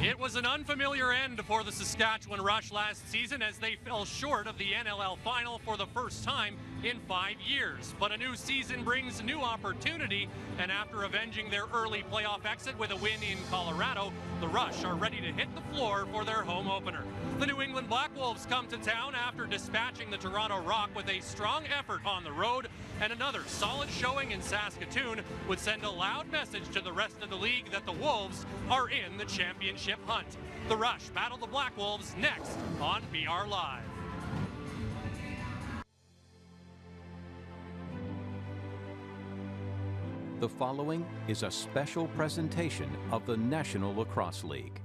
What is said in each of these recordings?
It was an unfamiliar end for the Saskatchewan Rush last season as they fell short of the NLL final for the first time in 5 years. But a new season brings new opportunity, and after avenging their early playoff exit with a win in Colorado, the Rush are ready to hit the floor for their home opener. The New England Black Wolves come to town after dispatching the Toronto Rock with a strong effort on the road, and another solid showing in Saskatoon would send a loud message to the rest of the league that the Wolves are in the championship hunt. The Rush battle the Black Wolves next on BR Live. The following is a special presentation of the National Lacrosse League.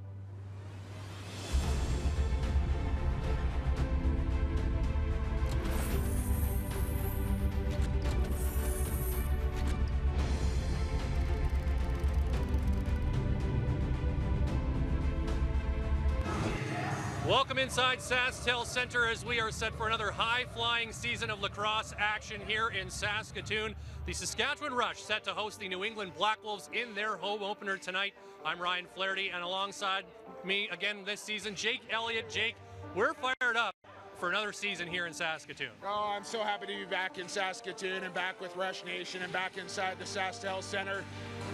Welcome inside SaskTel Center as we are set for another high-flying season of lacrosse action here in Saskatoon. The Saskatchewan Rush set to host the New England Black Wolves in their home opener tonight. I'm Ryan Flaherty, and alongside me again this season, Jake Elliott. Jake, we're fired up for another season here in Saskatoon. Oh, I'm so happy to be back in Saskatoon and back with Rush Nation and back inside the SaskTel Center.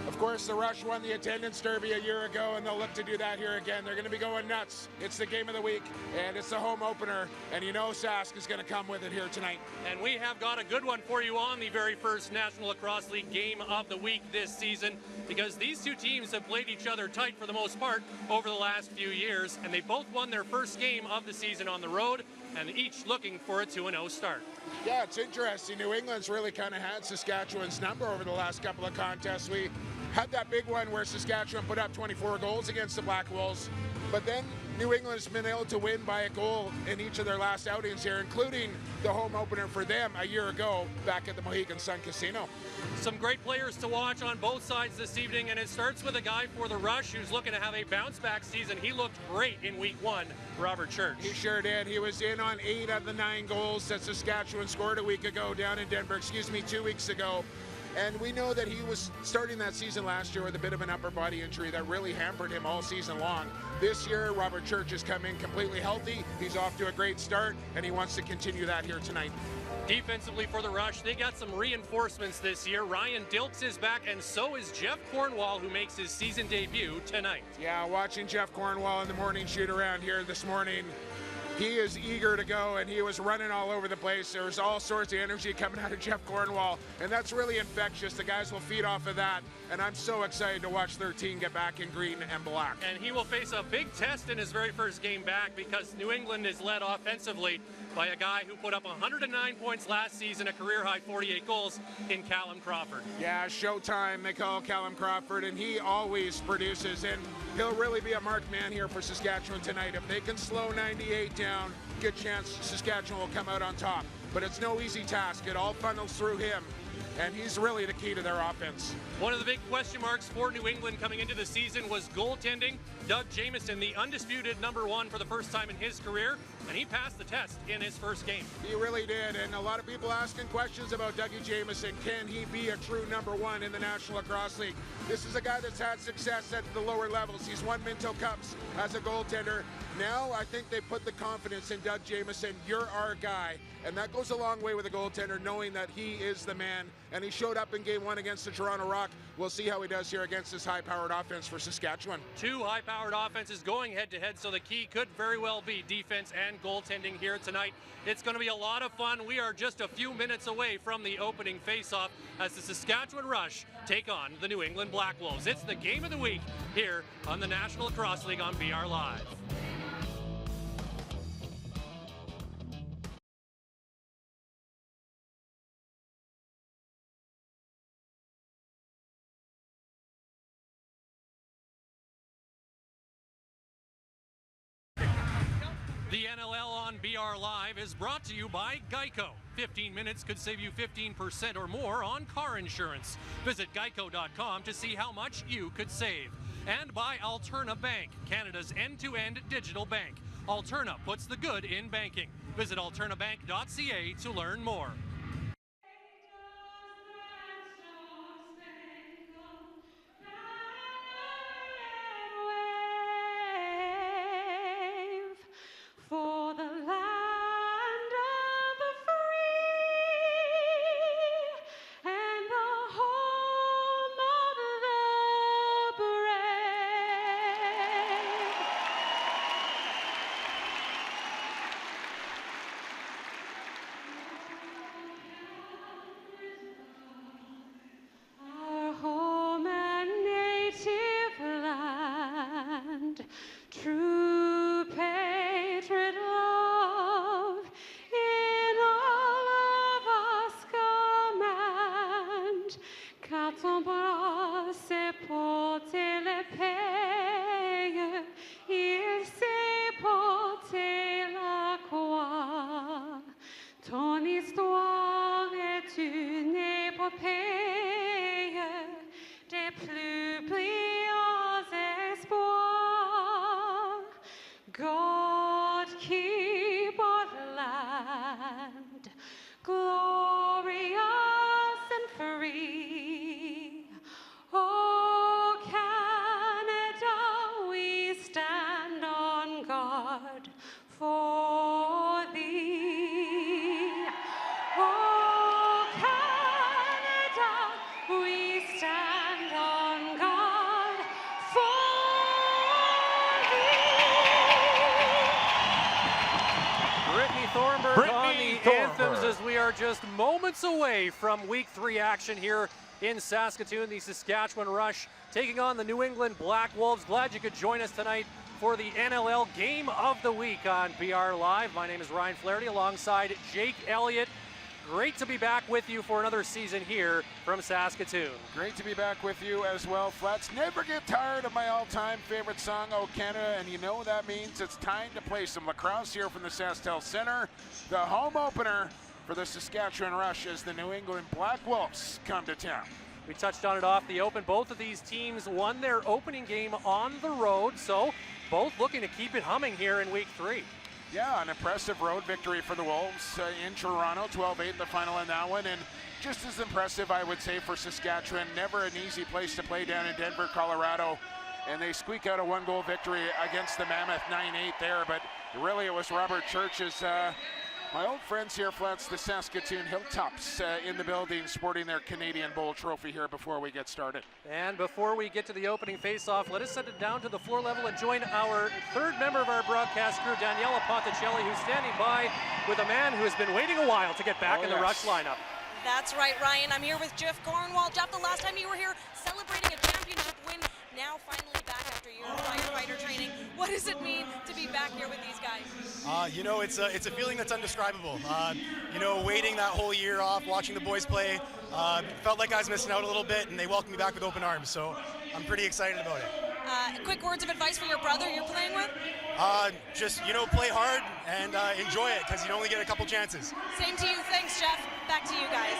Of course, the Rush won the attendance derby a year ago, and they'll look to do that here again. They're going to be going nuts. It's the game of the week, and it's the home opener, and you know Sask is going to come with it here tonight. And we have got a good one for you on the very first National Lacrosse League game of the week this season, because these two teams have played each other tight for the most part over the last few years, and they both won their first game of the season on the road, and each looking for a 2-0 start. Yeah, it's interesting. New England's really kind of had Saskatchewan's number over the last couple of contests. We had that big one where Saskatchewan put up 24 goals against the Black Wolves, but then New England's been able to win by a goal in each of their last outings here, including the home opener for them a year ago back at the Mohegan Sun Casino. Some great players to watch on both sides this evening, and it starts with a guy for the Rush who's looking to have a bounce-back season. He looked great in week one, Robert Church. He sure did. He was in on 8 of the 9 goals that Saskatchewan scored a week ago down in Denver, 2 weeks ago. And we know that he was starting that season last year with a bit of an upper body injury that really hampered him all season long. This year, Robert Church has come in completely healthy. He's off to a great start, and he wants to continue that here tonight. Defensively for the Rush, they got some reinforcements this year. Ryan Dilks is back, and so is Jeff Cornwall, who makes his season debut tonight. Yeah, watching Jeff Cornwall in the morning shoot around here this morning, he is eager to go, and he was running all over the place. There was all sorts of energy coming out of Jeff Cornwall, and that's really infectious. The guys will feed off of that, and I'm so excited to watch 13 get back in green and black. And he will face a big test in his very first game back, because New England is led offensively by a guy who put up 109 points last season, a career-high 48 goals in Callum Crawford. Yeah, Showtime, they call Callum Crawford, and he always produces, and he'll really be a marked man here for Saskatchewan tonight. If they can slow 98 down, good chance Saskatchewan will come out on top. But it's no easy task. It all funnels through him, and he's really the key to their offense. One of the big question marks for New England coming into the season was goaltending. Doug Jamieson, the undisputed #1 for the first time in his career, and he passed the test in his first game. He really did, and a lot of people asking questions about Dougie Jamieson. Can he be a true #1 in the National Lacrosse League? This is a guy that's had success at the lower levels. He's won Minto Cups as a goaltender. Now I think they put the confidence in Doug Jamieson. You're our guy, and that goes a long way with a goaltender, knowing that he is the man, and he showed up in game 1 against the Toronto Rock. We'll see how he does here against this high-powered offense for Saskatchewan. Two high-powered offenses going head-to-head, so the key could very well be defense and goaltending here tonight. It's going to be a lot of fun. We are just a few minutes away from the opening face-off as the Saskatchewan Rush take on the New England Black Wolves. It's the game of the week here on the National Lacrosse League on BR Live. The NLL on BR Live is brought to you by Geico. 15 minutes could save you 15% or more on car insurance. Visit geico.com to see how much you could save. And by Alterna Bank, Canada's end-to-end digital bank. Alterna puts the good in banking. Visit alternabank.ca to learn more. car ton bras s'est porté l'épée, il s'est porté la croix. Ton histoire est une épopée des plus brillants espoirs. God keep our land glorious and free. Oh, Canada, we stand on guard for thee. Oh, Canada, we stand on guard for Brittany Thornburg on the anthems as we are just moments away from Week 3 action here in Saskatoon. The Saskatchewan Rush taking on the New England Black Wolves. Glad you could join us tonight for the NLL Game of the Week on BR Live. My name is Ryan Flaherty alongside Jake Elliott. Great to be back with you for another season here from Saskatoon. Great to be back with you as well, Flats. Never get tired of my all-time favorite song, Oh Canada, and you know that means it's time to play some lacrosse here from the SaskTel Center. The home opener for the Saskatchewan Rush as the New England Black Wolves come to town. We touched on it off the open. Both of these teams won their opening game on the road, so both looking to keep it humming here in Week 3. Yeah, an impressive road victory for the Wolves in Toronto, 12-8 the final in that one, and just as impressive, I would say, for Saskatchewan. Never an easy place to play down in Denver, Colorado, and they squeak out a one-goal victory against the Mammoth, 9-8 there, but really it was Robert Church's my old friends here, Flats, the Saskatoon Hilltops in the building, sporting their Canadian Bowl trophy here before we get started. And before we get to the opening face-off, let us send it down to the floor level and join our third member of our broadcast crew, Daniela Ponticelli, who's standing by with a man who has been waiting a while to get back in the Rush lineup. That's right, Ryan. I'm here with Jeff Cornwall. Jeff, the last time you were here celebrating a championship win, now finally back after your firefighter training. What does it mean to be back here with these guys? You know, it's a feeling that's undescribable. You know, waiting that whole year off, watching the boys play, felt like I was missing out a little bit, and they welcomed me back with open arms, so I'm pretty excited about it. Quick words of advice for your brother you're playing with? Just, you know, play hard and enjoy it, because you only get a couple chances. Same to you. Thanks, Jeff. Back to you guys.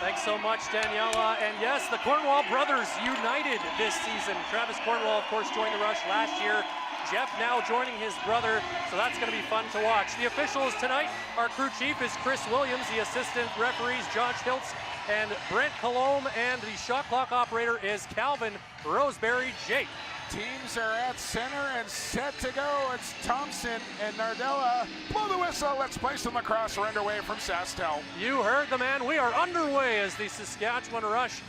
Thanks so much, Daniela. And yes, the Cornwall brothers united this season. Travis Cornwall, of course, joined the Rush last year. Jeff now joining his brother, so that's going to be fun to watch. The officials tonight, our crew chief is Chris Williams, the assistant referees Josh Hiltz and Brent Colombe, and the shot clock operator is Calvin Roseberry Jake. Teams are at center and set to go. It's Thompson and Nardella. Blow the whistle. Let's play some lacrosse. We're underway from SaskTel. You heard the man. We are underway as the Saskatchewan Rush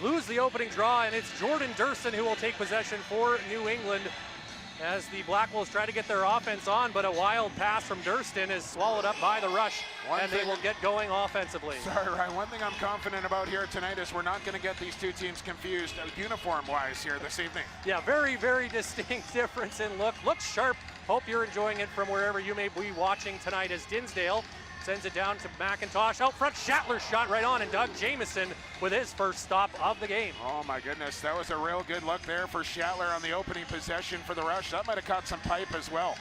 lose the opening draw, and it's Jordan Durston who will take possession for New England as the Black Wolves try to get their offense on, but a wild pass from Durston is swallowed up by the Rush, and they will get going offensively. Sorry, Ryan. One thing I'm confident about here tonight is we're not going to get these two teams confused uniform-wise here this evening. Yeah, very, very distinct difference in look. Looks sharp. Hope you're enjoying it from wherever you may be watching tonight as Dinsdale sends it down to McIntosh. Out front, Schattler shot right on, and Doug Jamieson with his first stop of the game. Oh my goodness, that was a real good look there for Schattler on the opening possession for the Rush. That might have caught some pipe as well.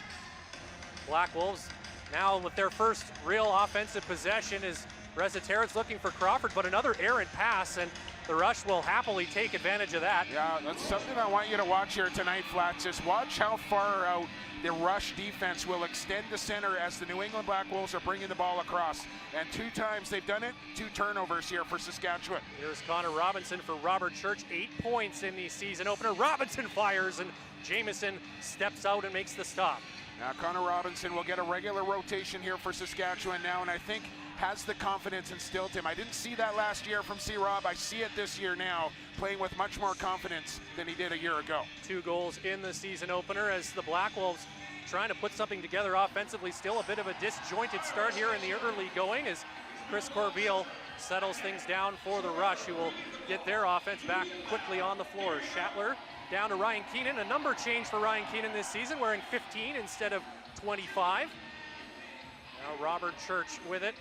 Black Wolves now with their first real offensive possession is Rezateritz looking for Crawford, but another errant pass, and the Rush will happily take advantage of that. Yeah, that's something I want you to watch here tonight, Flats. Just watch how far out the Rush defense will extend the center as the New England Black Wolves are bringing the ball across. And 2 times they've done it, 2 turnovers here for Saskatchewan. Here's Connor Robinson for Robert Church, 8 points in the season opener. Robinson fires, and Jamieson steps out and makes the stop. Now Connor Robinson will get a regular rotation here for Saskatchewan now, and I think has the confidence instilled him. I didn't see that last year from C-Rob. I see it this year now, playing with much more confidence than he did a year ago. 2 goals in the season opener as the Black Wolves trying to put something together offensively. Still a bit of a disjointed start here in the early going as Chris Corbeil settles things down for the Rush, who will get their offense back quickly on the floor. Schattler down to Ryan Keenan, a number change for Ryan Keenan this season, wearing 15 instead of 25. Now Robert Church with it,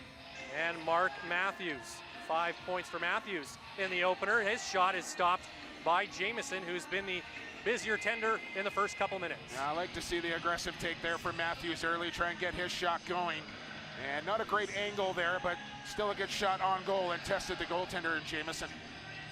and Mark Matthews 5 points for Matthews in the opener. His shot is stopped by Jamieson, who's been the busier tender in the first couple minutes. Yeah, I like to see the aggressive take there from Matthews early, try and get his shot going. And not a great angle there, but still a good shot on goal and tested the goaltender in Jamieson.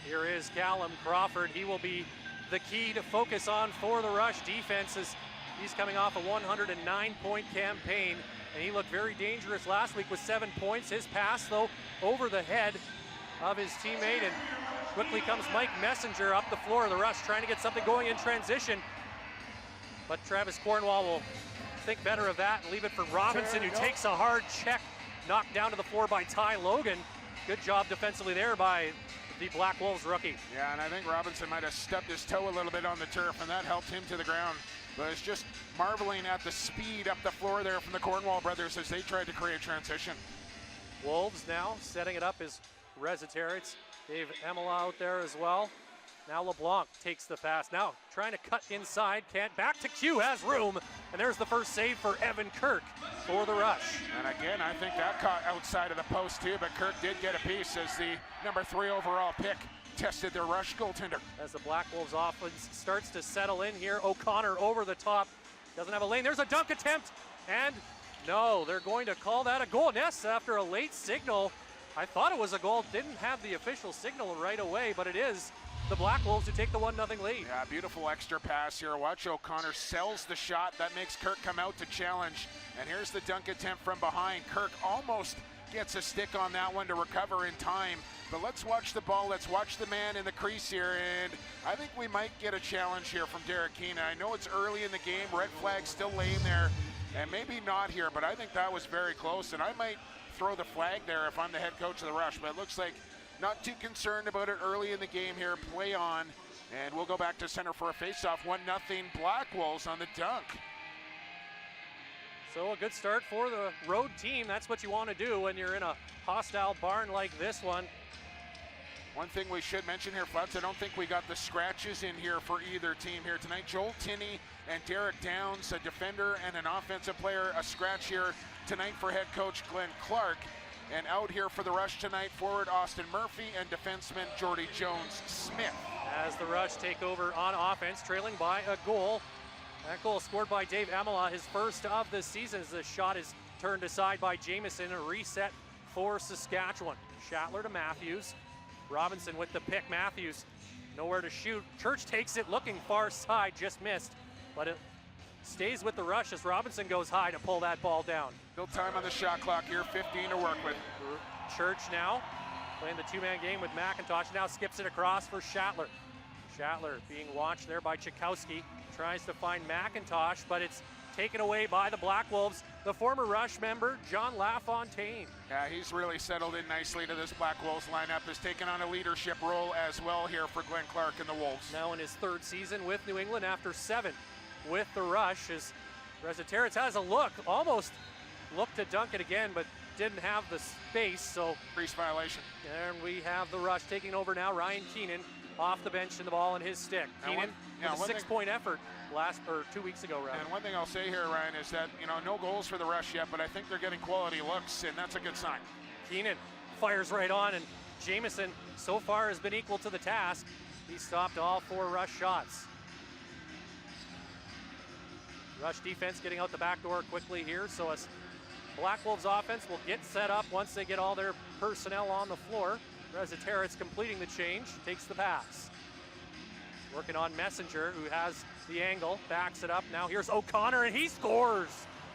Here is Callum Crawford. He will be the key to focus on for the Rush defenses. He's coming off a 109-point campaign, and he looked very dangerous last week with 7 points. His pass, though, over the head of his teammate, and quickly comes Mike Messenger up the floor of the Rush, trying to get something going in transition. But Travis Cornwall will think better of that and leave it for Robinson, who takes a hard check, knocked down to the floor by Ty Logan. Good job defensively there by the Black Wolves rookie. Yeah, and I think Robinson might have stubbed his toe a little bit on the turf, and that helped him to the ground. But it's just marveling at the speed up the floor there from the Cornwall brothers as they tried to create transition. Wolves now setting it up is Reziteritz. Dave Emila out there as well. Now LeBlanc takes the pass. Now trying to cut inside, can't. Back to Q, has room. And there's the first save for Evan Kirk for the Rush. And again, I think that caught outside of the post too, but Kirk did get a piece as the number 3 overall pick tested their Rush goaltender. As the Black Wolves offense starts to settle in here, O'Connor over the top. Doesn't have a lane. There's a dunk attempt. And no, they're going to call that a goal. Ness, after a late signal, I thought it was a goal. Didn't have the official signal right away, but it is the Black Wolves who take the 1-0 lead. Yeah, beautiful extra pass here. Watch O'Connor sells the shot. That makes Kirk come out to challenge. And here's the dunk attempt from behind. Kirk almost gets a stick on that one to recover in time. But let's watch the ball. Let's watch the man in the crease here. And I think we might get a challenge here from Derek Keenan. I know it's early in the game. Red flag still laying there. And maybe not here, but I think that was very close. And I might throw the flag there if I'm the head coach of the Rush. But it looks like not too concerned about it early in the game here. Play on. And we'll go back to center for a face-off. 1-0 Black Wolves on the dunk. So a good start for the road team. That's what you want to do when you're in a hostile barn like this one. One thing we should mention here, Flats, I don't think we got the scratches in here for either team here tonight. Joel Tinney and Derek Downs, a defender and an offensive player, a scratch here tonight for head coach Glenn Clark. And out here for the Rush tonight, forward Austin Murphy and defenseman Jordy Jones-Smith. As the Rush take over on offense, trailing by a goal. That goal scored by Dave Emila, his first of the season, as the shot is turned aside by Jamieson. A reset for Saskatchewan. Schattler to Matthews. Robinson with the pick. Matthews nowhere to shoot. Church takes it, looking far side, just missed. But it stays with the Rush as Robinson goes high to pull that ball down. Still time on the shot clock here, 15 to work with. Church now playing the two-man game with McIntosh. Now skips it across for Schattler. Schattler being watched there by Chikowski. Tries to find McIntosh, but it's taken away by the Black Wolves. The former Rush member, John LaFontaine. Yeah, he's really settled in nicely to this Black Wolves lineup. Has taken on a leadership role as well here for Glenn Clark and the Wolves. Now in his 3rd season with New England after 7 with the Rush. As Reziteritz has a look, almost looked to dunk it again, but didn't have the space, so. Crease violation. And we have the Rush taking over now. Ryan Keenan off the bench and the ball in his stick. Keenan with a 6-point effort 2 weeks ago, rather. And one thing I'll say here, Ryan, is that, no goals for the Rush yet, but I think they're getting quality looks, and that's a good sign. Keenan fires right on, and Jamieson so far has been equal to the task. He stopped all 4 Rush shots. Rush defense getting out the back door quickly here, so as Black Wolves offense will get set up once they get all their personnel on the floor. Reziteritz completing the change, takes the pass. Working on Messenger, who has the angle, backs it up. Now here's O'Connor, and he scores!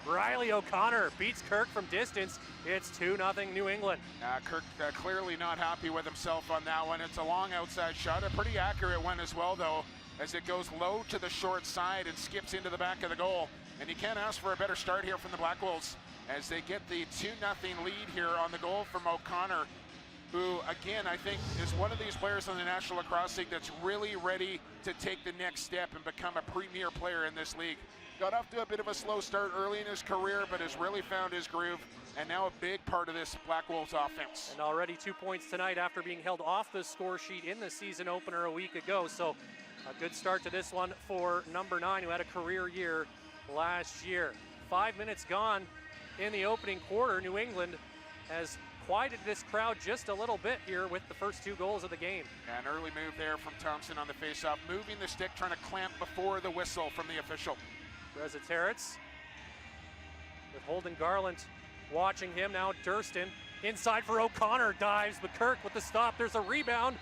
Riley O'Connor beats Kirk from distance. It's 2-0 New England. Kirk clearly not happy with himself on that one. It's a long outside shot, a pretty accurate one as well, though, as it goes low to the short side and skips into the back of the goal. And you can't ask for a better start here from the Black Wolves as they get the 2-0 lead here on the goal from O'Connor, who, again, I think is one of these players on the National Lacrosse League that's really ready to take the next step and become a premier player in this league. Got off to a bit of a slow start early in his career, but has really found his groove, and now a big part of this Black Wolves offense. And already 2 points tonight after being held off the score sheet in the season opener a week ago. So a good start to this one for number 9, who had a career year last year. 5 minutes gone in the opening quarter. New England has quieted this crowd just a little bit here with the first 2 goals of the game. An early move there from Thompson on the faceoff, moving the stick, trying to clamp before the whistle from the official. Reziteritz with Holden Garland watching him. Now Durston inside for O'Connor, dives, but Kirk with the stop. There's a rebound.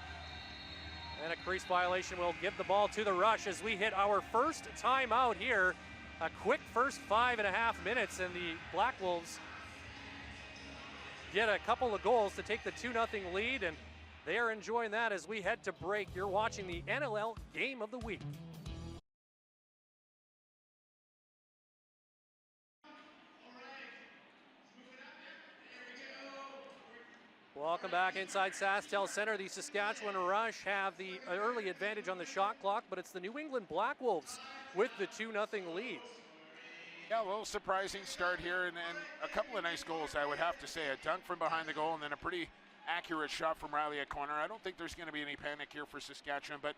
And a crease violation will give the ball to the Rush as we hit our first timeout here. A quick first 5.5 minutes, and the Black Wolves get a couple of goals to take the 2-0 lead, and they are enjoying that as we head to break. You're watching the NLL Game of the Week. Welcome back inside SaskTel Center. The Saskatchewan Rush have the early advantage on the shot clock, but it's the New England Black Wolves with the 2-0 lead. Yeah, a little surprising start here, and a couple of nice goals, I would have to say. A dunk from behind the goal and then a pretty accurate shot from Riley at corner. I don't think there's going to be any panic here for Saskatchewan, but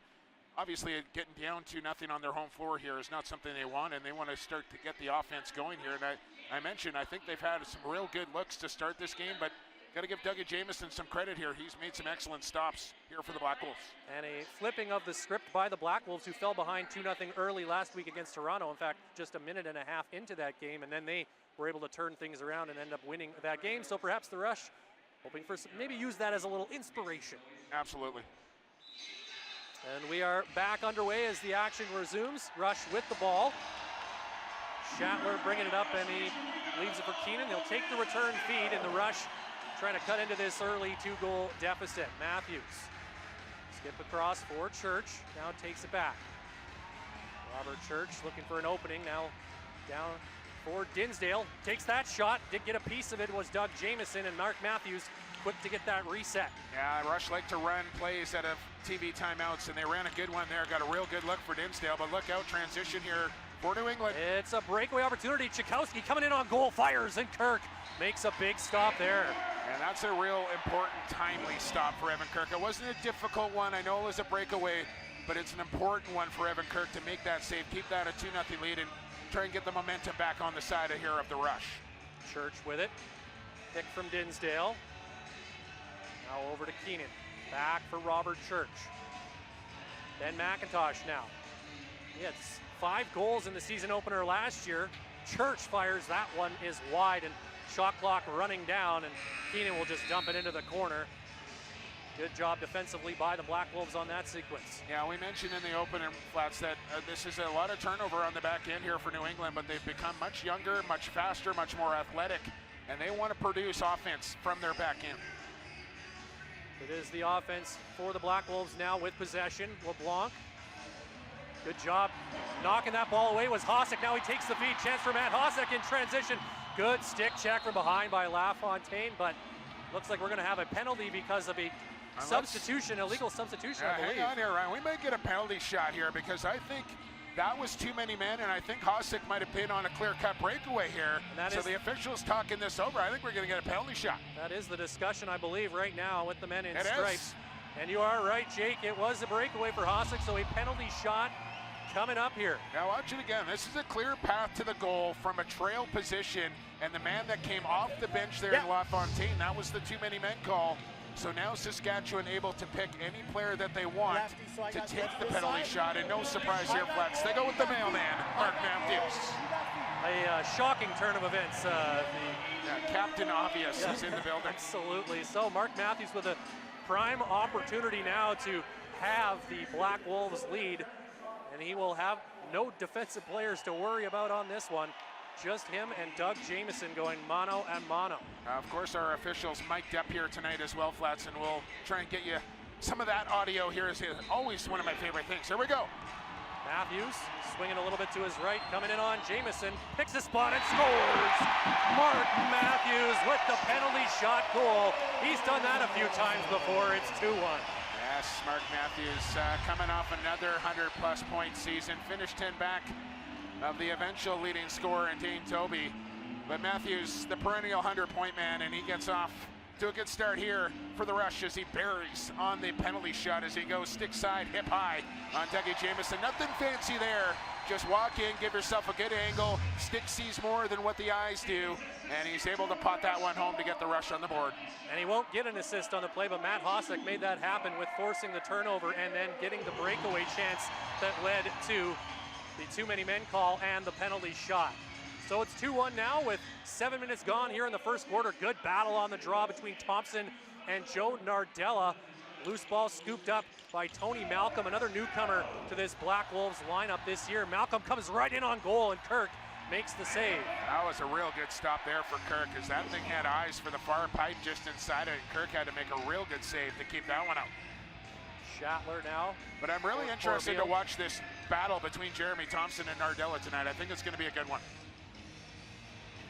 obviously getting down 2-0 on their home floor here is not something they want, and they want to start to get the offense going here. And I mentioned, I think they've had some real good looks to start this game, but got to give Dougie Jamieson some credit here. He's made some excellent stops here for the Black Wolves. And a flipping of the script by the Black Wolves, who fell behind 2-0 early last week against Toronto. In fact, just a minute and a half into that game, and then they were able to turn things around and end up winning that game. So perhaps the Rush hoping for some, maybe use that as a little inspiration. Absolutely. And we are back underway as the action resumes. Rush with the ball. Shatler bringing it up, and he leaves it for Keenan. He'll take the return feed, and the Rush trying to cut into this early 2-goal deficit. Matthews, skip across for Church, now takes it back. Robert Church looking for an opening, now down for Dinsdale, takes that shot, did get a piece of it, was Doug Jamieson, and Mark Matthews quick to get that reset. Yeah, Rush like to run plays out of TV timeouts, and they ran a good one there, got a real good look for Dinsdale, but look out, transition here for New England. It's a breakaway opportunity. Tchaikovsky coming in on goal, fires, and Kirk makes a big stop there. And that's a real important, timely stop for Evan Kirk. It wasn't a difficult one. I know it was a breakaway, but it's an important one for Evan Kirk to make that save, keep that a 2-0 lead, and try and get the momentum back on the side of here of the Rush. Church with it. Pick from Dinsdale. Now over to Keenan. Back for Robert Church. Ben McIntosh now. He had 5 goals in the season opener last year. Church fires, that one is wide, and shot clock running down, and Keenan will just dump it into the corner. Good job defensively by the Black Wolves on that sequence. Yeah, we mentioned in the opener, Flats, that this is a lot of turnover on the back end here for New England, but they've become much younger, much faster, much more athletic, and they want to produce offense from their back end. It is the offense for the Black Wolves now with possession. LeBlanc, good job knocking that ball away was Hossack. Now he takes the feed, chance for Matt Hossack in transition. Good stick check from behind by LaFontaine, but looks like we're going to have a penalty because of a substitution, illegal substitution, I believe. Hang on here, Ryan. We might get a penalty shot here because I think that was too many men, and I think Hossack might have been on a clear-cut breakaway here. So the officials talking this over. I think we're going to get a penalty shot. That is the discussion, I believe, right now with the men in stripes. And you are right, Jake. It was a breakaway for Hossack, so a penalty shot coming up here. Now watch it again. This is a clear path to the goal from a trail position, and the man that came off the bench there in LaFontaine, that was the too many men call. So now Saskatchewan able to pick any player that they want to take the penalty shot, and no surprise here, Flex. They go with the mailman, Mark Matthews. A shocking turn of events. Captain Obvious is in the building. Absolutely. So Mark Matthews with a prime opportunity now to have the Black Wolves lead, and he will have no defensive players to worry about on this one. Just him and Doug Jamieson going mano a mano. Of course, our officials mic'd up here tonight as well, Flats, and we'll try and get you some of that audio here. Is always one of my favorite things. Here we go. Matthews swinging a little bit to his right, coming in on Jamieson, picks a spot and scores. Mark Matthews with the penalty shot goal. He's done that a few times before. It's 2-1. Yes, Mark Matthews coming off another 100-plus point season, finished 10 back of the eventual leading scorer in Dane Toby. But Matthews, the perennial 100-point man, and he gets off to a good start here for the Rush as he buries on the penalty shot as he goes stick side, hip high on Dougie Jamieson. Nothing fancy there, just walk in, give yourself a good angle. Stick sees more than what the eyes do, and he's able to pot that one home to get the rush on the board. And he won't get an assist on the play, but Matt Hossack made that happen with forcing the turnover and then getting the breakaway chance that led to the too many men call and the penalty shot. So it's 2-1 now with 7 minutes gone here in the first quarter. Good battle on the draw between Thompson and Joe Nardella. Loose ball scooped up by Tony Malcolm, another newcomer to this Black Wolves lineup this year. Malcolm comes right in on goal, and Kirk makes the save. That was a real good stop there for Kirk, as that thing had eyes for the far pipe just inside it. Kirk had to make a real good save to keep that one out. Shatler now. But I'm really interested to watch this battle between Jeremy Thompson and Nardella tonight. I think it's going to be a good one.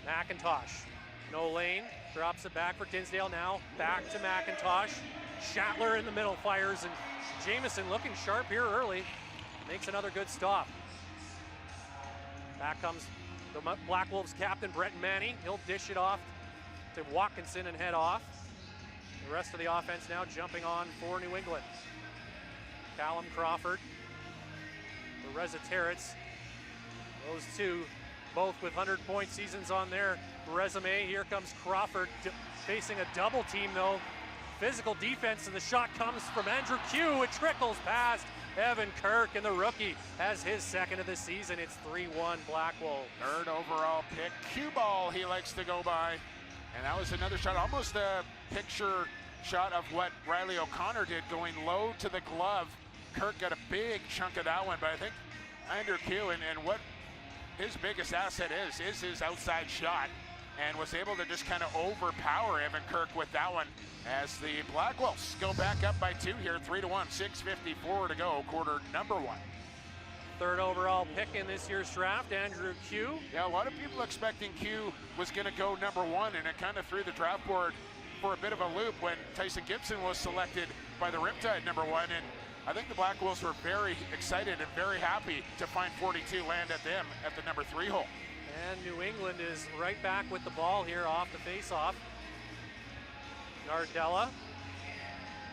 McIntosh, no lane, drops it back for Tinsdale now. Back to McIntosh. Shatler in the middle fires, and Jamieson looking sharp here early. Makes another good stop. Back comes the Black Wolves captain, Brett Manny. He'll dish it off to Watkinson and head off. The rest of the offense now jumping on for New England. Callum Crawford, the Resetarits, those two both with 100-point seasons on their resume. Here comes Crawford facing a double team though. Physical defense, and the shot comes from Andrew Q. It trickles past Evan Kirk, and the rookie has his second of the season. It's 3-1 Black Wolves. Third overall pick, cue ball he likes to go by. And that was another shot, almost a picture shot of what Riley O'Connor did, going low to the glove. Kirk got a big chunk of that one, but I think Andrew Q, and what his biggest asset is his outside shot, and was able to just kind of overpower Evan Kirk with that one, as the Black Wolves go back up by 2 here, 3-1, 6:54 to go, quarter number 1. Third overall pick in this year's draft, Andrew Q. Yeah, a lot of people expecting Q was going to go number 1, and it kind of threw the draft board for a bit of a loop when Tyson Gibson was selected by the Riptide number 1, and I think the Black Wolves were very excited and very happy to find 42 land at them at the number 3 hole. And New England is right back with the ball here off the face-off. Nardella,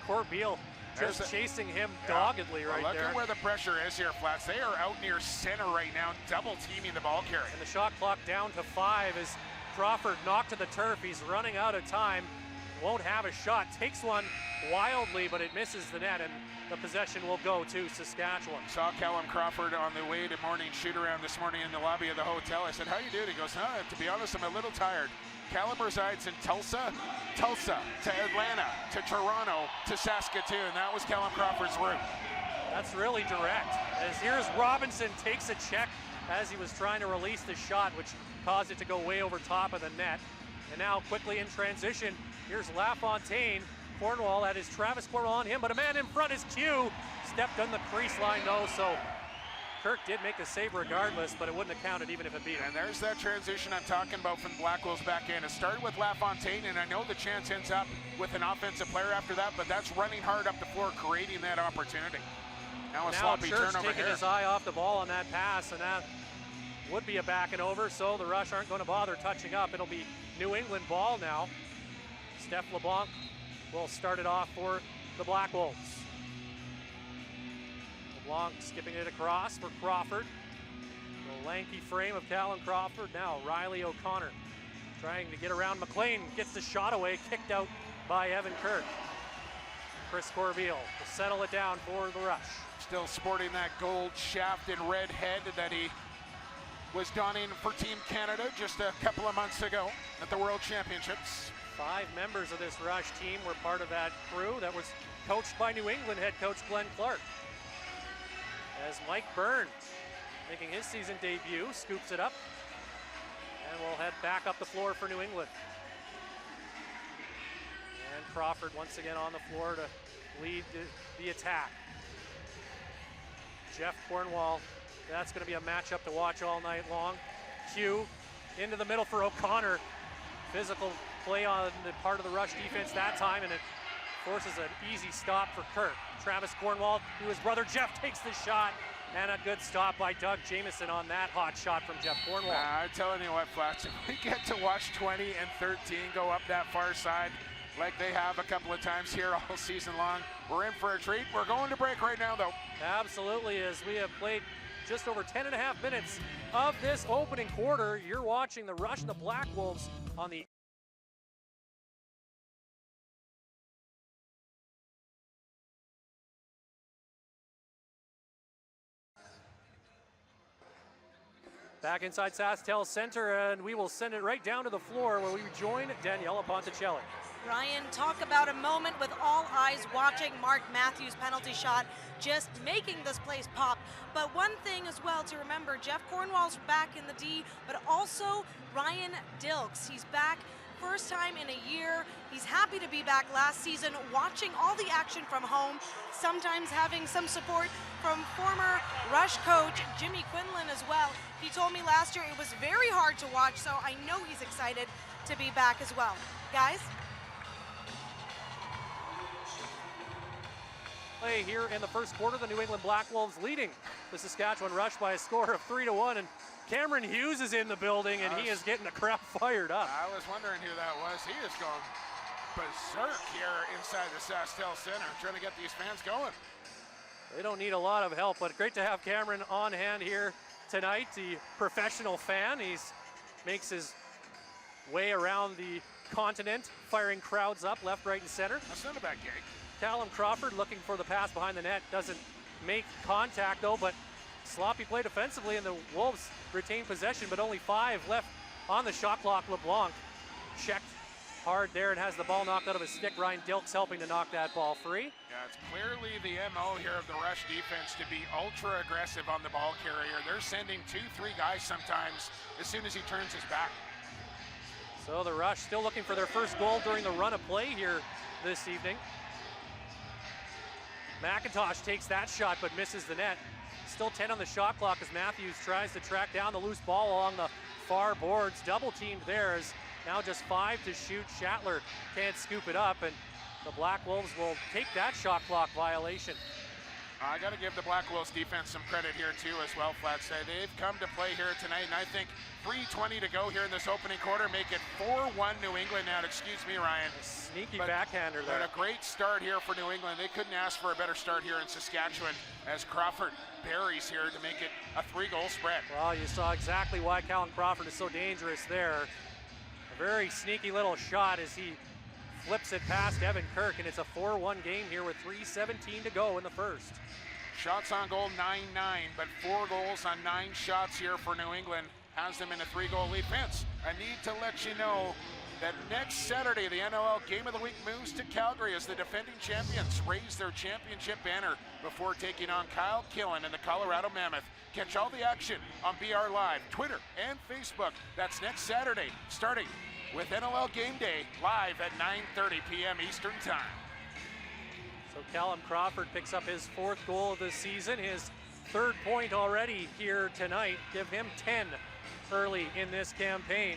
Corbeil just chasing him doggedly right there. Look at where the pressure is here, Flats. They are out near center right now, double teaming the ball carrier. And the shot clock down to 5 as Crawford knocked to the turf. He's running out of time, won't have a shot, takes one wildly, but it misses the net, and the possession will go to Saskatchewan. Saw Callum Crawford on the way to morning shoot-around this morning in the lobby of the hotel. I said, how you doing? He goes, to be honest, I'm a little tired. Callum resides in Tulsa to Atlanta, to Toronto, to Saskatoon. That was Callum Crawford's route. That's really direct. As here's Robinson takes a check as he was trying to release the shot, which caused it to go way over top of the net. And now quickly in transition, here's LaFontaine. Cornwall had his Travis Cornwall on him, but a man in front is Q. Stepped on the crease line though, so Kirk did make the save regardless, but it wouldn't have counted even if it beat him. And there's that transition I'm talking about from Black Wolves back in. It started with LaFontaine, and I know the chance ends up with an offensive player after that, but that's running hard up the floor, creating that opportunity. Now a sloppy Church turnover taking here. his eye off the ball on that pass, and that would be a back and over, so the Rush aren't going to bother touching up. It'll be New England ball now. Steph LeBlanc will start it off for the Black Wolves. LeBlanc skipping it across for Crawford. The lanky frame of Callum Crawford. Now Riley O'Connor trying to get around McLean. Gets the shot away, kicked out by Evan Kirk. Chris Corbeil will settle it down for the Rush. Still sporting that gold shaft and red head that he was donning for Team Canada just a couple of months ago at the World Championships. 5 members of this Rush team were part of that crew that was coached by New England head coach Glenn Clark. As Mike Byrne, making his season debut, scoops it up, and we'll head back up the floor for New England. And Crawford once again on the floor to lead the attack. Jeff Cornwall, that's going to be a matchup to watch all night long. Q into the middle for O'Connor. Physical play on the part of the Rush defense that time, and it forces an easy stop for Kirk. Travis Cornwall, who his brother Jeff, takes the shot, and a good stop by Doug Jamieson on that hot shot from Jeff Cornwall. I'm telling you what, Flats, if we get to watch 20 and 13 go up that far side like they have a couple of times here all season long, we're in for a treat. We're going to break right now, though. Absolutely, as we have played just over 10 and a half minutes of this opening quarter. You're watching the Rush and the Black Wolves on the back inside SaskTel Center, and we will send it right down to the floor where we join Daniela Ponticelli. Ryan, talk about a moment with all eyes watching Mark Matthews' penalty shot, just making this place pop. But one thing as well to remember, Jeff Cornwall's back in the D, but also Ryan Dilks. He's back first time in a year. He's happy to be back last season, watching all the action from home, sometimes having some support from former Rush coach Jimmy Quinlan as well. He told me last year it was very hard to watch, so I know he's excited to be back as well. Guys? Play here in the first quarter, the New England Black Wolves leading the Saskatchewan Rush by a score of 3-1, and Cameron Hughes is in the building, and he is getting the crowd fired up. I was wondering who that was. He is going berserk here inside the SaskTel Center, trying to get these fans going. They don't need a lot of help, but great to have Cameron on hand here tonight, the professional fan. He makes his way around the continent, firing crowds up left, right, and center. That's not a bad gig. Callum Crawford looking for the pass behind the net, doesn't make contact though, but sloppy play defensively, and the Wolves retain possession, but only 5 left on the shot clock. LeBlanc checked hard there and has the ball knocked out of his stick. Ryan Dilks helping to knock that ball free. Yeah, it's clearly the MO here of the Rush defense to be ultra aggressive on the ball carrier. They're sending 2-3 guys sometimes as soon as he turns his back. So the Rush still looking for their first goal during the run of play here this evening. McIntosh takes that shot but misses the net. Still 10 on the shot clock as Matthews tries to track down the loose ball along the far boards. Double teamed there as now just 5 to shoot. Shatler can't scoop it up, and the Black Wolves will take that shot clock violation. I got to give the Black Wolves defense some credit here too as well, Flat say. They've come to play here tonight, and I think 3:20 to go here in this opening quarter make it 4-1 New England now. Excuse me, Ryan. Sneaky backhander there. But a great start here for New England. They couldn't ask for a better start here in Saskatchewan as Crawford buries here to make it a 3-goal spread. Well, you saw exactly why Callum Crawford is so dangerous there. A very sneaky little shot as he flips it past Evan Kirk, and it's a 4-1 game here with 3:17 to go in the first. Shots on goal 9-9, but 4 goals on 9 shots here for New England has them in a 3-goal lead. Vince, I need to let you know that next Saturday, the NLL Game of the Week moves to Calgary as the defending champions raise their championship banner before taking on Kyle Killen and the Colorado Mammoth. Catch all the action on BR Live, Twitter, and Facebook. That's next Saturday, starting with NLL Game Day, live at 9:30 p.m. Eastern Time. So Callum Crawford picks up his 4th goal of the season, his 3rd point already here tonight. Give him 10 early in this campaign.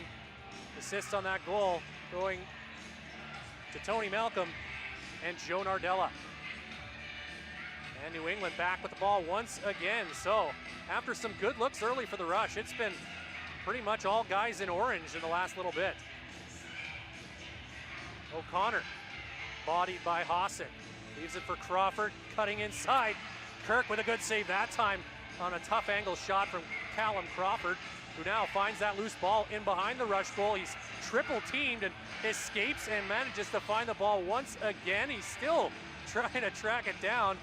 Assists on that goal going to Tony Malcolm and Joe Nardella. And New England back with the ball once again. So after some good looks early for the Rush, it's been pretty much all guys in orange in the last little bit. O'Connor bodied by Hasek. Leaves it for Crawford, cutting inside. Kirk with a good save that time on a tough angle shot from Callum Crawford, who now finds that loose ball in behind the Rush goal. He's triple teamed and escapes and manages to find the ball once again. He's still trying to track it down.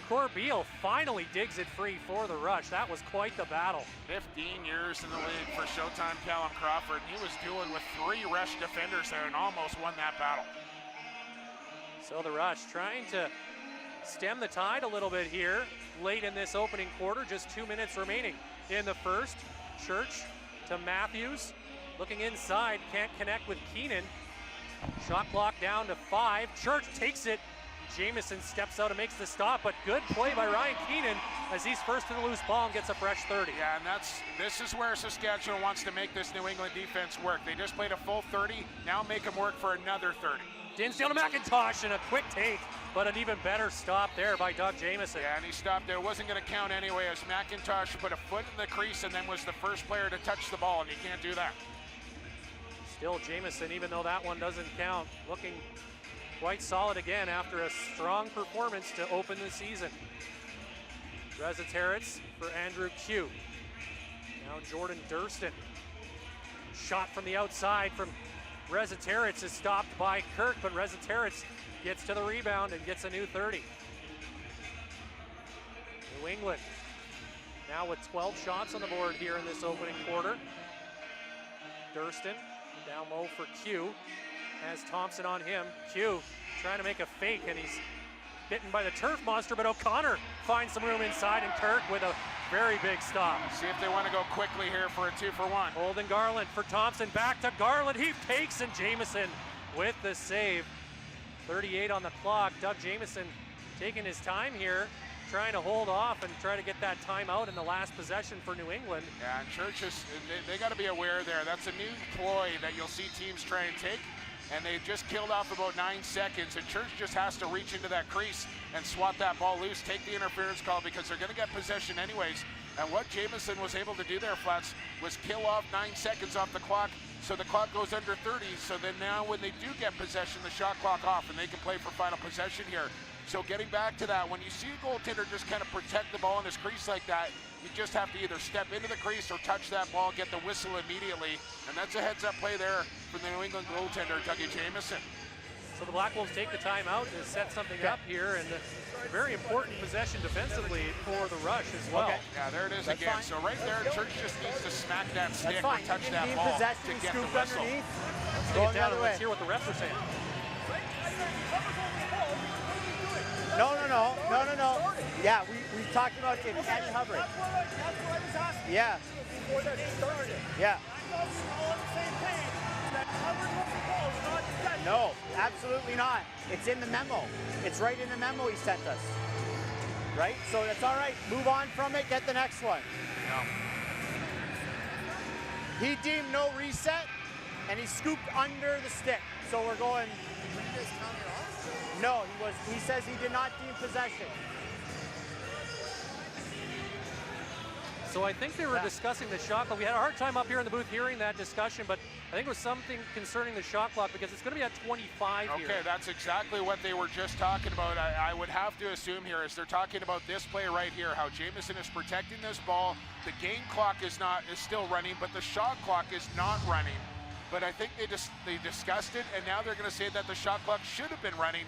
Corbeil finally digs it free for the Rush. That was quite the battle. 15 years in the league for Showtime Callum Crawford. He was dealing with 3 Rush defenders there and almost won that battle. So the Rush trying to stem the tide a little bit here late in this opening quarter. Just 2 minutes remaining in the first. Church to Matthews, looking inside, can't connect with Keenan. Shot clock down to 5. Church takes it. Jamieson steps out and makes the stop, but good play by Ryan Keenan as he's first to the loose ball and gets a fresh 30. Yeah, and this is where Saskatchewan wants to make this New England defense work. They just played a full 30, now make them work for another 30. Dinsdale to McIntosh and a quick take, but an even better stop there by Doug Jamieson. Yeah, and he stopped there. It wasn't going to count anyway as McIntosh put a foot in the crease and then was the first player to touch the ball, and you can't do that. Still Jamieson, even though that one doesn't count, looking quite solid again after a strong performance to open the season. Rezataritz for Andrew Q. Now Jordan Durston. Shot from the outside from Rezataritz is stopped by Kirk, but Rezataritz gets to the rebound and gets a new 30. New England now with 12 shots on the board here in this opening quarter. Durston down low for Q. Has Thompson on him. Q trying to make a fake, and he's bitten by the turf monster, but O'Connor finds some room inside, and Kirk with a very big stop. See if they want to go quickly here for a 2-for-1. Holden Garland for Thompson, back to Garland, he takes, and Jamieson with the save. 38 on the clock. Doug Jamieson taking his time here, trying to hold off and try to get that timeout in the last possession for New England. Yeah, and Churches, they got to be aware there. That's a new ploy that you'll see teams try and take, and they just killed off about 9 seconds, and Church just has to reach into that crease and swat that ball loose, take the interference call, because they're going to get possession anyways. And what Jamieson was able to do there, Flats, was kill off 9 seconds off the clock, so the clock goes under 30. So then now when they do get possession, the shot clock off, and they can play for final possession here. So getting back to that, when you see a goaltender just kind of protect the ball in his crease like that, you just have to either step into the crease or touch that ball, get the whistle immediately. And that's a heads-up play there for the New England goaltender, Dougie Jamieson. So the Black Wolves take the timeout to set something up here, and a very important possession defensively for the Rush as well. Okay. Yeah, there it is again. Fine. So right there, Church just needs to smack that stick or touch that Team ball possession, to get the whistle. Let's take it down and let's hear what the refs are saying. No. Yeah, we talked about it and covering. Yeah. Yeah. No, absolutely not. It's in the memo. It's right in the memo he sent us. Right? So that's all right. Move on from it. Get the next one. No. He deemed no reset, and he scooped under the stick. So we're going. No, he says he did not deem possession. So I think they were discussing the shot clock. We had a hard time up here in the booth hearing that discussion, but I think it was something concerning the shot clock because it's going to be at 25 here. Okay, that's exactly what they were just talking about. I would have to assume here is they're talking about this play right here, how Jamieson is protecting this ball. The game clock is still running, but the shot clock is not running. But I think they discussed it, and now they're going to say that the shot clock should have been running.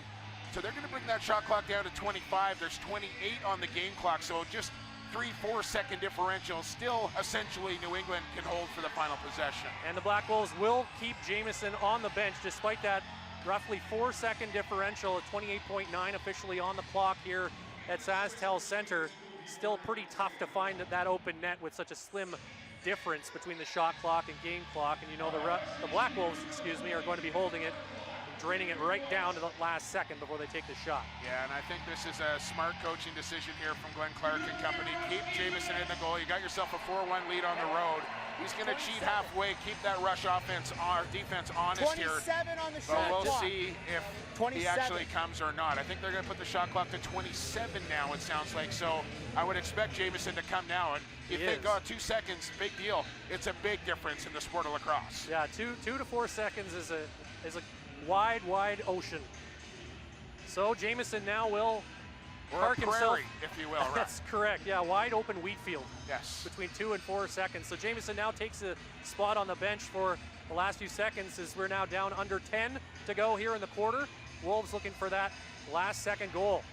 So they're going to bring that shot clock down to 25. There's 28 on the game clock, so just 3-4 second differential. Still, essentially, New England can hold for the final possession. And the Black Wolves will keep Jamieson on the bench despite that roughly 4 second differential at 28.9 officially on the clock here at Saskatchewan Center. Still pretty tough to find that open net with such a slim difference between the shot clock and game clock. And you know the Black Wolves, are going to be holding it, draining it right down to the last second before they take the shot. Yeah, and I think this is a smart coaching decision here from Glenn Clark and company. Keep Jamieson in the goal. You got yourself a 4-1 lead on the road. He's going to cheat halfway, keep that Rush defense honest here. 27 on the shot clock. But we'll clock. see if he actually comes or not. I think they're going to put the shot clock to 27 now, it sounds like. So I would expect Jamieson to come now. And if they go 2 seconds, big deal. It's a big difference in the sport of lacrosse. Yeah, 2 to 4 seconds is a wide ocean. So Jamieson now will park himself, if you will. Right? That's correct. Yeah, wide open wheat field. Yes. Between 2 and 4 seconds. So Jamieson now takes a spot on the bench for the last few seconds as we're now down under 10 to go here in the quarter. Wolves looking for that last second goal.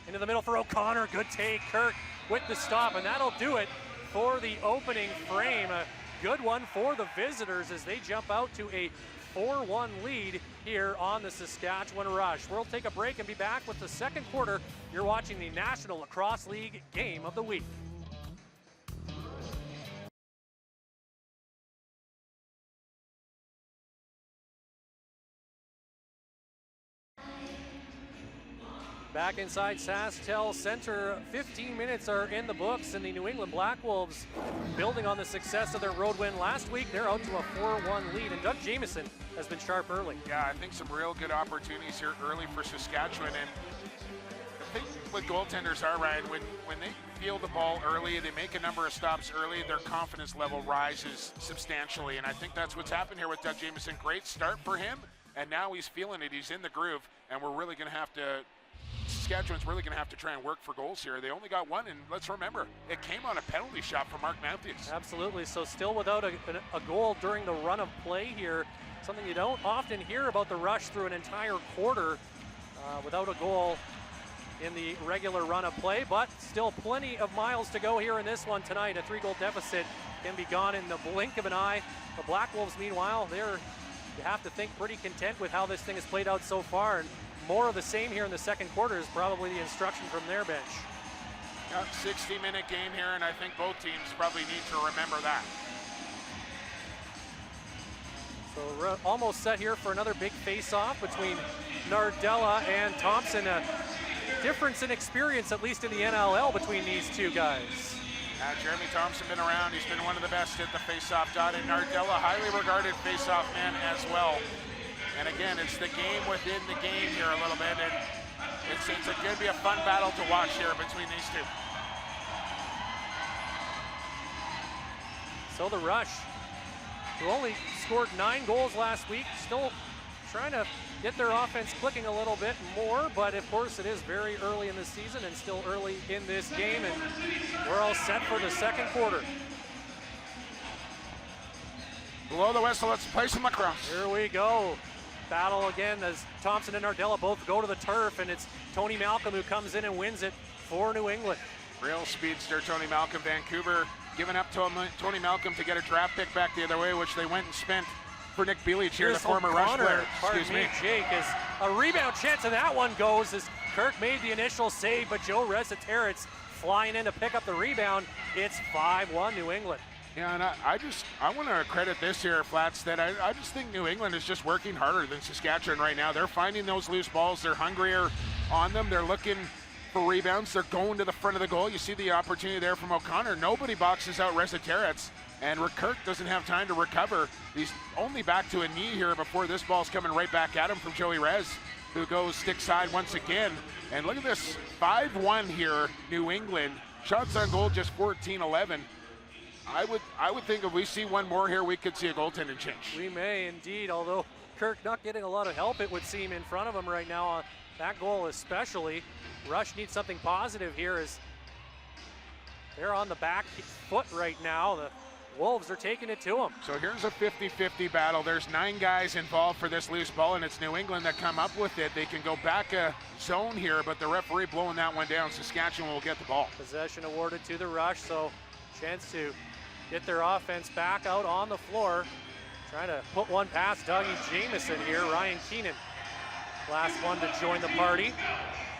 Into the middle for O'Connor. Good take. Kirk with the stop, and that'll do it for the opening frame. A good one for the visitors as they jump out to a 4-1 lead here on the Saskatchewan Rush. We'll take a break and be back with the second quarter. You're watching the National Lacrosse League Game of the Week. Back inside Saskatchewan Center, 15 minutes are in the books, and the New England Black Wolves, building on the success of their road win last week, they're out to a 4-1 lead, and Doug Jamieson has been sharp early. Yeah, I think some real good opportunities here early for Saskatchewan, and the thing with goaltenders are, Ryan, when they feel the ball early, they make a number of stops early, their confidence level rises substantially, and I think that's what's happened here with Doug Jamieson. Great start for him, and now he's feeling it. He's in the groove, and we're really going to have to Saskatchewan's really going to have to try and work for goals here. They only got one, and let's remember, it came on a penalty shot from Mark Matthews. Absolutely. So still without a goal during the run of play here. Something you don't often hear about the Rush through an entire quarter without a goal in the regular run of play, but still plenty of miles to go here in this one tonight. A 3-goal deficit can be gone in the blink of an eye. The Black Wolves, meanwhile, you have to think pretty content with how this thing has played out so far, and more of the same here in the second quarter is probably the instruction from their bench. 60-minute game here, and I think both teams probably need to remember that. So we're almost set here for another big face-off between Nardella and Thompson. A difference in experience, at least in the NLL, between these two guys. Jeremy Thompson been around. He's been one of the best at the face-off dot, and Nardella, highly regarded face-off man as well. And again, it's the game within the game here a little bit, and it's going to be a fun battle to watch here between these two. So the Rush, who only scored 9 goals last week, still trying to get their offense clicking a little bit more, but of course it is very early in the season and still early in this game, and we're all set for the second quarter. Below the whistle, let's play some lacrosse. Here we go. Battle again as Thompson and Nardella both go to the turf, and it's Tony Malcolm who comes in and wins it for New England. Real speedster Tony Malcolm. Vancouver giving up to Tony Malcolm to get a draft pick back the other way, which they went and spent for Nick Belich here, the former Rush player. Excuse me, Jake, as a rebound chance, and that one goes as Kirk made the initial save, but Joe Resetarits flying in to pick up the rebound. It's 5-1 New England. Yeah, and I want to credit this here, Flats, that I just think New England is just working harder than Saskatchewan right now. They're finding those loose balls. They're hungrier on them. They're looking for rebounds. They're going to the front of the goal. You see the opportunity there from O'Connor. Nobody boxes out Resetarits, and Kirk doesn't have time to recover. He's only back to a knee here before this ball's coming right back at him from Joey Rez, who goes stick side once again. And look at this, 5-1 here, New England. Shots on goal just 14-11. I would think if we see one more here, we could see a goaltending change. We may indeed, although Kirk not getting a lot of help, it would seem, in front of him right now on that goal especially. Rush needs something positive here as they're on the back foot right now. The Wolves are taking it to them. So here's a 50-50 battle. There's 9 guys involved for this loose ball, and it's New England that come up with it. They can go back a zone here, but the referee blowing that one down. Saskatchewan will get the ball. Possession awarded to the Rush, so chance to get their offense back out on the floor. Trying to put one past Dougie Jamieson here. Ryan Keenan, last one to join the party.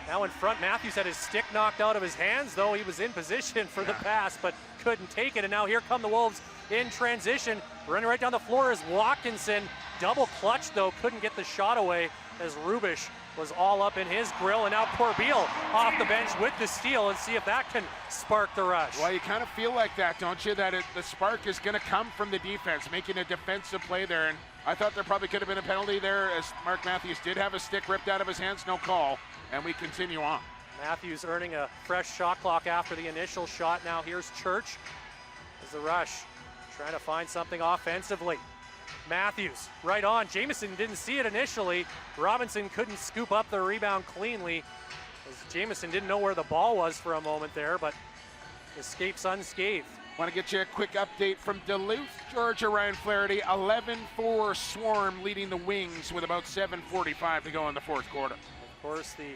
Now in front, Matthews had his stick knocked out of his hands, though he was in position for the pass, but couldn't take it. And now here come the Wolves in transition. Running right down the floor is Watkinson. Double clutch, though, couldn't get the shot away as Rubish was all up in his grill. And now Corbeil off the bench with the steal, and see if that can spark the Rush. Well, you kind of feel like that, don't you? That the spark is going to come from the defense, making a defensive play there. And I thought there probably could have been a penalty there, as Mark Matthews did have a stick ripped out of his hands. No call, and we continue on. Matthews earning a fresh shot clock after the initial shot. Now here's Church as the Rush trying to find something offensively. Matthews right on. Jamieson didn't see it initially. Robinson couldn't scoop up the rebound cleanly, as Jamieson didn't know where the ball was for a moment there, but escapes unscathed. Want to get you a quick update from Duluth, Georgia. Ryan Flaherty, 11-4 Swarm leading the Wings with about 7:45 to go in the fourth quarter. Of course, the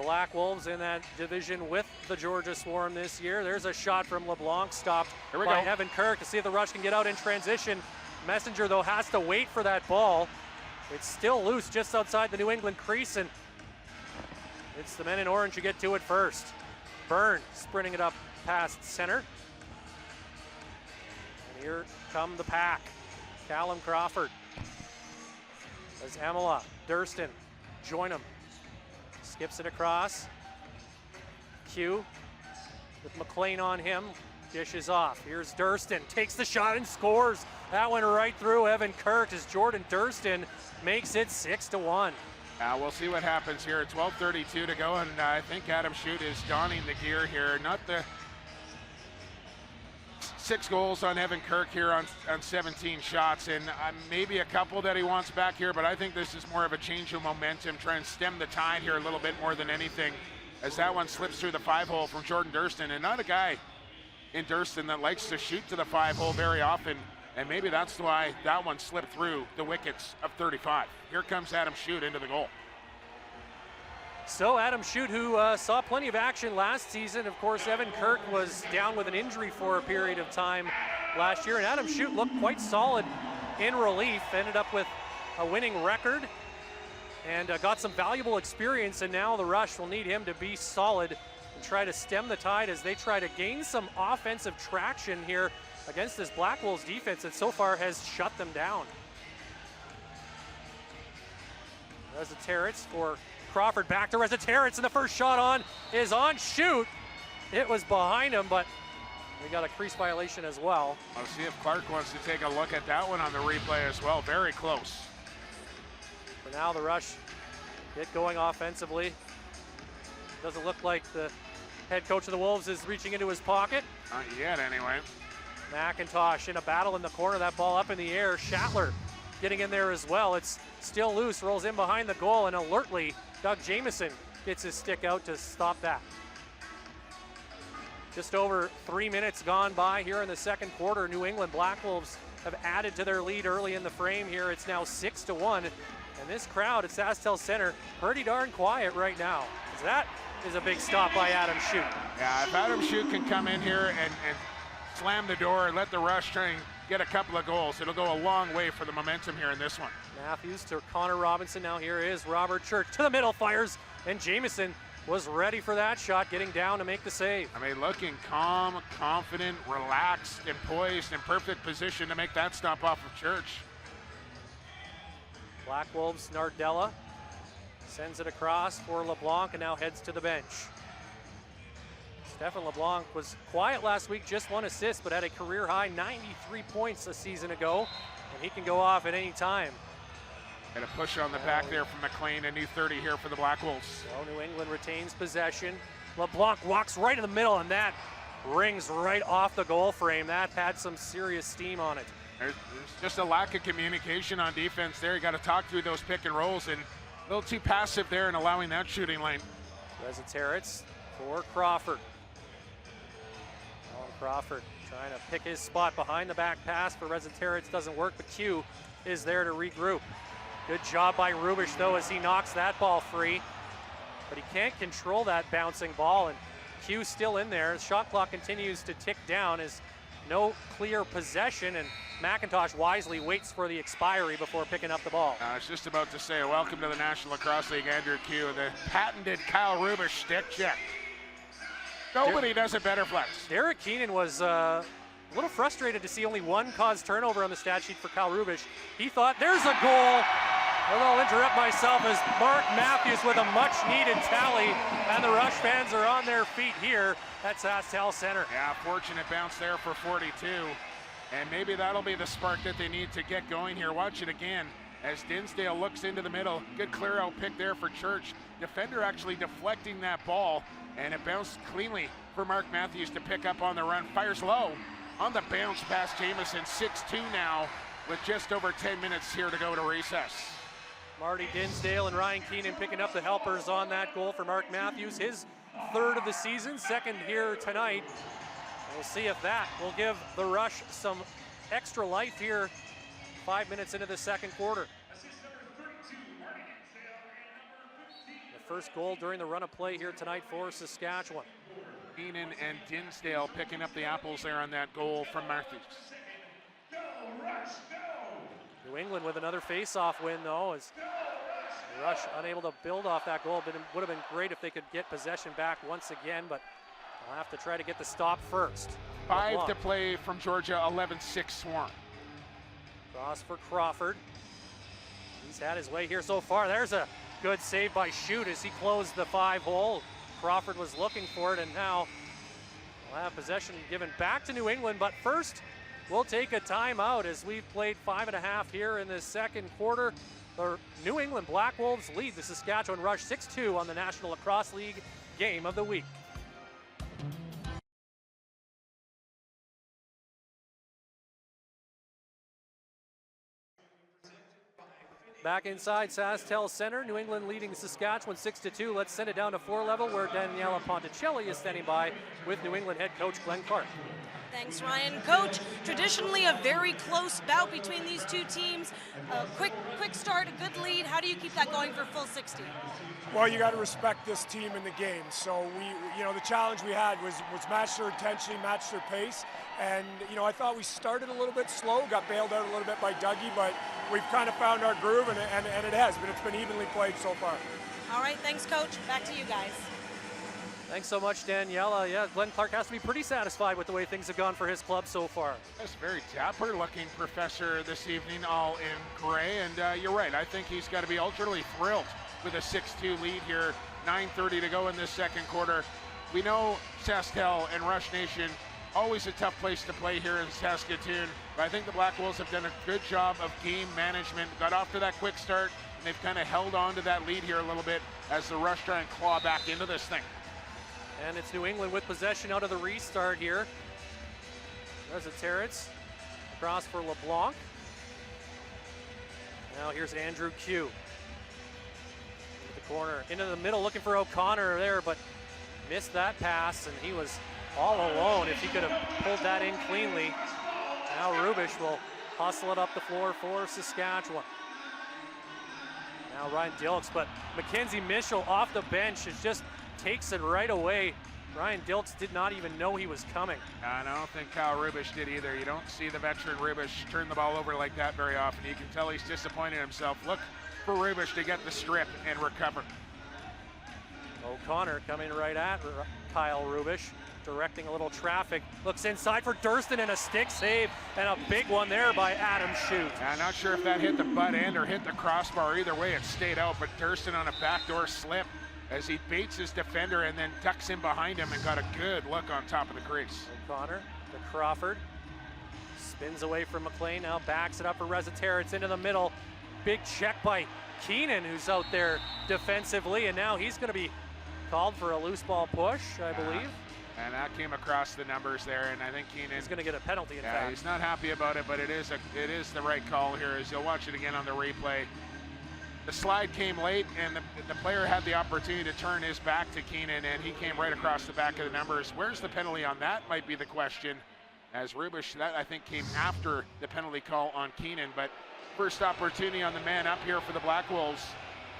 Black Wolves in that division with the Georgia Swarm this year. There's a shot from LeBlanc, stopped by Evan Kirk to see if the Rush can get out in transition. Messenger, though, has to wait for that ball. It's still loose just outside the New England crease, and it's the men in orange who get to it first. Byrne sprinting it up past center. And here come the pack. Callum Crawford. As Amala, Durston join him. Skips it across. Q with McLean on him. Dishes off. Here's Durston. Takes the shot and scores. That went right through Evan Kirk as Jordan Durston makes it 6-1. We'll see what happens here. 12:32 to go, and I think Adam Shute is donning the gear here. Not the 6 goals on Evan Kirk here on 17 shots, and maybe a couple that he wants back here, but I think this is more of a change of momentum, try and stem the tide here a little bit more than anything. as that one slips through the 5-hole from Jordan Durston, and not a guy in Durston that likes to shoot to the 5-hole very often, and maybe that's why that one slipped through the wickets of 35. Here comes Adam Shute into the goal. So Adam Shute, who saw plenty of action last season. Of course, Evan Kirk was down with an injury for a period of time last year, and Adam Shute looked quite solid in relief, ended up with a winning record, and got some valuable experience, and now the Rush will need him to be solid and try to stem the tide as they try to gain some offensive traction here against this Black Wolves defense that so far has shut them down. Rezataritz for Crawford, back to Rezataritz, and the first shot on is on Shute. It was behind him, but we got a crease violation as well. I'll see if Clark wants to take a look at that one on the replay as well. Very close. For now, the Rush get going offensively. Doesn't look like the head coach of the Wolves is reaching into his pocket. Not yet, anyway. McIntosh in a battle in the corner, that ball up in the air. Schattler getting in there as well. It's still loose, rolls in behind the goal, and alertly, Doug Jamieson gets his stick out to stop that. Just over 3 minutes gone by here in the second quarter. New England Black Wolves have added to their lead early in the frame here. It's now 6-1. And this crowd at SaskTel Center, pretty darn quiet right now. That is a big stop by Adam Shute. Yeah, if Adam Shute can come in here and slam the door and let the Rush try and get a couple of goals, it'll go a long way for the momentum here in this one. Matthews to Connor Robinson. Now here is Robert Church to the middle, fires, and Jamieson was ready for that shot, getting down to make the save. I mean, looking calm, confident, relaxed, and poised, in perfect position to make that stop off of Church. Black Wolves, Nardella sends it across for LeBlanc and now heads to the bench. Stefan LeBlanc was quiet last week, just 1 assist, but had a career high 93 points a season ago, and he can go off at any time. And a push on the back there from McLean, a new 30 here for the Black Wolves. So New England retains possession. LeBlanc walks right in the middle, and that rings right off the goal frame. That had some serious steam on it. There's just a lack of communication on defense there. You got to talk through those pick and rolls, and a little too passive there in allowing that shooting lane. Rezataritz for Crawford. Alan Crawford trying to pick his spot behind the back pass for Rezataritz. Doesn't work, but Q is there to regroup. Good job by Rubish, though, as he knocks that ball free. But he can't control that bouncing ball, and Q still in there. The shot clock continues to tick down as no clear possession, and McIntosh wisely waits for the expiry before picking up the ball. I was just about to say, welcome to the National Lacrosse League, Andrew Q, the patented Kyle Rubish stick check. Nobody does it better, Flex. Derek Keenan was a little frustrated to see only one caused turnover on the stat sheet for Kyle Rubish. He thought, there's a goal. Well, I'll interrupt myself as Mark Matthews with a much-needed tally, and the Rush fans are on their feet here at SaskTel Center. Yeah, fortunate bounce there for 42, and maybe that'll be the spark that they need to get going here. Watch it again as Dinsdale looks into the middle. Good clear-out pick there for Church. Defender actually deflecting that ball, and it bounced cleanly for Mark Matthews to pick up on the run. Fires low on the bounce past Jamieson. 6-2 now with just over 10 minutes here to go to recess. Marty Dinsdale and Ryan Keenan picking up the helpers on that goal for Mark Matthews. His third of the season, second here tonight. We'll see if that will give the Rush some extra life here 5 minutes into the second quarter. The first goal during the run of play here tonight for Saskatchewan. Keenan and Dinsdale picking up the apples there on that goal from Matthews. New England with another face-off win, though, as the Rush unable to build off that goal. But it would have been great if they could get possession back once again, but they'll have to try to get the stop first. 5 to play from Georgia, 11-6 Swarm. Cross for Crawford. He's had his way here so far. There's a good save by Shute as he closed the 5-hole. Crawford was looking for it, and now we'll have possession given back to New England. But first, we'll take a timeout as we've played 5.5 here in the second quarter. The New England Black Wolves lead the Saskatchewan Rush 6-2 on the National Lacrosse League Game of the Week. Back inside SaskTel Center, New England leading Saskatchewan 6-2. Let's send it down to floor level where Daniela Ponticelli is standing by with New England head coach Glenn Clark. Thanks, Ryan. Coach, traditionally a very close bout between these two teams. A quick start, a good lead. How do you keep that going for full 60? Well, you got to respect this team in the game. So the challenge we had was match their intensity, match their pace. And, I thought we started a little bit slow, got bailed out a little bit by Dougie, but we've kind of found our groove, and it has, but it's been evenly played so far. All right, thanks, Coach. Back to you guys. Thanks so much, Daniela. Yeah, Glenn Clark has to be pretty satisfied with the way things have gone for his club so far. That's a very dapper-looking professor this evening, all in gray, and you're right. I think he's got to be ultimately thrilled with a 6-2 lead here, 9:30 to go in this second quarter. We know SaskTel and Rush Nation, always a tough place to play here in Saskatoon, but I think the Black Wolves have done a good job of game management, got off to that quick start, and they've kind of held on to that lead here a little bit as the Rush try and claw back into this thing. And it's New England with possession out of the restart here. Rezataritz across for LeBlanc. Now here's Andrew Q. Into the corner, into the middle, looking for O'Connor there, but missed that pass, and he was all alone. If he could have pulled that in cleanly. Now Rubish will hustle it up the floor for Saskatchewan. Now Ryan Dilks, but Mackenzie Mitchell off the bench just takes it right away. Ryan Dilks did not even know he was coming. And I don't think Kyle Rubish did either. You don't see the veteran Rubish turn the ball over like that very often. You can tell he's disappointed himself. Look for Rubish to get the strip and recover. O'Connor coming right at Kyle Rubish, directing a little traffic. Looks inside for Durston, and a stick save, and a big one there by Adam Shute. I'm not sure if that hit the butt end or hit the crossbar. Either way, it stayed out, but Durston on a backdoor slip as he baits his defender and then ducks in behind him and got a good look on top of the crease. O'Connor to Crawford. Spins away from McLean, now backs it up for Rezataritz into the middle. Big check by Keenan, who's out there defensively, and now he's going to be called for a loose ball push, I believe. And that came across the numbers there, and I think Keenan is going to get a penalty in fact. He's not happy about it, but it is the right call here, as you'll watch it again on the replay. The slide came late, and the player had the opportunity to turn his back to Keenan, and he came right across the back of the numbers. Where's the penalty on that might be the question, as Rubish, that I think came after the penalty call on Keenan, but first opportunity on the man up here for the Black Wolves.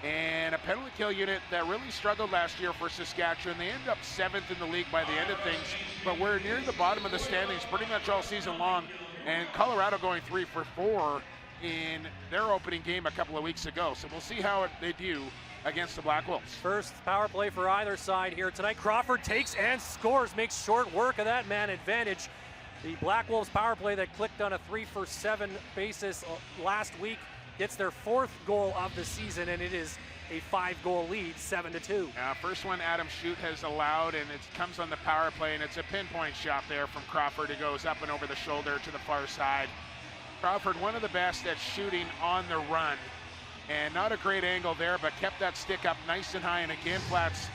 And a penalty kill unit that really struggled last year for Saskatchewan. They ended up 7th in the league by the end of things, but we're near the bottom of the standings pretty much all season long. And Colorado going 3 for 4 in their opening game a couple of weeks ago. So we'll see how they do against the Black Wolves. First power play for either side here tonight. Crawford takes and scores, makes short work of that man advantage. The Black Wolves power play that clicked on a 3 for 7 basis last week gets their 4th goal of the season, and it is a 5-goal lead, 7-2. First one Adam Shute has allowed, and it comes on the power play, and it's a pinpoint shot there from Crawford. It goes up and over the shoulder to the far side. Crawford, one of the best at shooting on the run, and not a great angle there, but kept that stick up nice and high, and again, Flats,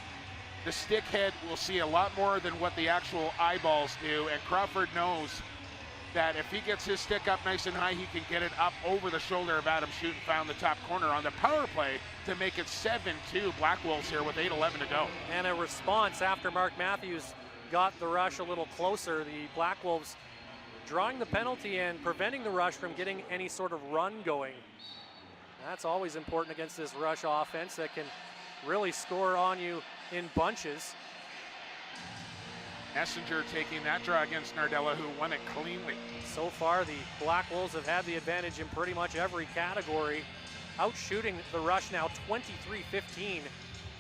the stick head will see a lot more than what the actual eyeballs do, and Crawford knows that if he gets his stick up nice and high, he can get it up over the shoulder of Adam Shute and found the top corner on the power play to make it 7-2 Black Wolves here with 8:11 to go. And a response after Mark Matthews got the Rush a little closer. The Black Wolves drawing the penalty and preventing the Rush from getting any sort of run going. That's always important against this Rush offense that can really score on you in bunches. Messenger taking that draw against Nardella, who won it cleanly. So far, the Black Wolves have had the advantage in pretty much every category, outshooting the Rush now 23-15.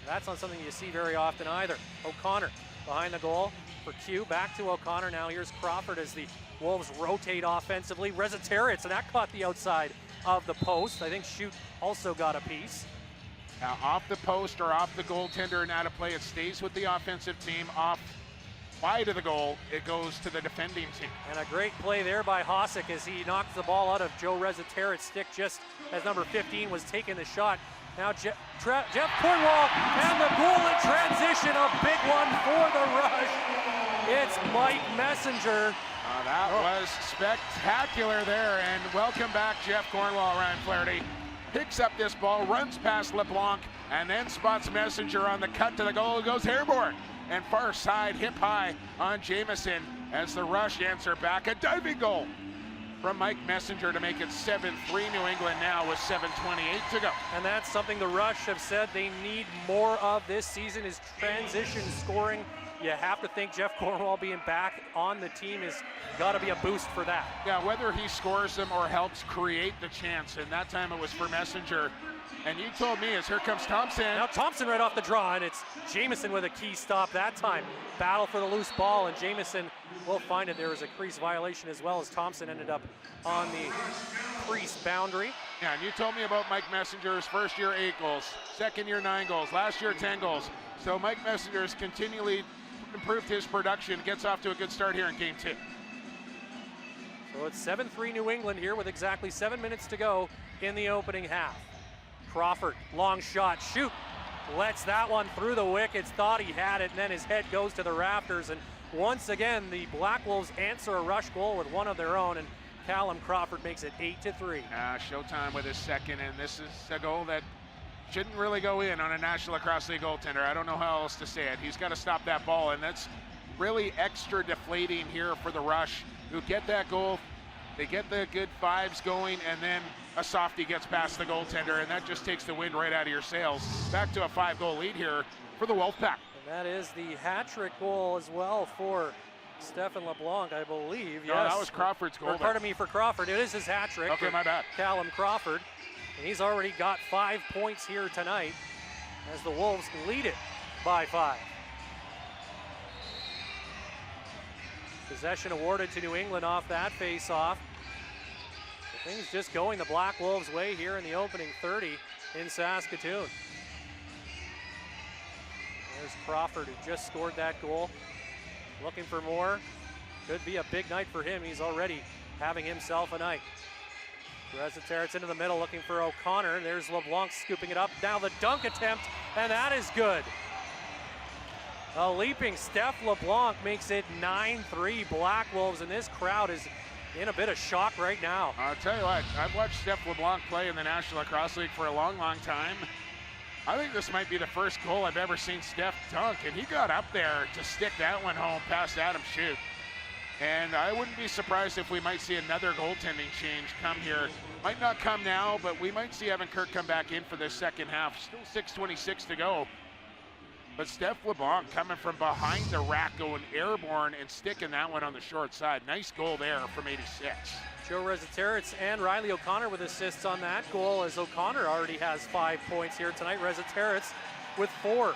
That's not something you see very often either. O'Connor behind the goal for Q. Back to O'Connor now. Here's Crawford as the Wolves rotate offensively. Rezataritz, and that caught the outside of the post. I think Shute also got a piece. Now off the post or off the goaltender and out of play, it stays with the offensive team. Off wide of the goal, it goes to the defending team. And a great play there by Hossack as he knocks the ball out of Joe Rezataritz's stick just as number 15 was taking the shot. Now Jeff Cornwall, and the goal in transition, a big one for the Rush. It's Mike Messenger. That was spectacular there, and welcome back, Jeff Cornwall, Ryan Flaherty. picks up this ball, runs past LeBlanc, and then spots Messenger on the cut to the goal. It goes airborne. And far side, hip high on Jamieson as the Rush answer back. A diving goal from Mike Messenger to make it 7-3 New England now with 7:28 to go. And that's something the Rush have said they need more of this season is transition scoring. You have to think Jeff Cornwall being back on the team has got to be a boost for that. Yeah, whether he scores them or helps create the chance, and that time it was for Messenger. And you told me as here comes Thompson. Now Thompson right off the draw, and it's Jamieson with a key stop that time. Battle for the loose ball, and Jamieson will find it. There was a crease violation as well as Thompson ended up on the crease boundary. Yeah, and you told me about Mike Messenger's first year 8 goals, second year 9 goals, last year 10 goals. So Mike Messenger's continually improved his production, gets off to a good start here in game 2. So it's 7-3 New England here with exactly 7 minutes to go in the opening half. Crawford, long shot, shoot, lets that one through the wickets, thought he had it, and then his head goes to the rafters. And once again, the Black Wolves answer a Rush goal with one of their own, and Callum Crawford makes it 8-3. Showtime with his second, and this is a goal that shouldn't really go in on a National Lacrosse League goaltender. I don't know how else to say it. He's got to stop that ball, and that's really extra deflating here for the Rush, who get that goal. They get the good vibes going, and then a softie gets past the goaltender, and that just takes the wind right out of your sails. Back to a 5-goal lead here for the Wolfpack. And that is the hat-trick goal as well for Stefan LeBlanc, I believe. No, yes. that was Crawford's goal. Pardon me, for Crawford. It is his hat-trick. Okay, my bad. Callum Crawford. And he's already got 5 points here tonight as the Wolves lead it by 5. Possession awarded to New England off that face-off. So things just going the Black Wolves' way here in the opening 30 in Saskatoon. There's Crawford, who just scored that goal. Looking for more. Could be a big night for him. He's already having himself a night. Resetarits into the middle looking for O'Connor. There's LeBlanc scooping it up. Now the dunk attempt, and that is good. A leaping Steph LeBlanc makes it 9-3 Black Wolves, and this crowd is in a bit of shock right now. I'll tell you what, I've watched Steph LeBlanc play in the National Lacrosse League for a long, long time. I think this might be the first goal I've ever seen Steph dunk, and he got up there to stick that one home past Adam Shute. And I wouldn't be surprised if we might see another goaltending change come here. Might not come now, but we might see Evan Kirk come back in for the second half. Still 6:26 to go. But Steph LeBlanc coming from behind the rack, going airborne and sticking that one on the short side. Nice goal there from 86. Joe Resetarits and Riley O'Connor with assists on that goal, as O'Connor already has 5 points here tonight. Resetarits with 4.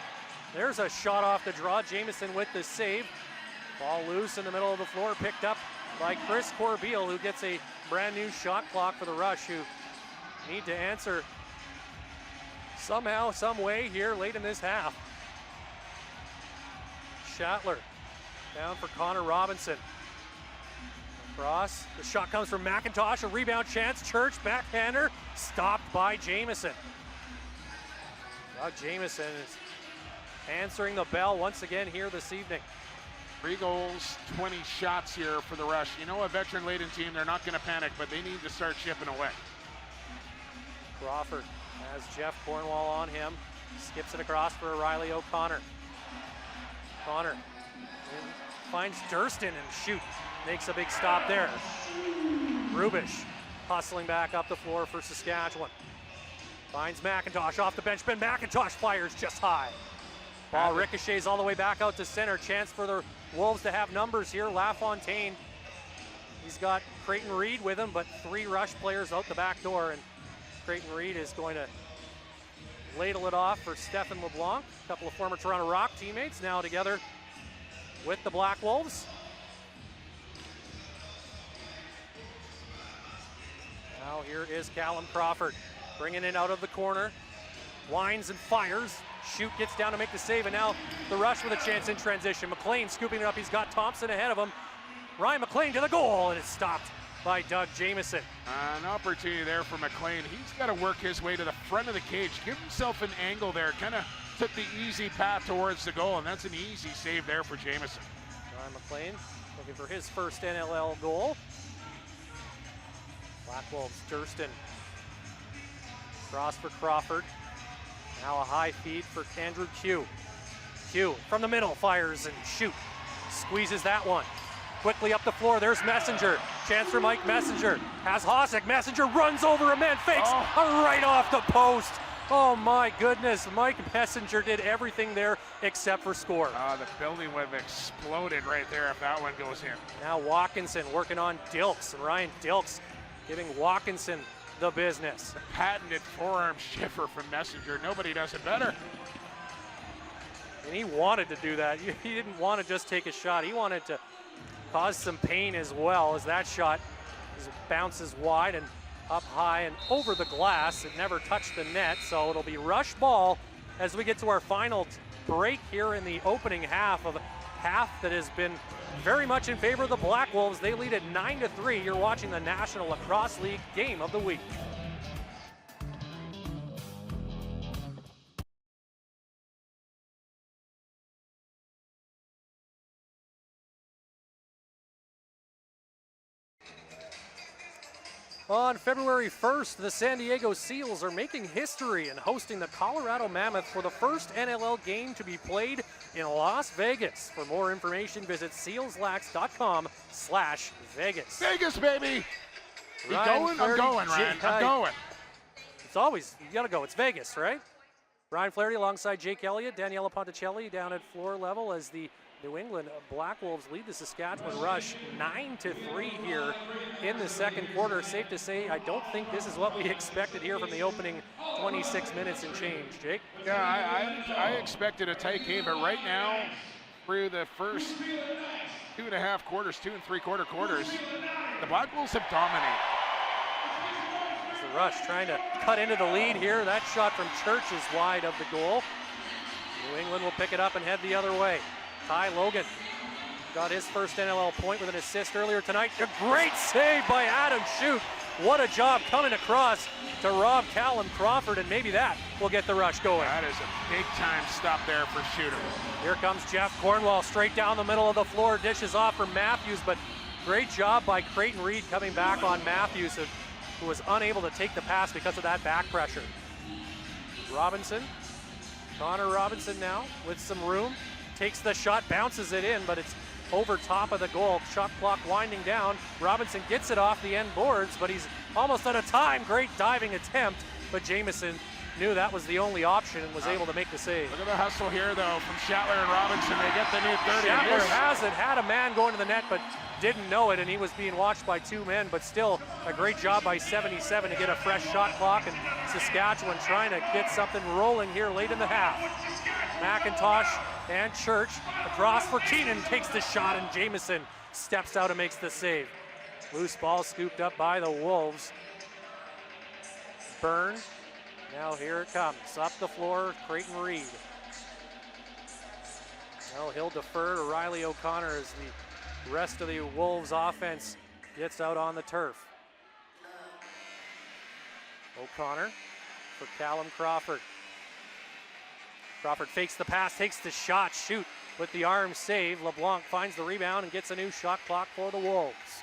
There's a shot off the draw. Jamieson with the save. Ball loose in the middle of the floor, picked up by Chris Corbeil, who gets a brand new shot clock for the Rush, who need to answer somehow, some way here late in this half. Shatler down for Connor Robinson. Cross, the shot comes from McIntosh, a rebound chance. Church, backhander, stopped by Jamieson. Doug Jamieson is answering the bell once again here this evening. 3 goals, 20 shots here for the Rush. You know, a veteran-laden team, they're not going to panic, but they need to start chipping away. Crawford has Jeff Cornwall on him. Skips it across for Riley O'Connor. Connor finds Durston and shoot. Makes a big stop there. Rubish hustling back up the floor for Saskatchewan. Finds McIntosh off the bench. Ben McIntosh fires just high. Ball ricochets all the way back out to center. Chance for the Wolves to have numbers here. LaFontaine, he's got Creighton Reed with him, but 3 Rush players out the back door, and Creighton Reed is going to ladle it off for Stefan LeBlanc. A couple of former Toronto Rock teammates now together with the Black Wolves. Now here is Callum Crawford bringing it out of the corner. Winds and fires. Shoot gets down to make the save, and now the Rush with a chance in transition. McLean scooping it up. He's got Thompson ahead of him. Ryan McLean to the goal, and it's stopped by Doug Jamieson. An opportunity there for McLean. He's got to work his way to the front of the cage. Give himself an angle there. Kind of took the easy path towards the goal, and that's an easy save there for Jamieson. Ryan McLean looking for his first NLL goal. Black Wolves, Durston Cross for Crawford. Now a high feed for Andrew Q. Q from the middle, fires and shoot. Squeezes that one. Quickly up the floor, there's Messenger. Chance for Mike Messenger. Has Hossack. Messenger runs over a man, fakes right off the post. Oh my goodness, Mike Messenger did everything there except for score. The building would have exploded right there if that one goes in. Now Watkinson working on Dilks, and Ryan Dilks giving Watkinson the business. The patented forearm shifter from Messenger. Nobody does it better. And he wanted to do that. He didn't want to just take a shot. He wanted to cause some pain as well, as that shot bounces wide and up high and over the glass. It never touched the net, so it'll be rush ball as we get to our final break here in the opening half of a half that has been very much in favor of the Black Wolves. They lead at 9-3. You're watching the National Lacrosse League Game of the Week. On February 1st, the San Diego Seals are making history and hosting the Colorado Mammoth for the first NLL game to be played in Las Vegas. For more information, visit sealslax.com/Vegas. Vegas, baby! You going? I'm going, Ryan. I'm going. It's always, you gotta go. It's Vegas, right? Ryan Flaherty alongside Jake Elliott, Daniela Ponticelli down at floor level as the New England Black Wolves lead the Saskatchewan Rush 9-3 here in the second quarter. Safe to say, I don't think this is what we expected here from the opening 26 minutes and change. Jake? Yeah, I expected a tight game, but right now, through the first 2.5 quarters, 2 3/4 quarters, the Black Wolves have dominated. It's the Rush trying to cut into the lead here. That shot from Church is wide of the goal. New England will pick it up and head the other way. Ty Logan got his first NLL point with an assist earlier tonight. A great save by Adam Shute. What a job coming across to rob Callum Crawford, and maybe that will get the Rush going. That is a big-time stop there for Shooter. Here comes Jeff Cornwall straight down the middle of the floor, dishes off for Matthews, but great job by Creighton Reed coming back on Matthews, who was unable to take the pass because of that back pressure. Robinson, Connor Robinson now with some room. Takes the shot, bounces it in, but it's over top of the goal. Shot clock winding down. Robinson gets it off the end boards, but he's almost out of time. Great diving attempt, but Jamieson knew that was the only option and was able to make the save. Look at the hustle here, though, from Shatler and Robinson. They get the new 30. Shatler hasn't had a man going to the net, but didn't know it, and he was being watched by 2 men, but still a great job by 77 to get a fresh shot clock, and Saskatchewan trying to get something rolling here late in the half. McIntosh and Church across for Keenan, takes the shot, and Jamieson steps out and makes the save. Loose ball scooped up by the Wolves. Byrne, now here it comes, up the floor, Creighton Reed. Now he'll defer to Riley O'Connor as the rest of the Wolves offense gets out on the turf. O'Connor for Callum Crawford. Crawford fakes the pass, takes the shot, shoot with the arm save. LeBlanc finds the rebound and gets a new shot clock for the Wolves.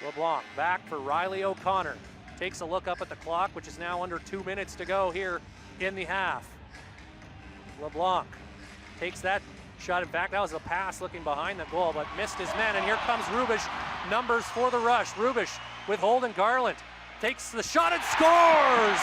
LeBlanc back for Riley O'Connor. Takes a look up at the clock, which is now under 2 minutes to go here in the half. LeBlanc takes that shot. In fact, that was a pass looking behind the goal, but missed his man. And here comes Rubish, numbers for the Rush. Rubish with Holden Garland. Takes the shot and scores!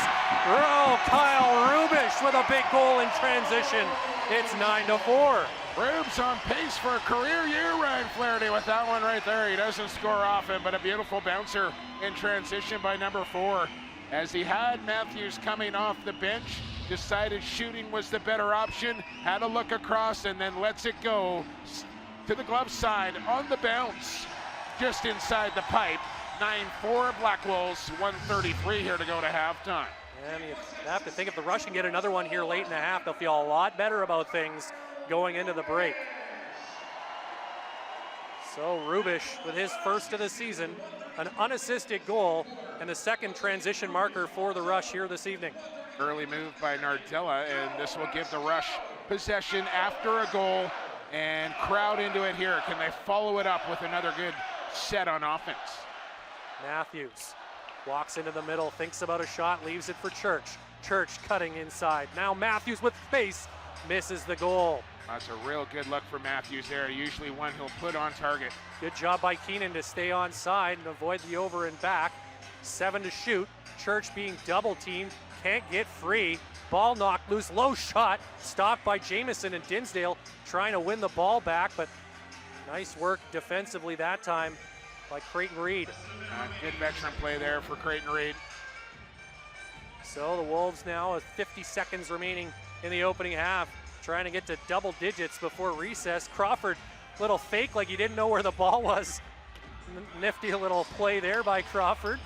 Oh, Kyle Rubish with a big goal in transition. It's 9-4. Rubes on pace for a career year, Ryan Flaherty with that one right there. He doesn't score often, but a beautiful bouncer in transition by number 4. As he had Matthews coming off the bench, decided shooting was the better option, had a look across and then lets it go to the glove side on the bounce, just inside the pipe. 9-4 Black Wolves, 1:33 here to go to halftime. And you have to think if the Rush can get another one here late in the half, they'll feel a lot better about things going into the break. So Rubish with his first of the season, an unassisted goal, and the second transition marker for the Rush here this evening. Early move by Nardella, and this will give the Rush possession after a goal and crowd into it here. Can they follow it up with another good set on offense? Matthews Walks into the middle, thinks about a shot, leaves it for Church. Church cutting inside. Now Matthews with space, misses the goal. That's a real good look for Matthews there. Usually one he'll put on target. Good job by Keenan to stay on side and avoid the over and back. 7 to shoot. Church being double teamed, can't get free. Ball knocked loose, low shot, stopped by Jamieson, and Dinsdale trying to win the ball back, but nice work defensively that time by Creighton Reed. Good veteran play there for Creighton Reed. So the Wolves now with 50 seconds remaining in the opening half, trying to get to double digits before recess. Crawford, little fake like he didn't know where the ball was. Nifty little play there by Crawford,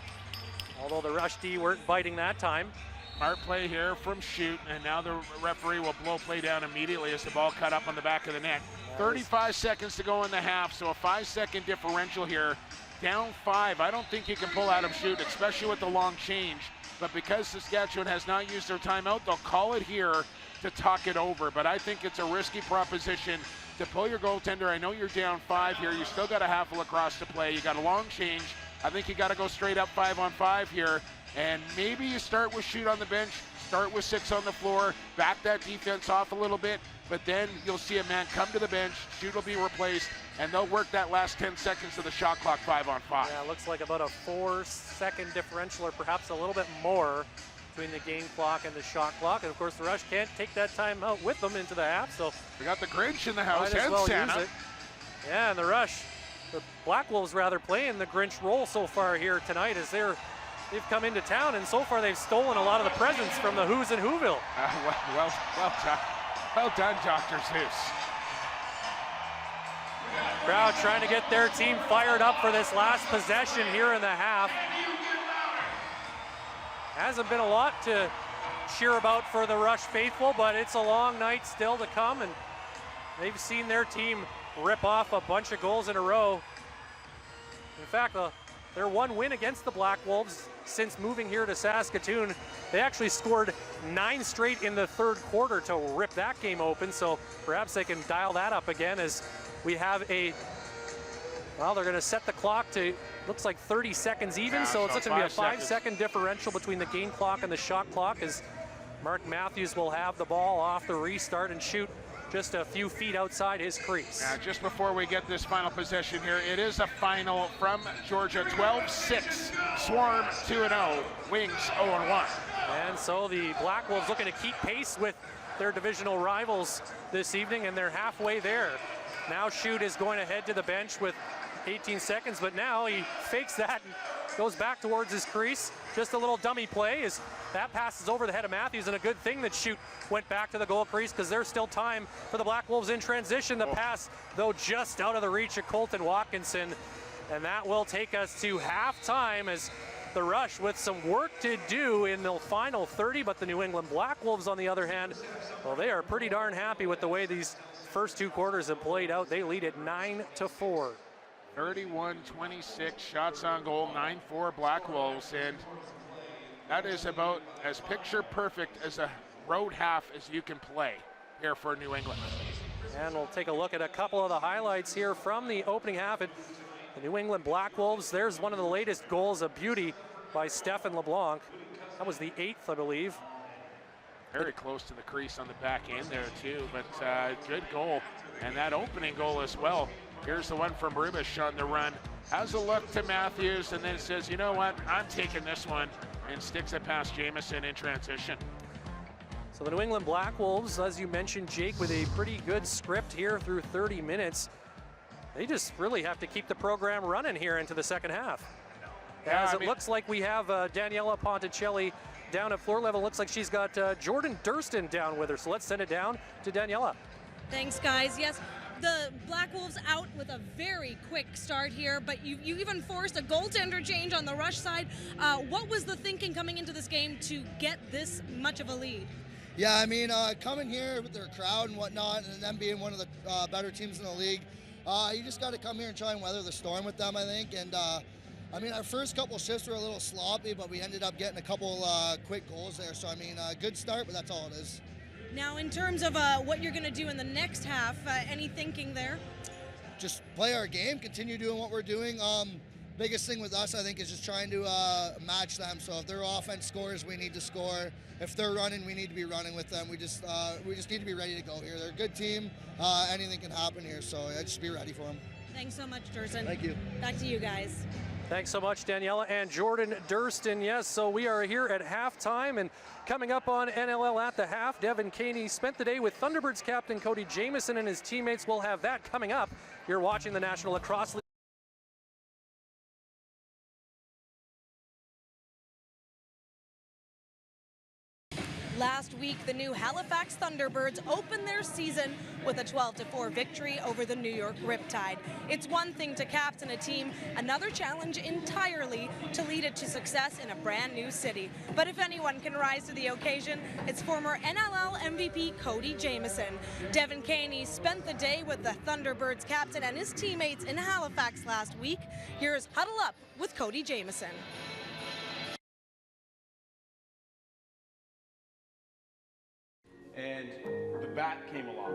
although the rush D weren't biting that time. Smart play here from Shoot, and now the referee will blow play down immediately as the ball cut up on the back of the net. 35 seconds to go in the half, so a 5-second differential here. Down 5. I don't think you can pull Adam Shoot, especially with the long change. But because Saskatchewan has not used their timeout, they'll call it here to talk it over. But I think it's a risky proposition to pull your goaltender. I know you're down 5 here. You still got a half a lacrosse to play. You got a long change. I think you got to go straight up 5-on-5 here. And maybe you start with Shoot on the bench, start with 6 on the floor, back that defense off a little bit, but then you'll see a man come to the bench, Shoot will be replaced, and they'll work that last 10 seconds of the shot clock 5-on-5. Yeah, it looks like about a 4-second differential, or perhaps a little bit more, between the game clock and the shot clock. And of course the Rush can't take that time out with them into the half, so we got the Grinch in the house, might as and well Santa. use it. Yeah, and the Rush, the Black Wolves rather playing the Grinch role so far here tonight, as they've come into town, and so far they've stolen a lot of the presents from the Who's in Whoville. Well done. Well done, Dr. Zeus. Crowd trying to get their team fired up for this last possession here in the half. Hasn't been a lot to cheer about for the Rush faithful, but it's a long night still to come, and they've seen their team rip off a bunch of goals in a row. In fact, their one win against the Black Wolves since moving here to Saskatoon, they actually scored 9 straight in the third quarter to rip that game open, so perhaps they can dial that up again as we have well, they're going to set the clock to, looks like 30 seconds even, so it's going to be a 5-second differential between the game clock and the shot clock, as Mark Matthews will have the ball off the restart and Shoot just a few feet outside his crease. Just before we get this final possession here, it is a final from Georgia, 12-6, Swarm 2-0, Wings 0-1. And so the Black Wolves looking to keep pace with their divisional rivals this evening, and they're halfway there. Now Shoot is going to head to the bench with 18 seconds, but now he fakes that and goes back towards his crease. Just a little dummy play as that passes over the head of Matthews, and a good thing that Shoot went back to the goal crease because there's still time for the Black Wolves in transition. The pass, though, just out of the reach of Colton Watkinson, and that will take us to halftime as the Rush with some work to do in the final 30, but the New England Black Wolves, on the other hand, well, they are pretty darn happy with the way these first 2 quarters have played out. They lead at 9-4. 31-26 shots on goal, 9-4 Black Wolves, and that is about as picture perfect as a road half as you can play here for New England. And we'll take a look at a couple of the highlights here from the opening half. The New England Black Wolves, there's one of the latest goals of beauty by Stefan LeBlanc. That was the 8th, I believe. Very close to the crease on the back end there too, but good goal. And that opening goal as well. Here's the one from Rubish on the run. Has a look to Matthews and then says, you know what, I'm taking this one, and sticks it past Jamieson in transition. So the New England Black Wolves, as you mentioned, Jake, with a pretty good script here through 30 minutes. They just really have to keep the program running here into the second half. As it looks like we have Daniela Ponticelli down at floor level. Looks like she's got Jordan Durston down with her. So let's send it down to Daniela. Thanks, guys. Yes, the Black Wolves out with a very quick start here, but you even forced a goaltender change on the Rush side. What was the thinking coming into this game to get this much of a lead? Yeah, I mean, coming here with their crowd and whatnot, and them being one of the better teams in the league, you just got to come here and try and weather the storm with them, I think. And I mean, our first couple shifts were a little sloppy, but we ended up getting a couple quick goals there. So, I mean, good start, but that's all it is. Now, in terms of what you're going to do in the next half, any thinking there? Just play our game, continue doing what we're doing. biggest thing with us, I think, is just trying to match them. So if their offense scores, we need to score. If they're running, we need to be running with them. We just need to be ready to go here. They're a good team. Anything can happen here, so just be ready for them. Thanks so much, Durston. Thank you. Back to you guys. Thanks so much, Daniela and Jordan Durston. Yes, so we are here at halftime, and coming up on NLL at the half, Devin Caney spent the day with Thunderbirds captain Cody Jamieson and his teammates. We'll have that coming up. You're watching the National Lacrosse League. Last week, the new Halifax Thunderbirds opened their season with a 12-4 victory over the New York Riptide. It's one thing to captain a team, another challenge entirely to lead it to success in a brand new city. But if anyone can rise to the occasion, it's former NLL MVP Cody Jamieson. Devin Caney spent the day with the Thunderbirds captain and his teammates in Halifax last week. Here's Huddle Up with Cody Jamieson. And the bat came along.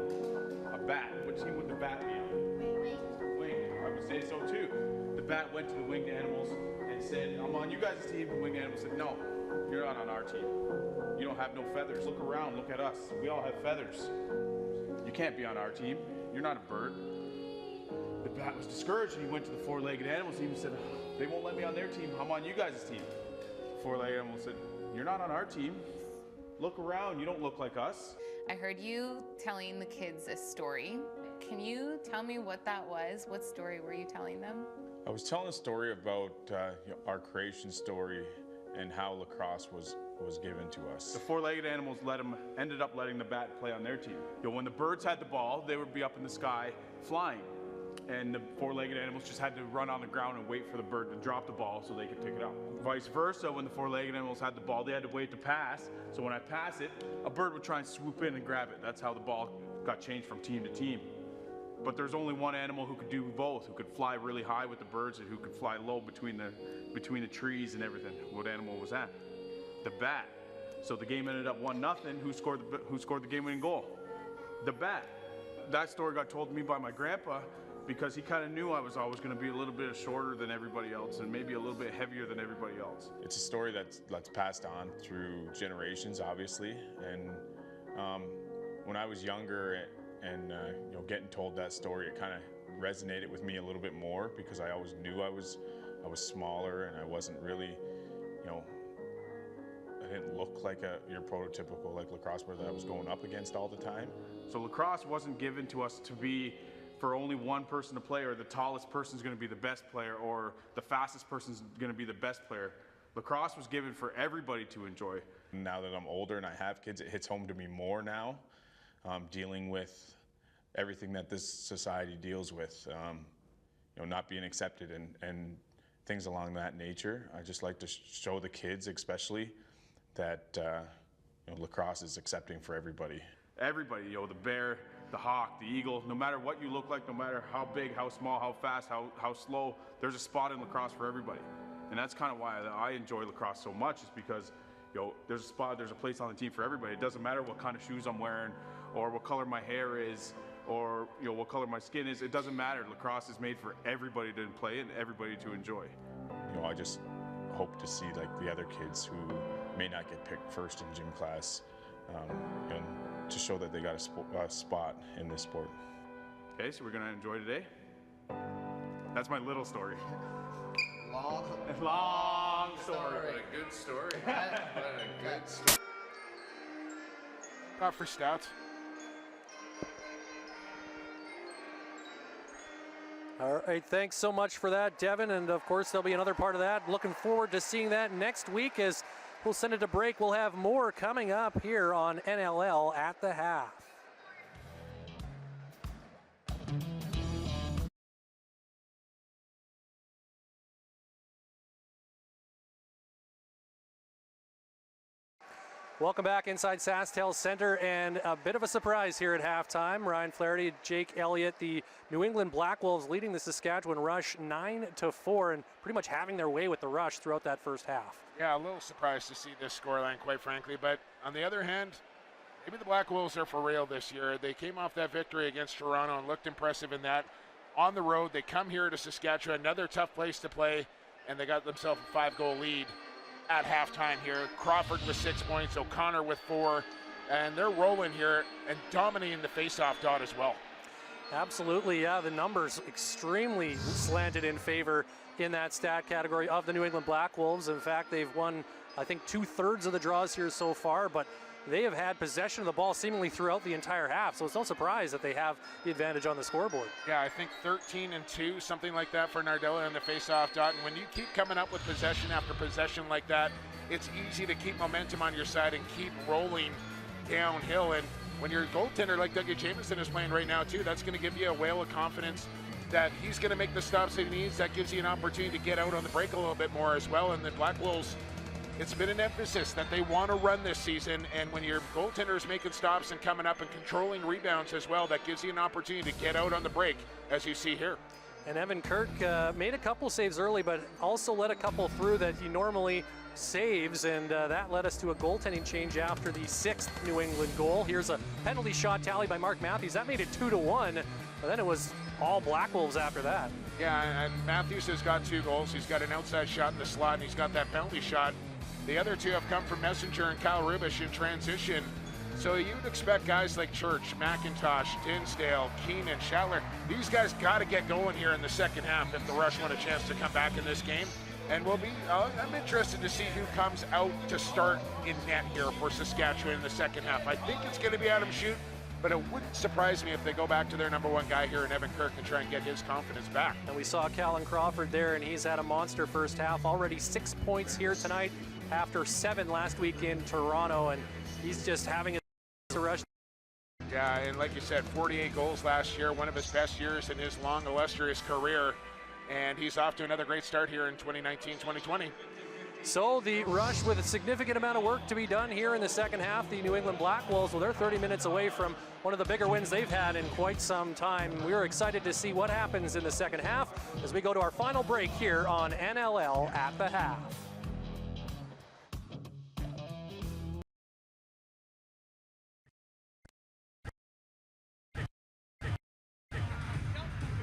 A bat. What team would the bat be on? Wing. I would say so too. The bat went to the winged animals and said, I'm on you guys' team. The winged animals said, no, you're not on our team. You don't have no feathers. Look around, look at us. We all have feathers. You can't be on our team. You're not a bird. The bat was discouraged and he went to the four-legged animals team and said, they won't let me on their team. I'm on you guys' team. The four-legged animal said, you're not on our team. Look around, you don't look like us. I heard you telling the kids a story. Can you tell me what that was? What story were you telling them? I was telling a story about our creation story and how lacrosse was given to us. The four-legged animals ended up letting the bat play on their team. When the birds had the ball, they would be up in the sky flying. And the four-legged animals just had to run on the ground and wait for the bird to drop the ball so they could pick it up. Vice versa, when the four-legged animals had the ball, they had to wait to pass. So when I pass it, a bird would try and swoop in and grab it. That's how the ball got changed from team to team. But there's only one animal who could do both, who could fly really high with the birds and who could fly low between the trees and everything. What animal was that? The bat. So the game ended up 1-0. Who scored the game-winning goal? The bat. That story got told to me by my grandpa, because he kind of knew I was always going to be a little bit shorter than everybody else and maybe a little bit heavier than everybody else. It's a story that's passed on through generations, obviously. And when I was younger and getting told that story, it kind of resonated with me a little bit more, because I always knew I was smaller and I wasn't really, I didn't look like your prototypical lacrosse player that I was going up against all the time. So lacrosse wasn't given to us to be for only one person to play, or the tallest person's going to be the best player, or the fastest person's going to be the best player. Lacrosse was given for everybody to enjoy. Now that I'm older and I have kids, it hits home to me more now, dealing with everything that this society deals with, not being accepted and things along that nature. I just like to show the kids, especially, that lacrosse is accepting for everybody. Everybody, the bear, the hawk, the eagle, no matter what you look like, no matter how big, how small, how fast, how slow, there's a spot in lacrosse for everybody. And that's kind of why I enjoy lacrosse so much, is because there's a spot, there's a place on the team for everybody. It doesn't matter what kind of shoes I'm wearing, or what color my hair is, or what color my skin is. It doesn't matter. Lacrosse is made for everybody to play and everybody to enjoy. I just hope to see the other kids who may not get picked first in gym class, and to show that they got a spot in this sport. Okay, so we're gonna enjoy today. That's my little story. Long story. What a good story. What a good story. Not for stats. All right, thanks so much for that, Devin. And of course, there'll be another part of that. Looking forward to seeing that next week. As we'll send it to break, we'll have more coming up here on NLL at the half. Welcome back inside SaskTel Center, and a bit of a surprise here at halftime. Ryan Flaherty, Jake Elliott, the New England Black Wolves leading the Saskatchewan Rush 9-4, and pretty much having their way with the Rush throughout that first half. Yeah, a little surprised to see this scoreline, quite frankly. But on the other hand, maybe the Black Wolves are for real this year. They came off that victory against Toronto and looked impressive in that. on the road. They come here to Saskatchewan, another tough place to play, and they got themselves a 5-goal lead at halftime here. Crawford with 6 points, O'Connor with 4, and they're rolling here and dominating the face-off dot as well. Absolutely, yeah. The numbers extremely slanted in favor in that stat category of the New England Black Wolves. In fact, they've won, I think, 2/3 of the draws here so far, but they have had possession of the ball seemingly throughout the entire half, so it's no surprise that they have the advantage on the scoreboard. Yeah, I think 13-2, something like that for Nardella in the face-off dot. And when you keep coming up with possession after possession like that, it's easy to keep momentum on your side and keep rolling downhill. And when your goaltender like Dougie Jamieson is playing right now too, that's going to give you a whale of confidence that he's going to make the stops that he needs. That gives you an opportunity to get out on the break a little bit more as well. And the Black Wolves, it's been an emphasis that they want to run this season, and when your goaltender is making stops and coming up and controlling rebounds as well, that gives you an opportunity to get out on the break, as you see here. And Evan Kirk made a couple saves early, but also let a couple through that he normally saves, and that led us to a goaltending change after the 6th New England goal. Here's a penalty shot tally by Mark Matthews. That made it 2-1, but then it was all Black Wolves after that. Yeah, and Matthews has got 2 goals. He's got an outside shot in the slot, and he's got that penalty shot. The other 2 have come from Messenger and Kyle Rubish in transition. So you'd expect guys like Church, McIntosh, Dinsdale, Keenan, Schattler, these guys got to get going here in the second half if the Rush want a chance to come back in this game. And I'm interested to see who comes out to start in net here for Saskatchewan in the second half. I think it's going to be Adam Shute, but it wouldn't surprise me if they go back to their number 1 guy here in Evan Kirk and try and get his confidence back. And we saw Callan Crawford there, and he's had a monster first half. Already 6 points here tonight after 7 last week in Toronto, and he's just having a rush. Yeah, and like you said, 48 goals last year, one of his best years in his long, illustrious career, and he's off to another great start here in 2019-2020. So the Rush with a significant amount of work to be done here in the second half. The New England Black Wolves, well, they're 30 minutes away from one of the bigger wins they've had in quite some time. We're excited to see what happens in the second half as we go to our final break here on NLL at the Half.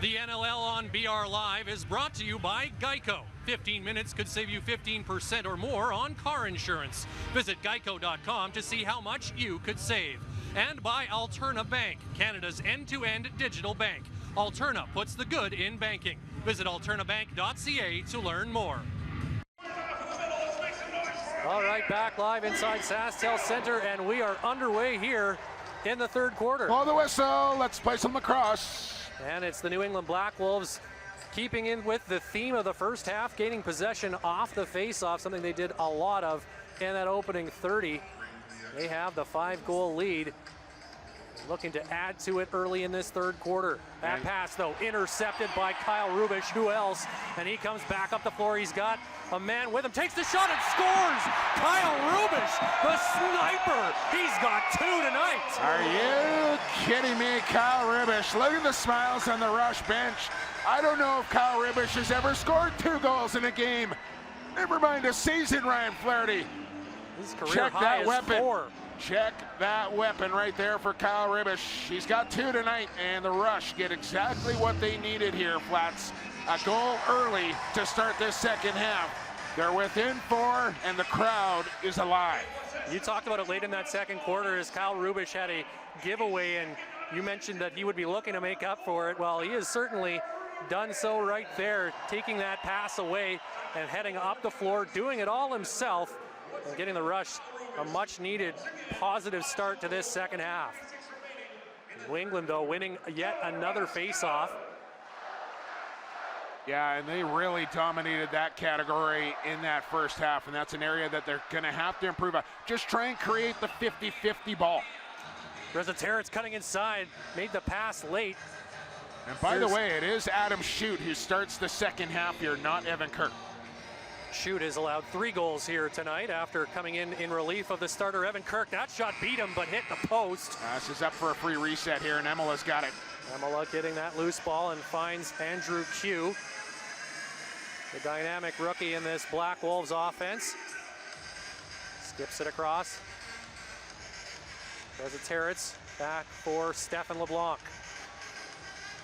The NLL on BR Live is brought to you by Geico. 15 minutes could save you 15% or more on car insurance. Visit geico.com to see how much you could save. And by Alterna Bank, Canada's end-to-end digital bank. Alterna puts the good in banking. Visit alternabank.ca to learn more. All right, back live inside SaskTel Center, and we are underway here in the third quarter. Blow the whistle, let's play some lacrosse. And it's the New England Black Wolves keeping in with the theme of the first half, gaining possession off the face-off, something they did a lot of in that opening 30. They have the 5-goal lead, looking to add to it early in this third quarter. That pass, though, intercepted by Kyle Rubish. Who else? And he comes back up the floor. He's got a man with him, takes the shot and scores! Kyle Rubish, the sniper! He's got 2 tonight! Are you kidding me, Kyle Rubish? Look at the smiles on the Rush bench. I don't know if Kyle Rubish has ever scored 2 goals in a game. Never mind a season, Ryan Flaherty. His career Check high that is weapon. 4. Check that weapon right there for Kyle Rubish. He's got 2 tonight, and the Rush get exactly what they needed here, Flats. A goal early to start this second half. They're within 4, and the crowd is alive. You talked about it late in that second quarter as Kyle Rubish had a giveaway, and you mentioned that he would be looking to make up for it. Well, he has certainly done so right there, taking that pass away and heading up the floor, doing it all himself, and getting the Rush a much-needed positive start to this second half. New England, though, winning yet another face-off. Yeah, and they really dominated that category in that first half, and that's an area that they're going to have to improve on. Just try and create the 50-50 ball. Reza Terrence cutting inside, made the pass late. And by the way, it is Adam Shute who starts the second half here, not Evan Kirk. Shute has allowed 3 goals here tonight after coming in relief of the starter Evan Kirk. That shot beat him, but hit the post. This is up for a free reset here, and Emela's got it. Emela getting that loose ball and finds Andrew Q, the dynamic rookie in this Black Wolves offense. Skips it across. Reza Terrence back for Stefan LeBlanc.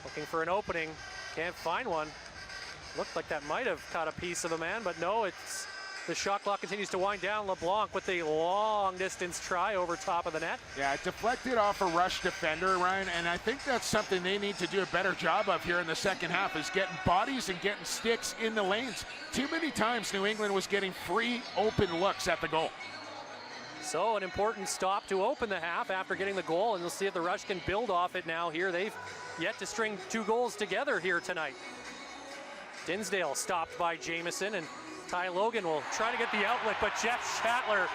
Looking for an opening. Can't find one. Looked like that might have caught a piece of a man, but no, it's the shot clock continues to wind down. LeBlanc with a long distance try over top of the net. Yeah, it deflected off a rush defender, Ryan, and I think that's something they need to do a better job of here in the second half, is getting bodies and getting sticks in the lanes. Too many times New England was getting free open looks at the goal. So an important stop to open the half after getting the goal, and we'll see if the Rush can build off it now here. They've yet to string 2 goals together here tonight. Dinsdale stopped by Jamieson, and Ty Logan will try to get the outlet, but Jeff Shatler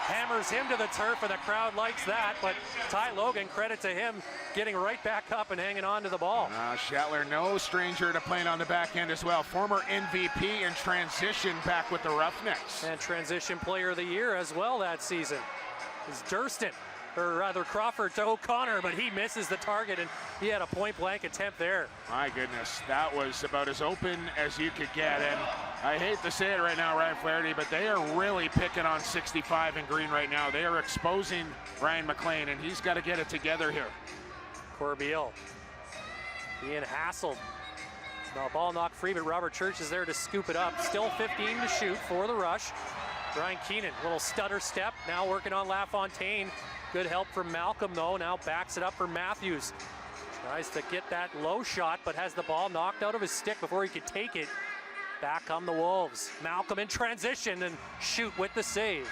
hammers him to the turf, and the crowd likes that. But Ty Logan, credit to him, getting right back up and hanging on to the ball. Shatler, no stranger to playing on the back end as well. Former MVP in transition back with the Roughnecks. And transition player of the year as well that season is Durston, or rather Crawford to O'Connor, but he misses the target, and he had a point-blank attempt there. My goodness, that was about as open as you could get, and I hate to say it right now, Ryan Flaherty, but they are really picking on 65 in green right now. They are exposing Ryan McLean, and he's got to get it together here. Corbeil being hassled. The ball knocked free, but Robert Church is there to scoop it up. Still 15 to shoot for the Rush. Ryan Keenan, little stutter step, now working on LaFontaine. Good help from Malcolm, though. Now backs it up for Matthews. Tries to get that low shot, but has the ball knocked out of his stick before he could take it. Back come the Wolves. Malcolm in transition and shoot with the save.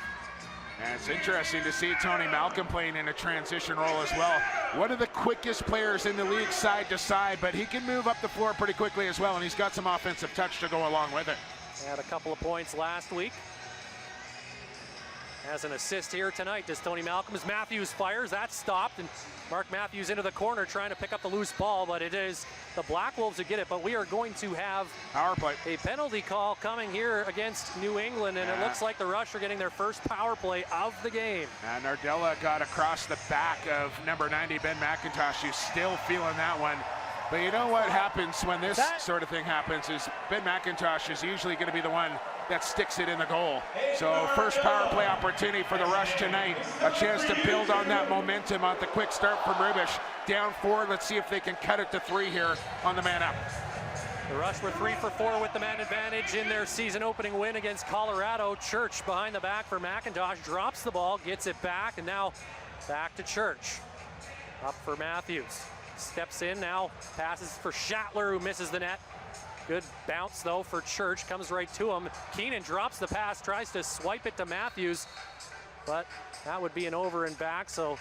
And it's interesting to see Tony Malcolm playing in a transition role as well. One of the quickest players in the league side to side, but he can move up the floor pretty quickly as well, and he's got some offensive touch to go along with it. Had a couple of points last week. Has an assist here tonight. Does Tony Malcolm as Matthews fires. That's stopped, and Mark Matthews into the corner trying to pick up the loose ball, but it is the Black Wolves who get it. But we are going to have power play, a penalty call coming here against New England, and it looks like the Rush are getting their first power play of the game. And Nardella got across the back of number 90, Ben McIntosh, who's still feeling that one. But you know what happens when this sort of thing happens is Ben McIntosh is usually going to be the one that sticks it in the goal. So first power play opportunity for the Rush tonight. A chance to build on that momentum on the quick start from Rubish. Down 4, let's see if they can cut it to 3 here on the man up. The Rush were 3 for 4 with the man advantage in their season opening win against Colorado. Church behind the back for McIntosh, drops the ball, gets it back, and now back to Church. Up for Matthews. Steps in now, passes for Shatler, who misses the net. Good bounce, though, for Church. Comes right to him. Keenan drops the pass, tries to swipe it to Matthews, but that would be an over and back, so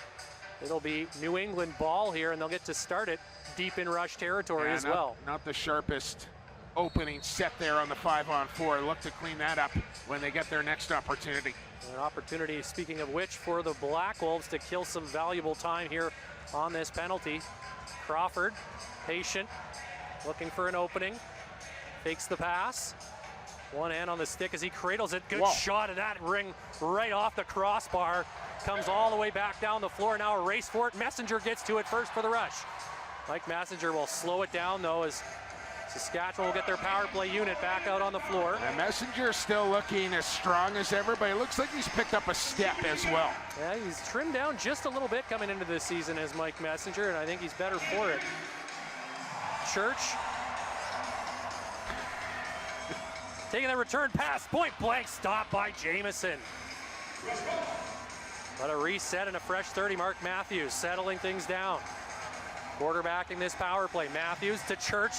it'll be New England ball here, and they'll get to start it deep in Rush territory as well. Not the sharpest opening set there on the 5-on-4. Look to clean that up when they get their next opportunity. An opportunity, speaking of which, for the Black Wolves to kill some valuable time here on this penalty. Crawford, patient, looking for an opening. Fakes the pass. One hand on the stick as he cradles it. Good shot of that ring right off the crossbar. Comes all the way back down the floor. Now a race for it. Messenger gets to it first for the Rush. Mike Messenger will slow it down, though, as Saskatchewan will get their power play unit back out on the floor. And Messenger still looking as strong as ever, but it looks like he's picked up a step as well. Yeah, he's trimmed down just a little bit coming into this season as Mike Messenger, and I think he's better for it. Church taking the return pass, point blank stop by Jamieson. But a reset and a fresh 30, Mark Matthews settling things down. Quarterbacking this power play. Matthews to Church,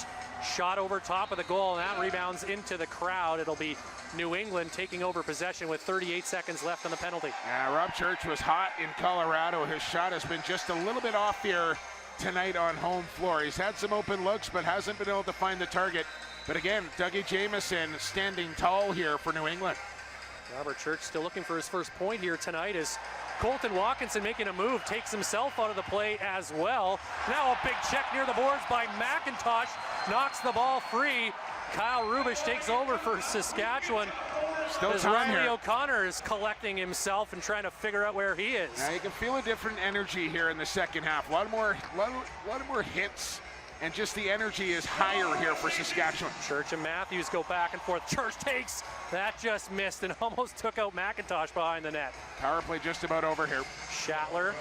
shot over top of the goal, and that rebounds into the crowd. It'll be New England taking over possession with 38 seconds left on the penalty. Yeah, Rob Church was hot in Colorado. His shot has been just a little bit off here tonight on home floor. He's had some open looks, but hasn't been able to find the target. But again, Dougie Jamieson standing tall here for New England. Robert Church still looking for his first point here tonight as Colton Watkinson making a move, takes himself out of the play as well. Now a big check near the boards by McIntosh, knocks the ball free. Kyle Rubish takes over for Saskatchewan. Still as time Riley here. O'Connor is collecting himself and trying to figure out where he is. Now you can feel a different energy here in the second half. A lot more hits, and just the energy is higher here for Saskatchewan. Church and Matthews go back and forth. Church takes, that just missed and almost took out McIntosh behind the net. Power play just about over here. Shatler,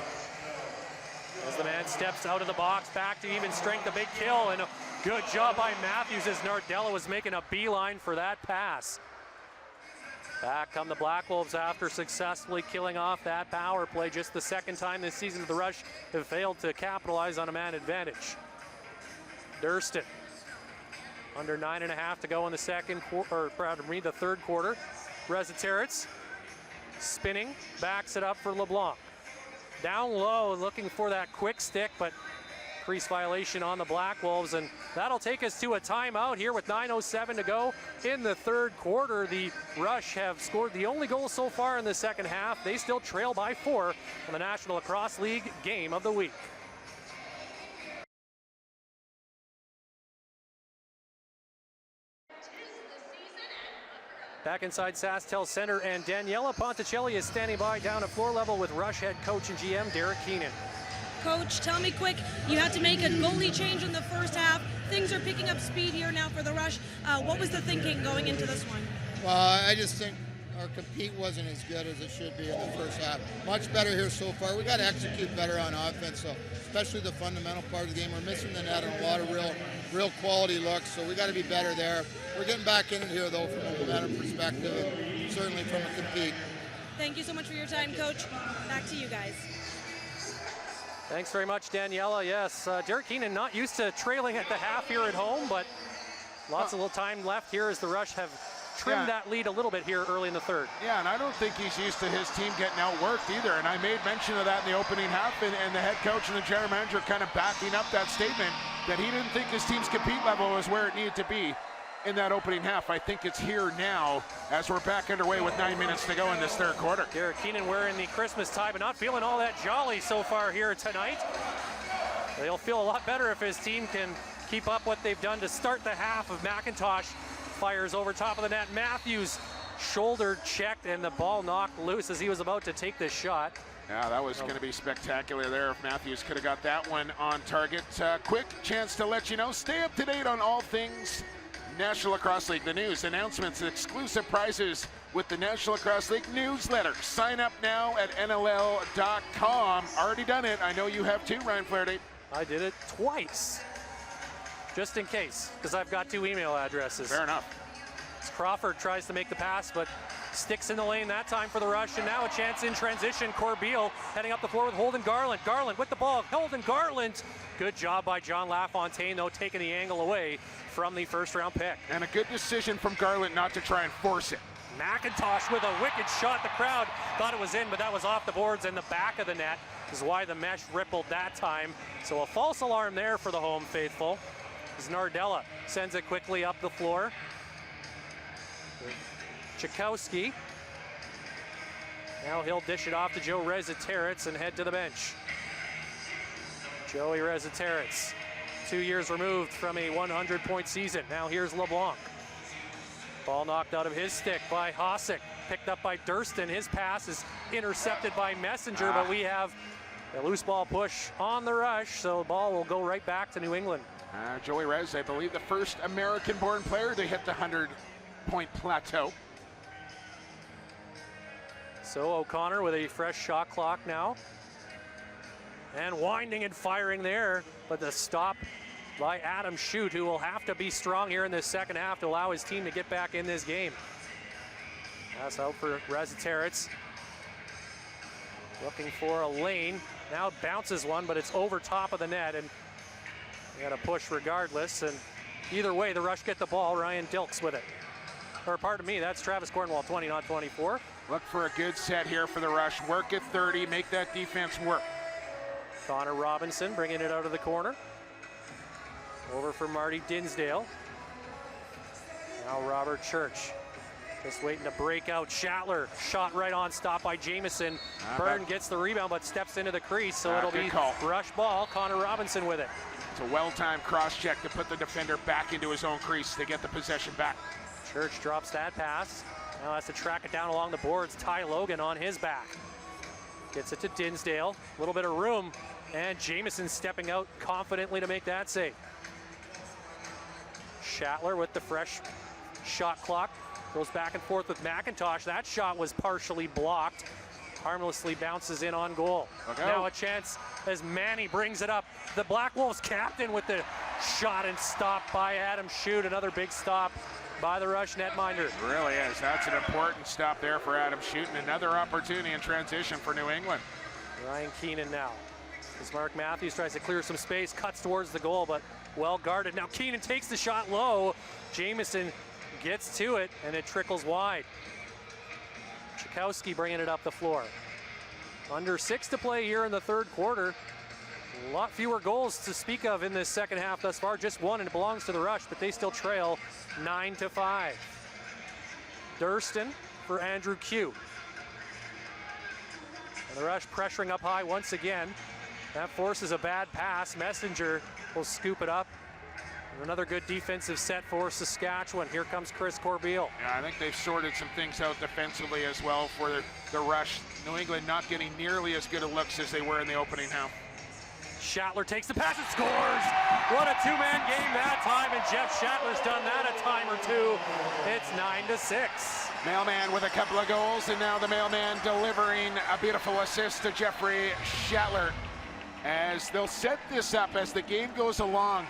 as the man steps out of the box, back to even strength, a big kill, and Good job by Matthews as Nardella was making a beeline for that pass. Back come the Black Wolves after successfully killing off that power play. Just the second time this season the Rush have failed to capitalize on a man advantage. Durston. Under 9.5 to go in the the third quarter. Reziteritz spinning, backs it up for LeBlanc. Down low, looking for that quick stick, but crease violation on the Black Wolves, and that'll take us to a timeout here with 9:07 to go in the third quarter. The Rush have scored the only goal so far in the second half. They still trail by 4 in the National Lacrosse League Game of the Week. Back inside SaskTel Center, and Daniela Ponticelli is standing by down at floor level with Rush head coach and GM Derek Keenan. Coach, tell me quick, you had to make a goalie change in the first half. Things are picking up speed here now for the Rush. What was the thinking going into this one? Well, I just think our compete wasn't as good as it should be in the first half. Much better here so far. We got to execute better on offense, so especially the fundamental part of the game. We're missing the net on a lot of real quality looks, so we got to be better there. We're getting back in it here, though, from a momentum perspective, and certainly from a compete. Thank you so much for your time, Coach. Back to you guys. Thanks very much, Daniela. Yes, Derek Keenan not used to trailing at the half here at home, but lots of little time left here as the Rush have trimmed that lead a little bit here early in the third. Yeah, and I don't think he's used to his team getting outworked either, and I made mention of that in the opening half, and the head coach and the general manager kind of backing up that statement that he didn't think his team's compete level was where it needed to be in that opening half. I think it's here now as we're back underway with 9 minutes to go in this third quarter. Derek Keenan wearing the Christmas tie, but not feeling all that jolly so far here tonight. They'll feel a lot better if his team can keep up what they've done to start the half. Of McIntosh fires over top of the net. Matthews shoulder checked and the ball knocked loose as he was about to take this shot. Yeah, that was going to be spectacular there if Matthews could have got that one on target. Quick chance to let you know, stay up to date on all things National Lacrosse League, the news, announcements, exclusive prizes with the National Lacrosse League newsletter. Sign up now at NLL.com. Already done it. I know you have too, Ryan Flaherty. I did it twice, just in case, because I've got 2 email addresses. Fair enough. As Crawford tries to make the pass, but sticks in the lane that time for the Rush, and now a chance in transition. Corbeil heading up the floor with Holden Garland. Garland with the ball. Holden Garland. Good job by John LaFontaine, though, taking the angle away from the first-round pick. And a good decision from Garland not to try and force it. McIntosh with a wicked shot. The crowd thought it was in, but that was off the boards and the back of the net is why the mesh rippled that time. So a false alarm there for the home faithful. As Nardella sends it quickly up the floor. Chakowski. Now he'll dish it off to Joe Reziteritz and head to the bench. Joey Reziteritz, 2 years removed from a 100-point season. Now here's LeBlanc. Ball knocked out of his stick by Hossack. Picked up by Durston. His pass is intercepted by Messenger, but we have a loose ball push on the Rush, so the ball will go right back to New England. Joey Rez, I believe the first American-born player to hit the 100-point plateau. So O'Connor with a fresh shot clock now. And winding and firing there, but the stop by Adam Shute, who will have to be strong here in this second half to allow his team to get back in this game. Pass out for Reziteritz. Looking for a lane. Now bounces one, but it's over top of the net, and they got a push regardless. And either way, the Rush get the ball. Ryan Dilks with it. Or pardon me, that's Travis Cornwall, 20, not 24. Look for a good set here for the Rush. Work at 30, make that defense work. Connor Robinson bringing it out of the corner. Over for Marty Dinsdale. Now Robert Church. Just waiting to break out. Shatler shot right on, stopped by Jamieson. Byrne gets the rebound but steps into the crease, so it'll be Rush ball. Connor Robinson with it. It's a well-timed cross-check to put the defender back into his own crease to get the possession back. Church drops that pass. Now has to track it down along the boards. Ty Logan on his back. Gets it to Dinsdale. A little bit of room. And Jamieson stepping out confidently to make that save. Shatler with the fresh shot clock. Goes back and forth with McIntosh. That shot was partially blocked. harmlessly bounces in on goal. Now a chance as Manny brings it up. The Black Wolves captain with the shot and stop by Adam Shute. Another big stop by the Rush netminder. It really is. That's an important stop there for Adam Shute, and another opportunity in transition for New England. Ryan Keenan now. As Mark Matthews tries to clear some space, cuts towards the goal, but well guarded. Now Keenan takes the shot low. Jamieson gets to it, and it trickles wide. Chikowski bringing it up the floor. Under 6 to play here in the third quarter. A lot fewer goals to speak of in this second half thus far. Just one, and it belongs to the Rush, but they still trail 9-5. Durston for Andrew Q. And the Rush pressuring up high once again. That forces a bad pass. Messenger will scoop it up. And another good defensive set for Saskatchewan. Here comes Chris Corbeil. Yeah, I think they've sorted some things out defensively as well for the Rush. New England not getting nearly as good a looks as they were in the opening half. Shatler takes the pass and scores. What a two-man game that time, and Jeff Shatler's done that a time or two. It's 9-6. Mailman with a couple of goals, and now the Mailman delivering a beautiful assist to Jeffrey Shatler. As they'll set this up as the game goes along,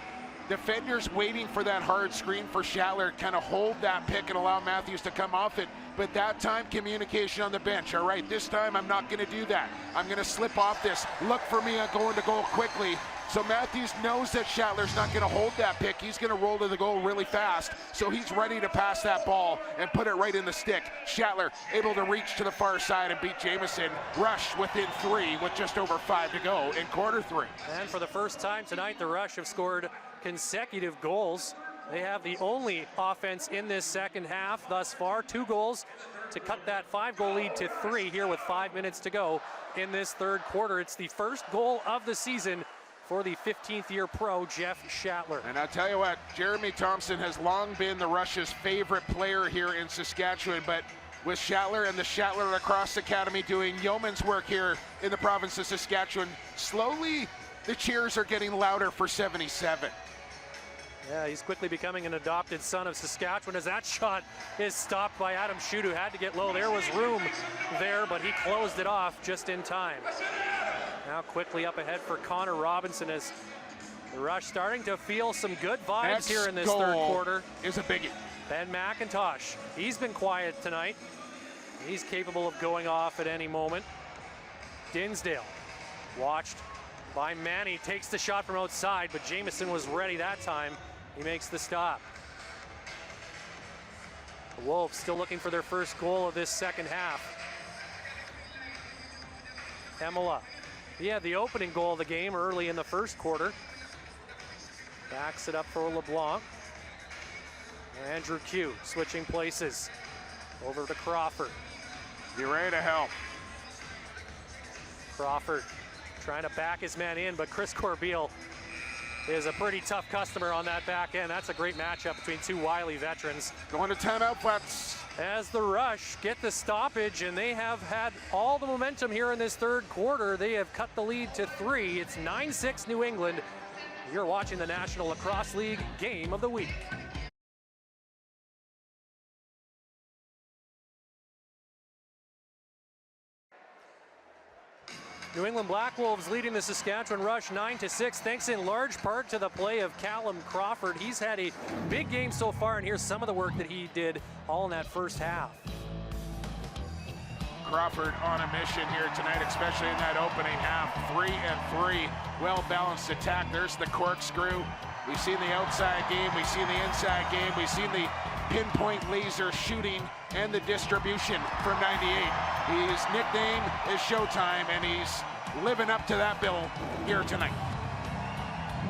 defenders waiting for that hard screen for Shatler, kind of hold that pick and allow Matthews to come off it. But that time, communication on the bench. All right, this time I'm not going to do that. I'm going to slip off this. Look for me, I'm going to goal quickly. So Matthews knows that Shatler's not going to hold that pick. He's going to roll to the goal really fast. So he's ready to pass that ball and put it right in the stick. Shatler able to reach to the far side and beat Jamieson. Rush within 3 with just over 5 to go in quarter 3. And for the first time tonight, the Rush have scored consecutive goals. They have the only offense in this second half thus far. 2 goals to cut that 5-goal lead to 3 here with 5 minutes to go in this third quarter. It's the first goal of the season for the 15th-year pro, Jeff Shatler. And I'll tell you what, Jeremy Thompson has long been the Rush's favorite player here in Saskatchewan, but with Shatler and the Shatler Lacrosse Academy doing yeoman's work here in the province of Saskatchewan, slowly the cheers are getting louder for 77. Yeah, he's quickly becoming an adopted son of Saskatchewan as that shot is stopped by Adam Shute, who had to get low. There was room there, but he closed it off just in time. Now quickly up ahead for Connor Robinson as the Rush starting to feel some good vibes here in this third quarter. Is a biggie. Ben McIntosh, he's been quiet tonight. He's capable of going off at any moment. Dinsdale, watched by Manny, takes the shot from outside, but Jamieson was ready that time. He makes the stop. The Wolves still looking for their first goal of this second half. Emila, he had the opening goal of the game early in the first quarter. Backs it up for LeBlanc. Andrew Q switching places. Over to Crawford. Be ready to help. Crawford trying to back his man in, but Chris Corbeil is a pretty tough customer on that back end. That's a great matchup between two wily veterans. Going to timeout, Flats. As the Rush get the stoppage, and they have had all the momentum here in this third quarter. They have cut the lead to 3. It's 9-6 New England. You're watching the National Lacrosse League Game of the Week. New England Black Wolves leading the Saskatchewan Rush 9-6, thanks in large part to the play of Callum Crawford. He's had a big game so far, and here's some of the work that he did all in that first half. Crawford on a mission here tonight, especially in that opening half. 3-3, well-balanced attack. There's the corkscrew. We've seen the outside game, we've seen the inside game, we've seen the pinpoint laser shooting and the distribution from 98. His nickname is Showtime, and he's living up to that bill here tonight.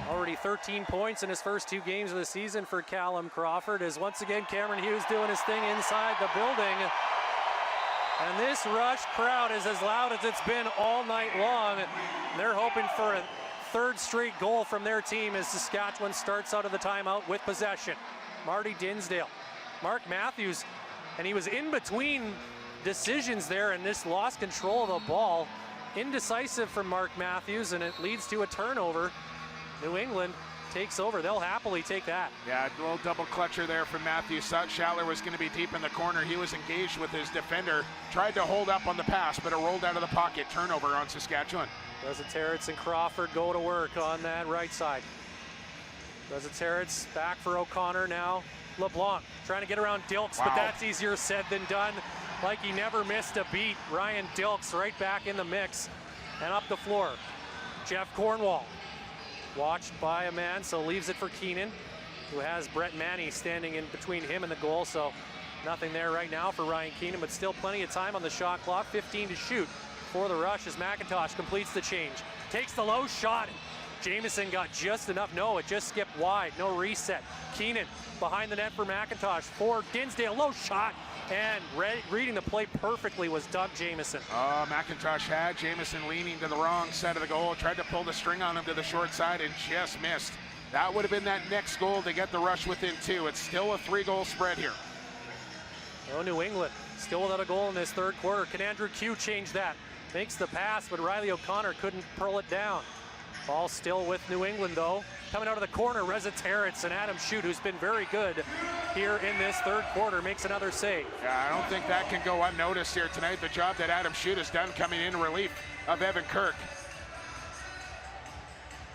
Already 13 points in his first 2 games of the season for Callum Crawford, as once again Cameron Hughes doing his thing inside the building. And this Rush crowd is as loud as it's been all night long. They're hoping for a 3rd straight goal from their team as Saskatchewan starts out of the timeout with possession. Marty Dinsdale, Mark Matthews, and he was in between decisions there and just lost control of the ball. Indecisive from Mark Matthews, and it leads to a turnover. New England takes over. They'll happily take that. Yeah, a little double clutcher there from Matthews. Thought Schaller was going to be deep in the corner. He was engaged with his defender. Tried to hold up on the pass, but it rolled out of the pocket. Turnover on Saskatchewan. Resetarits and Crawford go to work on that right side. Resetarits back for O'Connor now. LeBlanc trying to get around Dilks, but that's easier said than done. Like he never missed a beat. Ryan Dilks right back in the mix and up the floor. Jeff Cornwall watched by a man, so leaves it for Keenan, who has Brett Manny standing in between him and the goal, so nothing there right now for Ryan Keenan, but still plenty of time on the shot clock. 15 to shoot for the Rush as McIntosh completes the change. Takes the low shot. Jamieson got just enough. No, it just skipped wide. No reset. Keenan behind the net for McIntosh. For Dinsdale, low shot. And reading the play perfectly was Doug Jamieson. Oh, McIntosh had Jamieson leaning to the wrong side of the goal. Tried to pull the string on him to the short side and just missed. That would have been that next goal to get the Rush within 2. It's still a 3-goal spread here. Oh, New England still without a goal in this third quarter. Can Andrew Q change that? Makes the pass, but Riley O'Connor couldn't pull it down. Ball still with New England, though. Coming out of the corner, Resetarits and Adam Shute, who's been very good here in this third quarter, makes another save. Yeah, I don't think that can go unnoticed here tonight. The job that Adam Shute has done coming in relief of Evan Kirk.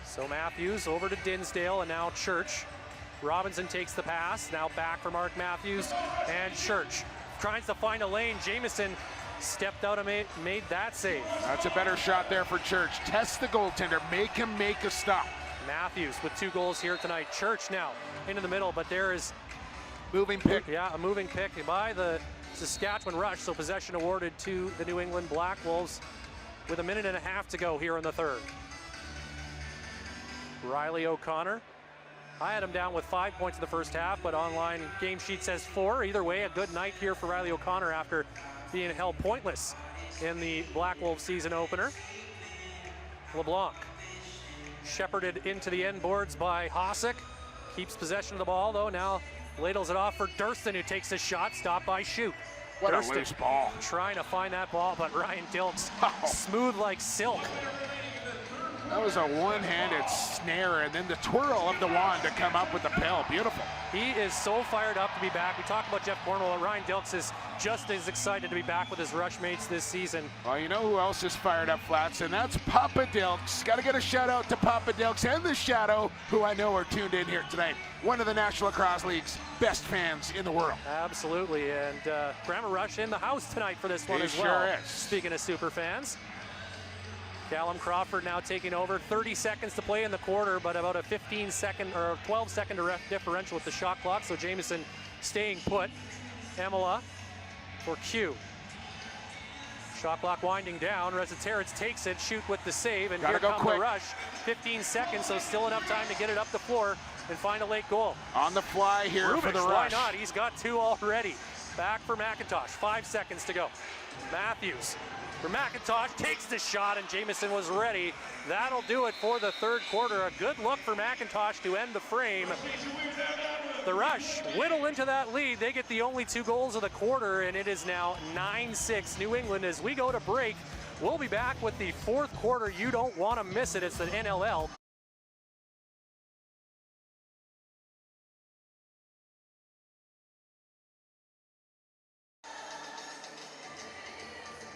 So Matthews over to Dinsdale and now Church. Robinson takes the pass, now back for Mark Matthews and Church. Tries to find a lane. Jamieson stepped out and made that save. That's a better shot there for Church. Test the goaltender, make him make a stop. Matthews with 2 goals here tonight. Church now into the middle, but there is moving pick. Yeah, a moving pick by the Saskatchewan Rush, so possession awarded to the New England Black Wolves with 1.5 minutes to go here in the third. Riley O'Connor. I had him down with 5 points in the first half, but online game sheet says 4. Either way, a good night here for Riley O'Connor after being held pointless in the Black Wolves season opener. LeBlanc shepherded into the end boards by Hossack. Keeps possession of the ball, though. Now ladles it off for Durston, who takes a shot, stopped by Shute. What Durston a loose ball. Trying to find that ball, but Ryan Dilks smooth like silk. That was a one-handed snare, and then the twirl of the wand to come up with the pill. Beautiful. He is so fired up to be back. We talked about Jeff Cornwall. Ryan Dilks is just as excited to be back with his Rush mates this season. Well, you know who else is fired up, Flats, and that's Papa Dilks. Got to get a shout-out to Papa Dilks and the Shadow, who I know are tuned in here tonight. One of the National Lacrosse League's best fans in the world. Absolutely, and Grammar Rush in the house tonight for this one He as well. sure is. Speaking of super fans. Callum Crawford now taking over. 30 seconds to play in the quarter, but about a 15-second or 12-second differential with the shot clock. So Jamieson staying put. Emila for Q. Shot clock winding down. Resetarits takes it. Shute with the save, and here comes the Rush. 15 seconds, so still enough time to get it up the floor and find a late goal. On the fly here Rubish, for the why Rush. not? He's got 2 already. Back for McIntosh. 5 seconds to go. Matthews for McIntosh, takes the shot, and Jamieson was ready. That'll do it for the third quarter. A good look for McIntosh to end the frame. The Rush whittle into that lead. They get the only 2 goals of the quarter, and it is now 9-6 New England. As we go to break, we'll be back with the fourth quarter. You don't want to miss it. It's the NLL.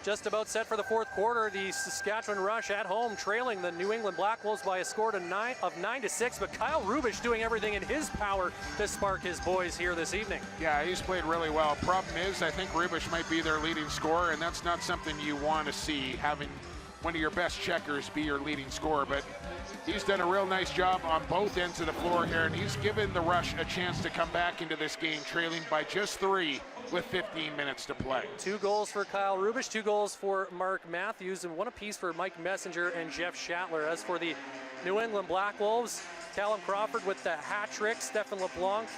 Just about set for the fourth quarter. The Saskatchewan Rush at home trailing the New England Black Wolves by a score of 9-6, but Kyle Rubish doing everything in his power to spark his boys here this evening. Yeah, he's played really well. Problem is, I think Rubish might be their leading scorer, and that's not something you want to see, having one of your best checkers be your leading scorer, but he's done a real nice job on both ends of the floor here, and he's given the Rush a chance to come back into this game trailing by just 3 with 15 minutes to play. 2 goals for Kyle Rubish, 2 goals for Mark Matthews, and 1 apiece for Mike Messenger and Jeff Schattler. As for the New England Black Wolves, Callum Crawford with the hat trick, Stefan LeBlanc,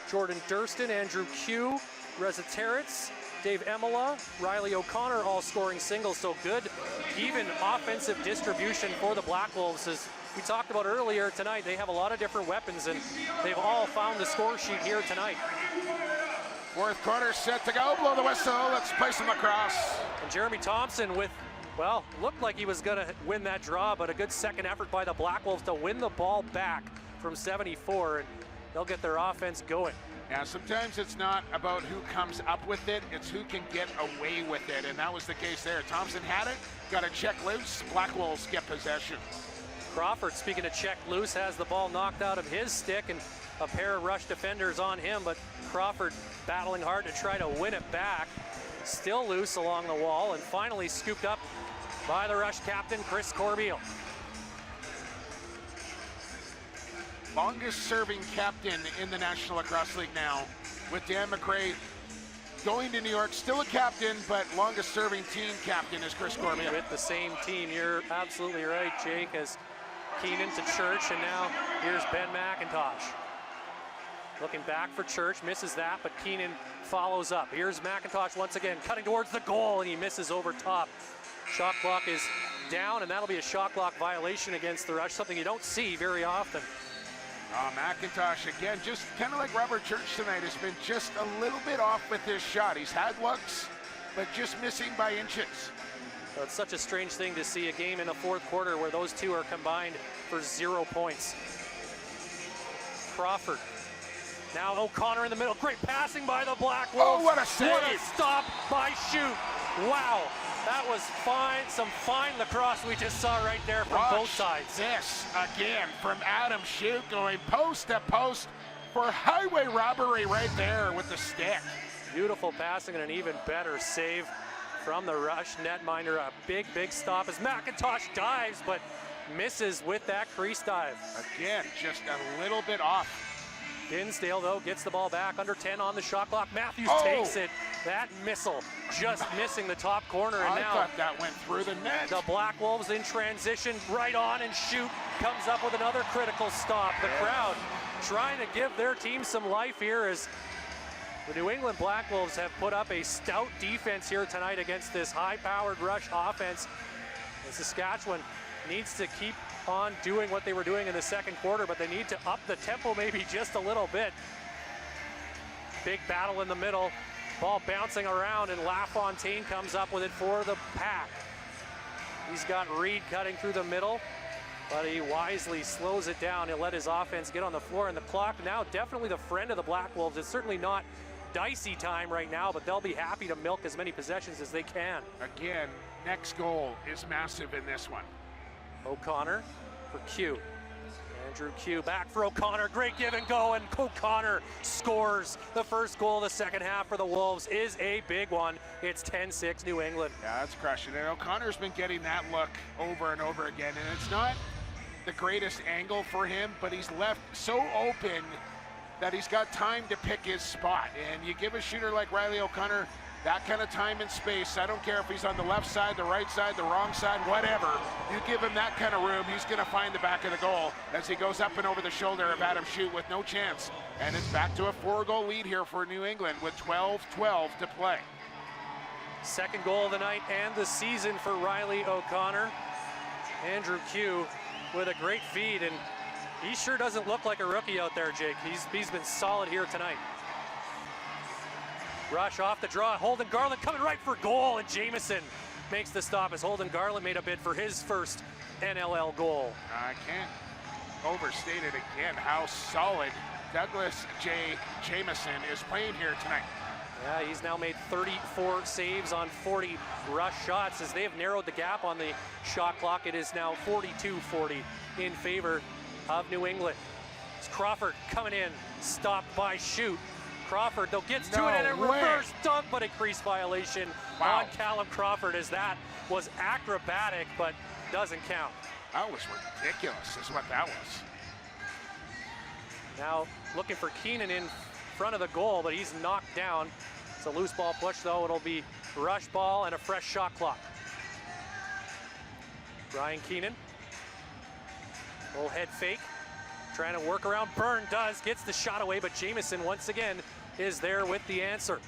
Jordan Durston, Andrew Q, Resetarits, Dave Emila, Riley O'Connor all scoring singles, so good even offensive distribution for the Black Wolves. As we talked about earlier tonight, they have a lot of different weapons, and they've all found the score sheet here tonight. Fourth quarter set to go. Blow the whistle. Let's play some lacrosse. And Jeremy Thompson with, well, looked like he was going to win that draw, but a good second effort by the Black Wolves to win the ball back from 74, and they'll get their offense going. Yeah, sometimes it's not about who comes up with it, it's who can get away with it, and that was the case there. Thompson had it, got a check loose, Black Wolves get possession. Crawford, speaking of check loose, has the ball knocked out of his stick, and a pair of rush defenders on him, but Crawford battling hard to try to win it back. Still loose along the wall, and finally scooped up by the rush captain, Chris Corbeil. Longest serving captain in the National Lacrosse League now, with Dan McRae going to New York, still a captain, but longest serving team captain is Chris Corbeil. With the same team, you're absolutely right, Jake, as Keenan to Church, and now here's Ben McIntosh. Looking back for Church, misses that, but Keenan follows up. Here's McIntosh once again, cutting towards the goal, and he misses over top. Shot clock is down, and that'll be a shot clock violation against the Rush, something you don't see very often. McIntosh, again, just kind of like Robert Church tonight, has been just a little bit off with his shot. He's had looks, but just missing by inches. Well, it's such a strange thing to see a game in the fourth quarter where those two are combined for 0 points. Crawford. Now O'Connor in the middle. Great passing by the Black Wolves. Oh, what a save! What a stop by Shute. Wow. That was fine, some fine lacrosse we just saw right there from both sides. This again from Adam Shute, going post to post for highway robbery right there with the stick. Beautiful passing and an even better save from the Rush netminder. A big stop as McIntosh dives, but misses with that crease dive. Again, just a little bit off. Dinsdale, though, gets the ball back, under 10 on the shot clock. Matthews takes it. That missile just missing the top corner, and now I thought that went through the net. The Black Wolves in transition, right on, and Shute comes up with another critical stop. The crowd trying to give their team some life here as the New England Black Wolves have put up a stout defense here tonight against this high-powered Rush offense. And Saskatchewan needs to keep on doing what they were doing in the second quarter, but they need to up the tempo maybe just a little bit. Big battle in the middle, ball bouncing around, and LaFontaine comes up with it for the pack. He's got Reed cutting through the middle, but he wisely slows it down. He'll let his offense get on the floor, and the clock now definitely the friend of the Black Wolves. It's certainly not dicey time right now, but they'll be happy to milk as many possessions as they can. Again, next goal is massive in this one. O'Connor for Q. Andrew Q back for O'Connor. Great give and go, and O'Connor scores. The first goal of the second half for the Wolves is a big one. It's 10-6 New England. Yeah, that's crushing it. O'Connor's been getting that look over and over again, and it's not the greatest angle for him, but he's left so open that he's got time to pick his spot. And you give a shooter like Riley O'Connor that kind of time and space. I don't care if he's on the left side, the right side, the wrong side, whatever. You give him that kind of room, he's going to find the back of the goal as he goes up and over the shoulder of Adam Shute with no chance. And it's back to a 4-goal lead here for New England with 12-12 to play. Second goal of the night and the season for Riley O'Connor. Andrew Q with a great feed, and he sure doesn't look like a rookie out there, Jake. He's been solid here tonight. Rush off the draw, Holden Garland coming right for goal, and Jamieson makes the stop as Holden Garland made a bid for his first NLL goal. I can't overstate it again how solid Douglas J. Jamieson is playing here tonight. Yeah, he's now made 34 saves on 40 Rush shots as they have narrowed the gap on the shot clock. It is now 42-40 in favor of New England. It's Crawford coming in, stopped by Shute. Crawford, though, gets to it and a reverse dunk, but a crease violation on Callum Crawford, as that was acrobatic, but doesn't count. That was ridiculous, is what that was. Now looking for Keenan in front of the goal, but he's knocked down. It's a loose ball push, though. It'll be Rush ball and a fresh shot clock. Brian Keenan, little head fake, trying to work around. Byrne does, gets the shot away, but Jamieson once again is there with the answer.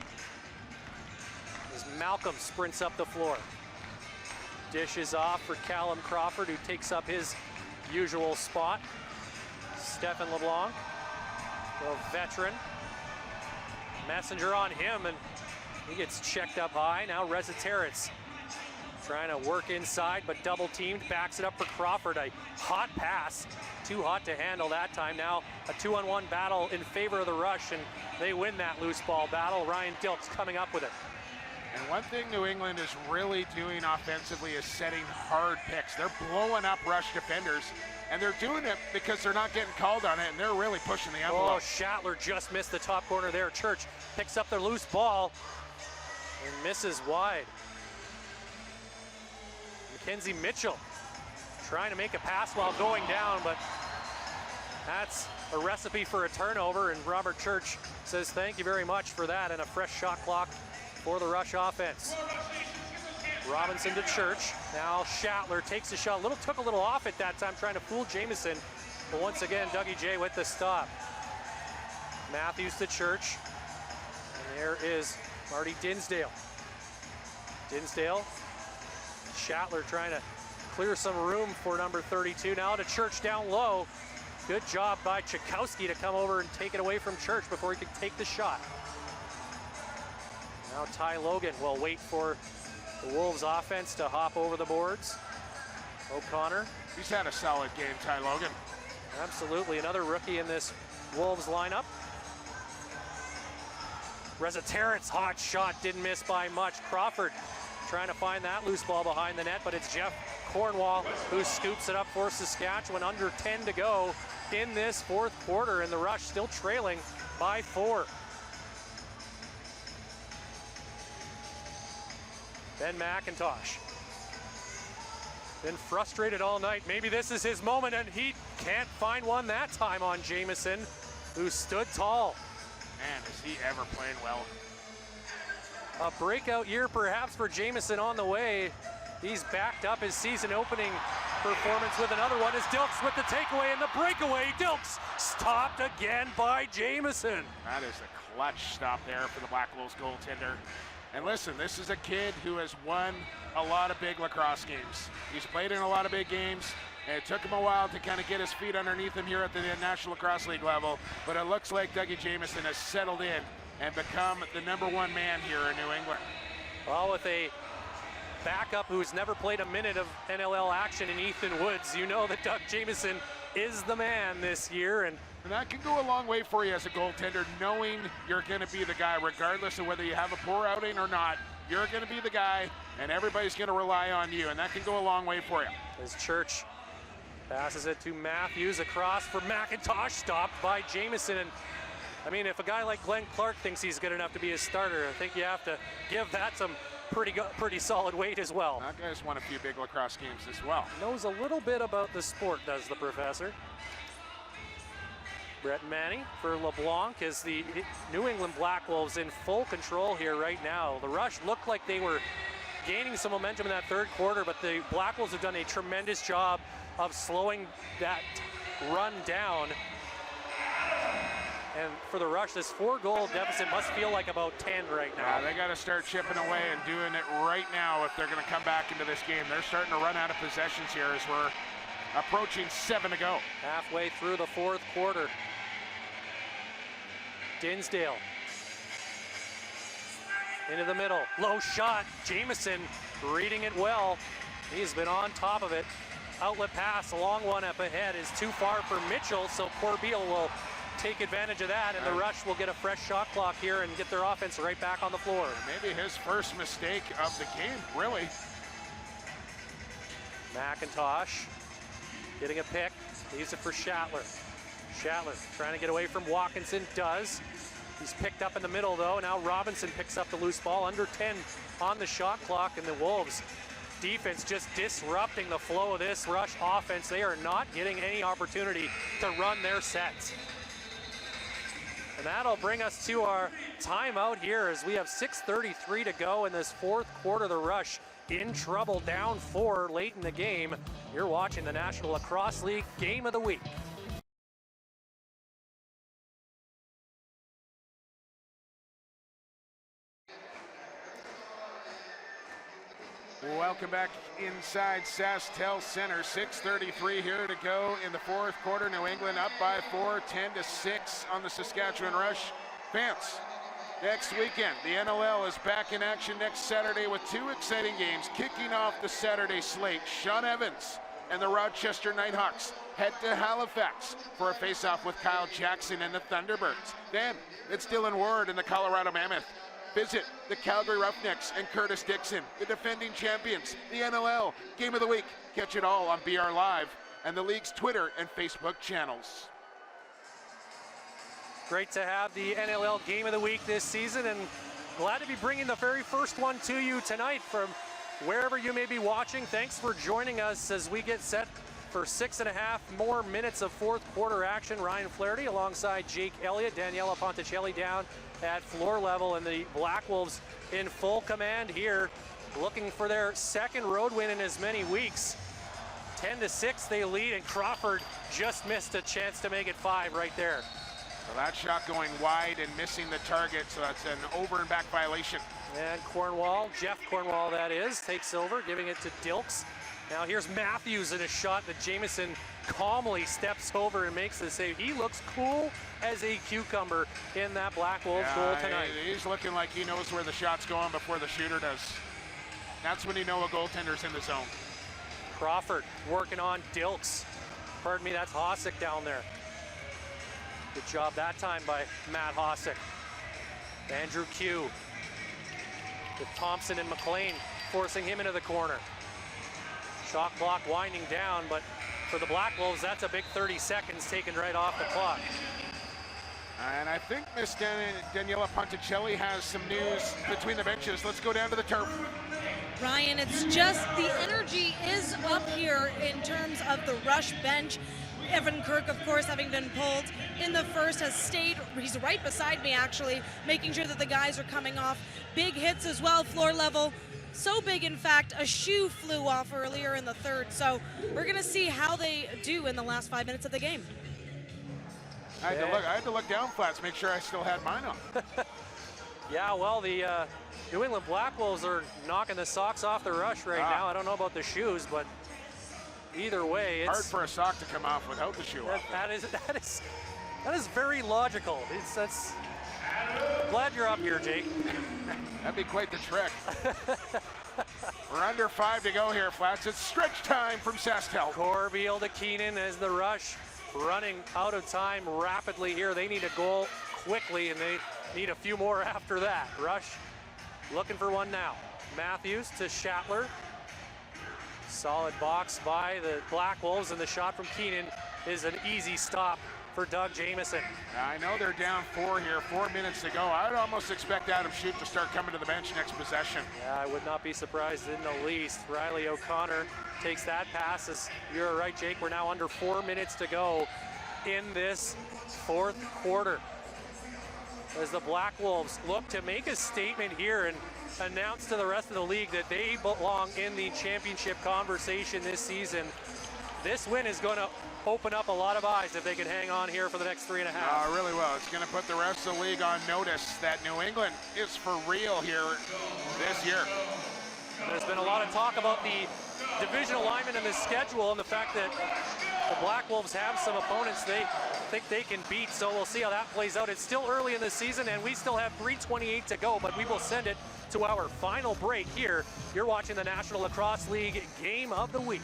As Malcolm sprints up the floor. Dish is off for Callum Crawford, who takes up his usual spot. Stephen LeBlanc, a veteran. Messenger on him, and he gets checked up high. Now Reza Terrence trying to work inside, but double teamed, backs it up for Crawford. A hot pass too hot to handle that time. Now a 2-on-1 battle in favor of the Rush, and they win that loose ball battle. Ryan Dilks coming up with it. And one thing New England is really doing offensively is setting hard picks. They're blowing up Rush defenders, and they're doing it because they're not getting called on it, and they're really pushing the envelope. Oh, Schattler just missed the top corner there. Church picks up their loose ball and misses wide. Mackenzie Mitchell trying to make a pass while going down, but that's a recipe for a turnover, and Robert Church says thank you very much for that, and a fresh shot clock for the Rush offense. Robinson to Church. Now Schattler takes a shot. Took a little off it that time, trying to fool Jamieson. But once again, Dougie J with the stop. Matthews to Church. And there is Marty Dinsdale. Dinsdale. Schattler trying to clear some room for number 32. Now to Church down low. Good job by Chakowski to come over and take it away from Church before he could take the shot. Now Ty Logan will wait for the Wolves offense to hop over the boards. O'Connor. He's had a solid game, Ty Logan. Absolutely, another rookie in this Wolves lineup. Reza Terrence, hot shot, didn't miss by much. Crawford trying to find that loose ball behind the net, but it's Jeff Cornwall who scoops it up for Saskatchewan. Under 10 to go in this fourth quarter, and the Rush still trailing by 4. Ben McIntosh. Been frustrated all night. Maybe this is his moment, and he can't find one that time on Jamieson, who stood tall. Man, is he ever playing well. A breakout year perhaps for Jamieson on the way. He's backed up his season opening performance with another one as Dilks with the takeaway and the breakaway. Dilks stopped again by Jamieson. That is a clutch stop there for the Black Wolves goaltender. And listen, this is a kid who has won a lot of big lacrosse games. He's played in a lot of big games, and it took him a while to kind of get his feet underneath him here at the National Lacrosse League level, but it looks like Dougie Jamieson has settled in and become the #1 man here in New England. Well, with a backup who's never played a minute of NLL action in Ethan Woods, you know that Doug Jamieson is the man this year, and that can go a long way for you as a goaltender, knowing you're going to be the guy, regardless of whether you have a poor outing or not. You're going to be the guy, and everybody's going to rely on you, and that can go a long way for you. As Church passes it to Matthews, across for McIntosh, stopped by Jamieson. And I mean, if a guy like Glenn Clark thinks he's good enough to be a starter, I think you have to give that some pretty solid weight as well. That guy's won a few big lacrosse games as well. Knows a little bit about the sport, does the professor. Brett Manning for LeBlanc as the New England Black Wolves in full control here right now. The Rush looked like they were gaining some momentum in that third quarter, but the Black Wolves have done a tremendous job of slowing that run down. And for the Rush, this 4-goal deficit must feel like about 10 right now. They got to start chipping away and doing it right now if they're going to come back into this game. They're starting to run out of possessions here as we're approaching 7 to go. Halfway through the fourth quarter. Dinsdale into the middle, low shot. Jamieson reading it well. He's been on top of it. Outlet pass, a long one up ahead is too far for Mitchell, so Corbeil will take advantage of that, and the Rush will get a fresh shot clock here and get their offense right back on the floor. Maybe his first mistake of the game, really. McIntosh getting a pick, leaves it for Schattler. Schattler trying to get away from Watkinson, does. He's picked up in the middle though. Now Robinson picks up the loose ball, under 10 on the shot clock, and the Wolves defense just disrupting the flow of this Rush offense. They are not getting any opportunity to run their sets. And that'll bring us to our timeout here as we have 6:33 to go in this fourth quarter. The Rush in trouble, down 4 late in the game. You're watching the National Lacrosse League Game of the Week. Welcome back inside SaskTel Center. 6:33 here to go in the fourth quarter. New England up by 4, 10-6 on the Saskatchewan Rush. Fans, next weekend, the NLL is back in action next Saturday with 2 exciting games. Kicking off the Saturday slate, Sean Evans and the Rochester Nighthawks head to Halifax for a face-off with Kyle Jackson and the Thunderbirds. Then it's Dylan Ward and the Colorado Mammoth. Visit the Calgary Roughnecks and Curtis Dixon, the defending champions, the NLL Game of the Week. Catch it all on BR Live and the league's Twitter and Facebook channels. Great to have the NLL Game of the Week this season, and glad to be bringing the very first one to you tonight from wherever you may be watching. Thanks for joining us as we get set for 6.5 more minutes of fourth quarter action. Ryan Flaherty alongside Jake Elliott, Daniela Ponticelli down at floor level, and the Black Wolves in full command here, looking for their second road win in as many weeks. 10-6 they lead, and Crawford just missed a chance to make it 5 right there. Well, that shot going wide and missing the target, so that's an over and back violation. And Cornwall, Jeff Cornwall that is, takes over, giving it to Dilks. Now here's Matthews in a shot that Jamison calmly steps over and makes the save. He looks cool as a cucumber in that Black Wolves goal tonight. He's looking like he knows where the shot's going before the shooter does. That's when you know a goaltender's in the zone. Crawford working on Dilks. Pardon me, that's Hossack down there. Good job that time by Matt Hossack. Andrew Q with Thompson and McLean forcing him into the corner. Shot clock winding down, but for the Black Wolves, that's a big 30 seconds taken right off the clock. And I think Miss Daniela Ponticelli has some news between the benches. Let's go down to the turf. Ryan, it's just the energy is up here in terms of the Rush bench. Evan Kirk, of course, having been pulled in the first, has stayed. He's right beside me, actually, making sure that the guys are coming off. Big hits as well, floor level. So big, in fact, a shoe flew off earlier in the third. So we're going to see how they do in the last 5 minutes of the game. I had to look down flats, make sure I still had mine on. Yeah, well, the New England Black Wolves are knocking the socks off the Rush right now. I don't know about the shoes, but either way, it's hard for a sock to come off without the shoe off. That is very logical. That's glad you're up here, Jake. That'd be quite the trick. We're under 5 to go here, Flats. It's stretch time from Saskatchewan. Corbeil to Keenan as the Rush running out of time rapidly here. They need a goal quickly, and they need a few more after that. Rush looking for one now. Matthews to Schattler. Solid box by the Black Wolves, and the shot from Keenan is an easy stop for Doug Jamison. I know they're down 4 here, 4 minutes to go. I would almost expect Adam Shute to start coming to the bench next possession. Yeah, I would not be surprised in the least. Riley O'Connor takes that pass. As you're right, Jake, we're now under 4 minutes to go in this fourth quarter, as the Black Wolves look to make a statement here and announce to the rest of the league that they belong in the championship conversation this season. This win is going to open up a lot of eyes if they can hang on here for the next 3.5. Really well. It's going to put the rest of the league on notice that New England is for real here this year. There's been a lot of talk about the division alignment and the schedule, and the fact that the Black Wolves have some opponents they think they can beat, so we'll see how that plays out. It's still early in the season, and we still have 3:28 to go, but we will send it to our final break here. You're watching the National Lacrosse League Game of the Week.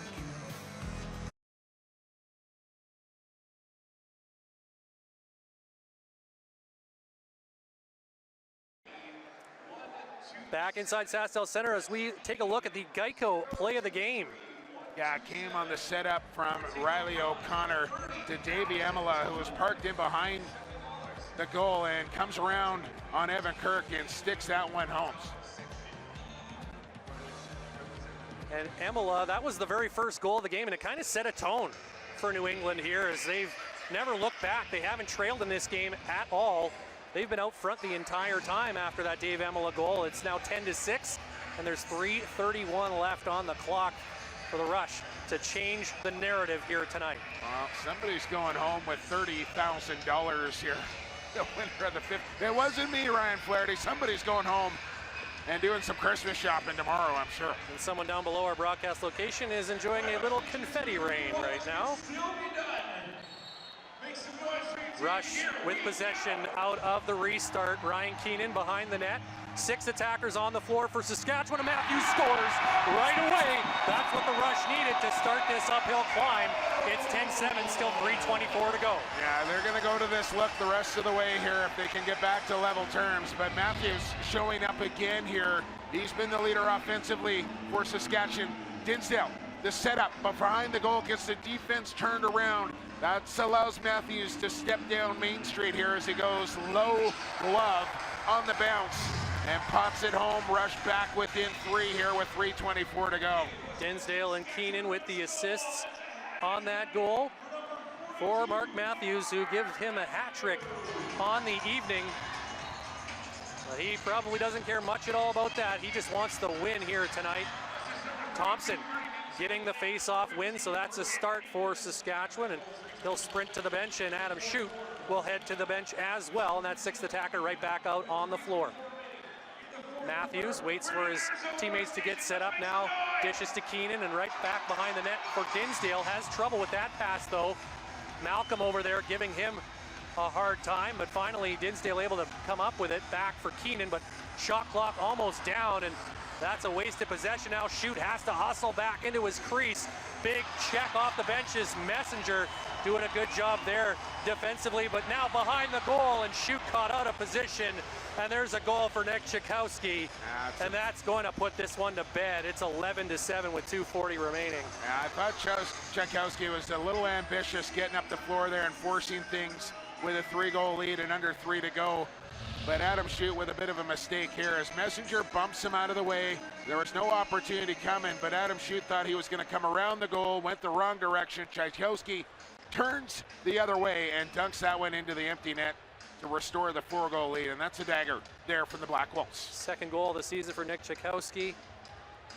Back inside SaskTel Center as we take a look at the Geico play of the game. Yeah, it came on the setup from Riley O'Connor to Davey Emila, who was parked in behind the goal, and comes around on Evan Kirk and sticks that one home. And Emila, that was the very first goal of the game, and it kind of set a tone for New England here, as they've never looked back. They haven't trailed in this game at all. They've been out front the entire time after that Dave Emila goal. It's now 10-6, and there's 3:31 left on the clock for the Rush to change the narrative here tonight. Well, somebody's going home with $30,000 here. The winner of the fifth. It wasn't me, Ryan Flaherty. Somebody's going home and doing some Christmas shopping tomorrow, I'm sure. And someone down below our broadcast location is enjoying a little confetti rain right now. Rush with possession out of the restart. Ryan Keenan behind the net. 6 attackers on the floor for Saskatchewan, and Matthews scores right away. That's what the Rush needed to start this uphill climb It's 10-7, still 3:24 to go. Yeah, they're going to go to this look the rest of the way here if they can get back to level terms. But Matthews showing up again here. He's been the leader offensively for Saskatchewan. Dinsdale, the setup behind the goal, gets the defense turned around. That allows Matthews to step down Main Street here as he goes low glove on the bounce and pops it home. Rush back within 3 here with 3:24 to go. Dinsdale and Keenan with the assists on that goal for Mark Matthews, who gives him a hat trick on the evening. But he probably doesn't care much at all about that. He just wants the win here tonight. Thompson getting the face-off win, so that's a start for Saskatchewan, and he'll sprint to the bench, and Adam Shute will head to the bench as well, and that 6th attacker right back out on the floor. Matthews waits for his teammates to get set up now, dishes to Keenan, and right back behind the net for Dinsdale. Has trouble with that pass though. Malcolm over there giving him a hard time, but finally Dinsdale able to come up with it back for Keenan, but shot clock almost down, and that's a wasted possession now. Shute has to hustle back into his crease. Big check off the benches. Messenger doing a good job there defensively, but now behind the goal, and Shute caught out of position, and there's a goal for Nick Tchaikovsky, and that's going to put this one to bed. It's 11-7 with 2:40 remaining. Yeah, I thought Tchaikovsky was a little ambitious getting up the floor there and forcing things with a 3-goal lead and under 3 to go. But Adam Shute with a bit of a mistake here as Messenger bumps him out of the way. There was no opportunity coming, but Adam Shute thought he was going to come around the goal, went the wrong direction. Tchaikovsky turns the other way and dunks that one into the empty net to restore the 4-goal lead, and that's a dagger there from the Black Wolves. Second goal of the season for Nick Tchaikovsky.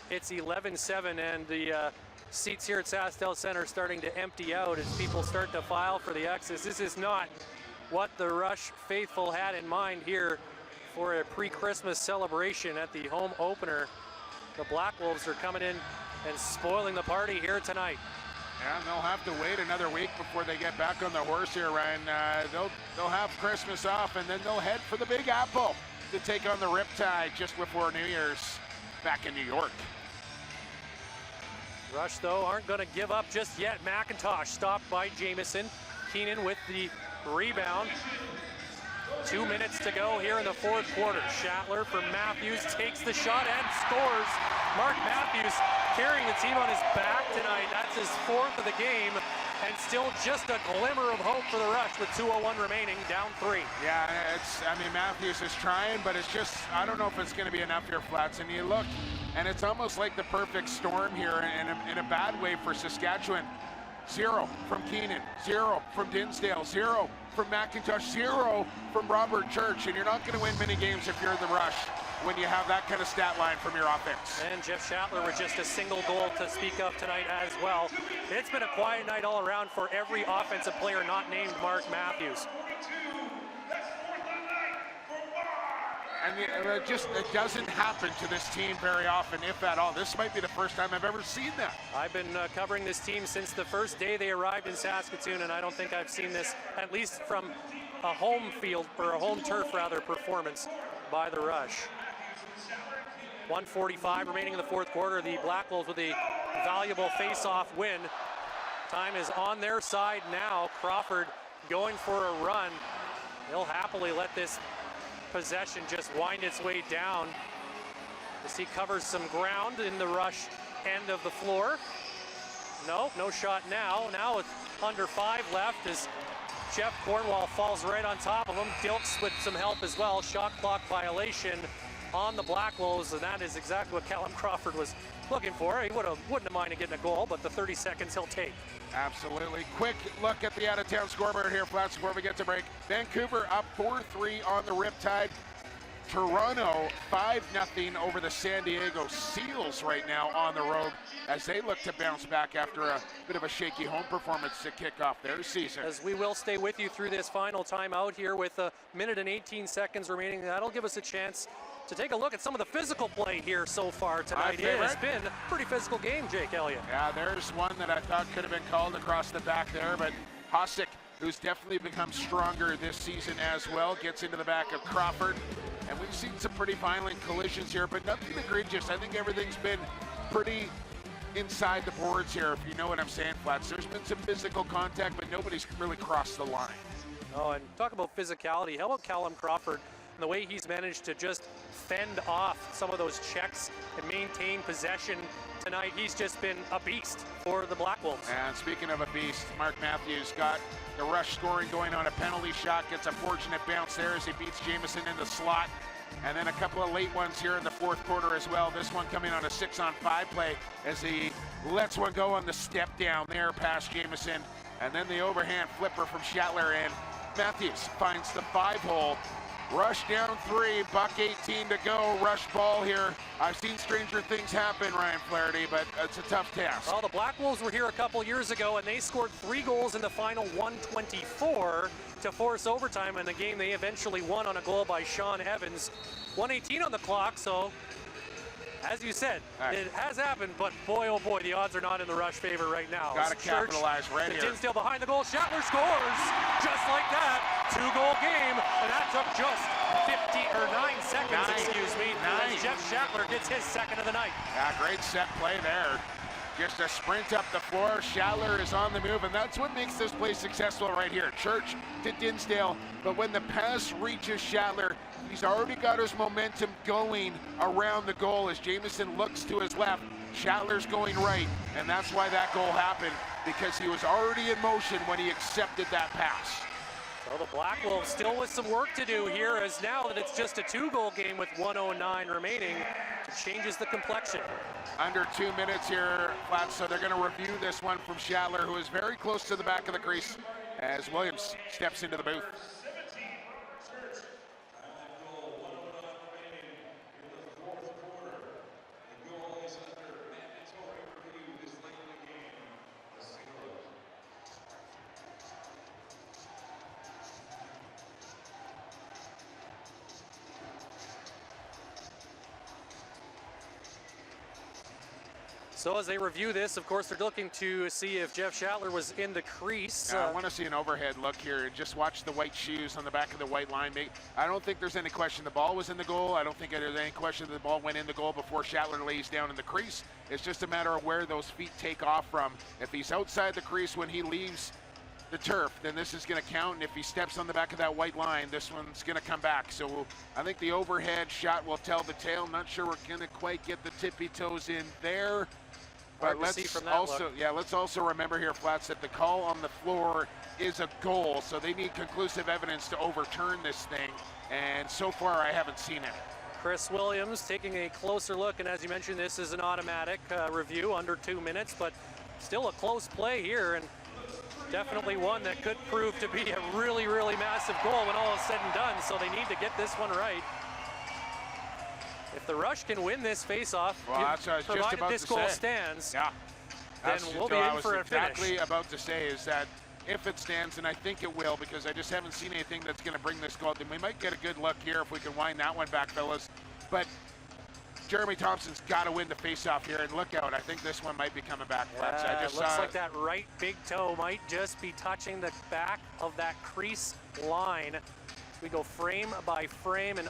It's 11-7, and the seats here at SaskTel Center are starting to empty out as people start to file for the exits. This is not what the Rush faithful had in mind here for a pre-Christmas celebration at the home opener. The Black Wolves are coming in and spoiling the party here tonight. Yeah, and they'll have to wait another week before they get back on the horse here, Ryan. They'll have Christmas off, and then they'll head for the Big Apple to take on the Riptide just before New Year's back in New York. Rush, though, aren't going to give up just yet. McIntosh stopped by Jamieson. Keenan with the rebound. 2 minutes to go here in the 4th quarter. Schattler for Matthews takes the shot and scores. Mark Matthews carrying the team on his back tonight. That's his 4th of the game, and still just a glimmer of hope for the Rush with 2:01 remaining, down 3. Yeah, Matthews is trying, but it's just, I don't know if it's going to be enough here, Flats. And you look, and it's almost like the perfect storm here in a bad way for Saskatchewan. 0 from Keenan, 0 from Dinsdale, 0 from McIntosh, 0 from Robert Church, and you're not going to win many games if you're the Rush when you have that kind of stat line from your offense. And Jeff Schattler with just a single goal to speak of tonight as well. It's been a quiet night all around for every offensive player not named Mark Matthews. And it doesn't happen to this team very often, if at all. This might be the first time I've ever seen that. I've been covering this team since the first day they arrived in Saskatoon, and I don't think I've seen this, at least from a home field, or a home turf rather, performance by the Rush. 1:45 remaining in the 4th quarter. The Black Wolves with a valuable face-off win. Time is on their side now. Crawford going for a run. He'll happily let this possession just wind its way down as he covers some ground in the Rush end of the floor. No shot now. Now with under 5 left as Jeff Cornwall falls right on top of him. Dilks with some help as well. Shot clock violation on the Black Wolves, and that is exactly what Callum Crawford was looking for. He wouldn't have minded getting a goal, but the 30 seconds he'll take. Absolutely. Quick look at the out-of-town scoreboard here, Flats, before we get to break. Vancouver up 4-3 on the Riptide. Toronto 5-0 over the San Diego Seals right now on the road as they look to bounce back after a bit of a shaky home performance to kick off their season. As we will stay with you through this final timeout here with 1 minute and 18 seconds remaining. That'll give us a chance to take a look at some of the physical play here so far tonight. It has been a pretty physical game, Jake Elliott. Yeah, there's one that I thought could have been called across the back there, but Hossack, who's definitely become stronger this season as well, gets into the back of Crawford. And we've seen some pretty violent collisions here, but nothing egregious. I think everything's been pretty inside the boards here, if you know what I'm saying, Flats. There's been some physical contact, but nobody's really crossed the line. Oh, and talk about physicality. How about Callum Crawford and the way he's managed to just fend off some of those checks and maintain possession tonight? He's just been a beast for the Black Wolves. And speaking of a beast, Mark Matthews got the rush scoring going on a penalty shot, gets a fortunate bounce there as he beats Jamieson in the slot. And then a couple of late ones here in the fourth quarter as well. This one coming on a 6-on-5 play as he lets one go on the step down there past Jamieson. And then the overhand flipper from Shatler in. Matthews finds the 5-hole. Rush down 3, buck 18 to go. Rush ball here. I've seen stranger things happen, Ryan Flaherty, but it's a tough task. Well, the Black Wolves were here a couple years ago, and they scored 3 goals in the final 124 to force overtime in the game. They eventually won on a goal by Sean Evans. 1:18 on the clock, so as you said, it has happened, but boy, oh boy, the odds are not in the Rush favor right now. Got to capitalize right here. Dinsdale behind the goal. Shatler scores just like that. 2-goal game, and that took just 9 seconds, excuse me. As Jeff Shatler gets his second of the night. Yeah, great set play there. Just a sprint up the floor. Shatler is on the move, and that's what makes this play successful right here. Church to Dinsdale, but when the pass reaches Shatler, he's already got his momentum going around the goal as Jamieson looks to his left. Shatler's going right, and that's why that goal happened, because he was already in motion when he accepted that pass. So the Black Wolves still with some work to do here, as now that it's just a 2-goal game with 1:09 remaining, it changes the complexion. Under 2 minutes here, Flats, so they're going to review this one from Shatler, who is very close to the back of the crease as Williams steps into the booth. So as they review this, of course, they're looking to see if Jeff Shatler was in the crease. Yeah, I want to see an overhead look here and just watch the white shoes on the back of the white line. I don't think there's any question the ball was in the goal. I don't think there's any question the ball went in the goal before Shatler lays down in the crease. It's just a matter of where those feet take off from. If he's outside the crease when he leaves the turf, then this is going to count. And if he steps on the back of that white line, this one's going to come back. So I think the overhead shot will tell the tale. Not sure we're going to quite get the tippy toes in there. But let's also remember here, Flats, that the call on the floor is a goal, so they need conclusive evidence to overturn this thing, and so far I haven't seen it. Chris Williams taking a closer look, and as you mentioned, this is an automatic review under 2 minutes, but still a close play here, and definitely one that could prove to be a really, really massive goal when all is said and done, so they need to get this one right. If the Rush can win this face-off, provided this goal stands, then we'll be in for a finish. Exactly about to say is that if it stands, and I think it will, because I just haven't seen anything that's going to bring this goal, then we might get a good look here if we can wind that one back, fellas. But Jeremy Thompson's got to win the face-off here, and look out, I think this one might be coming back. Yeah, it looks like that right big toe might just be touching the back of that crease line. We go frame by frame, and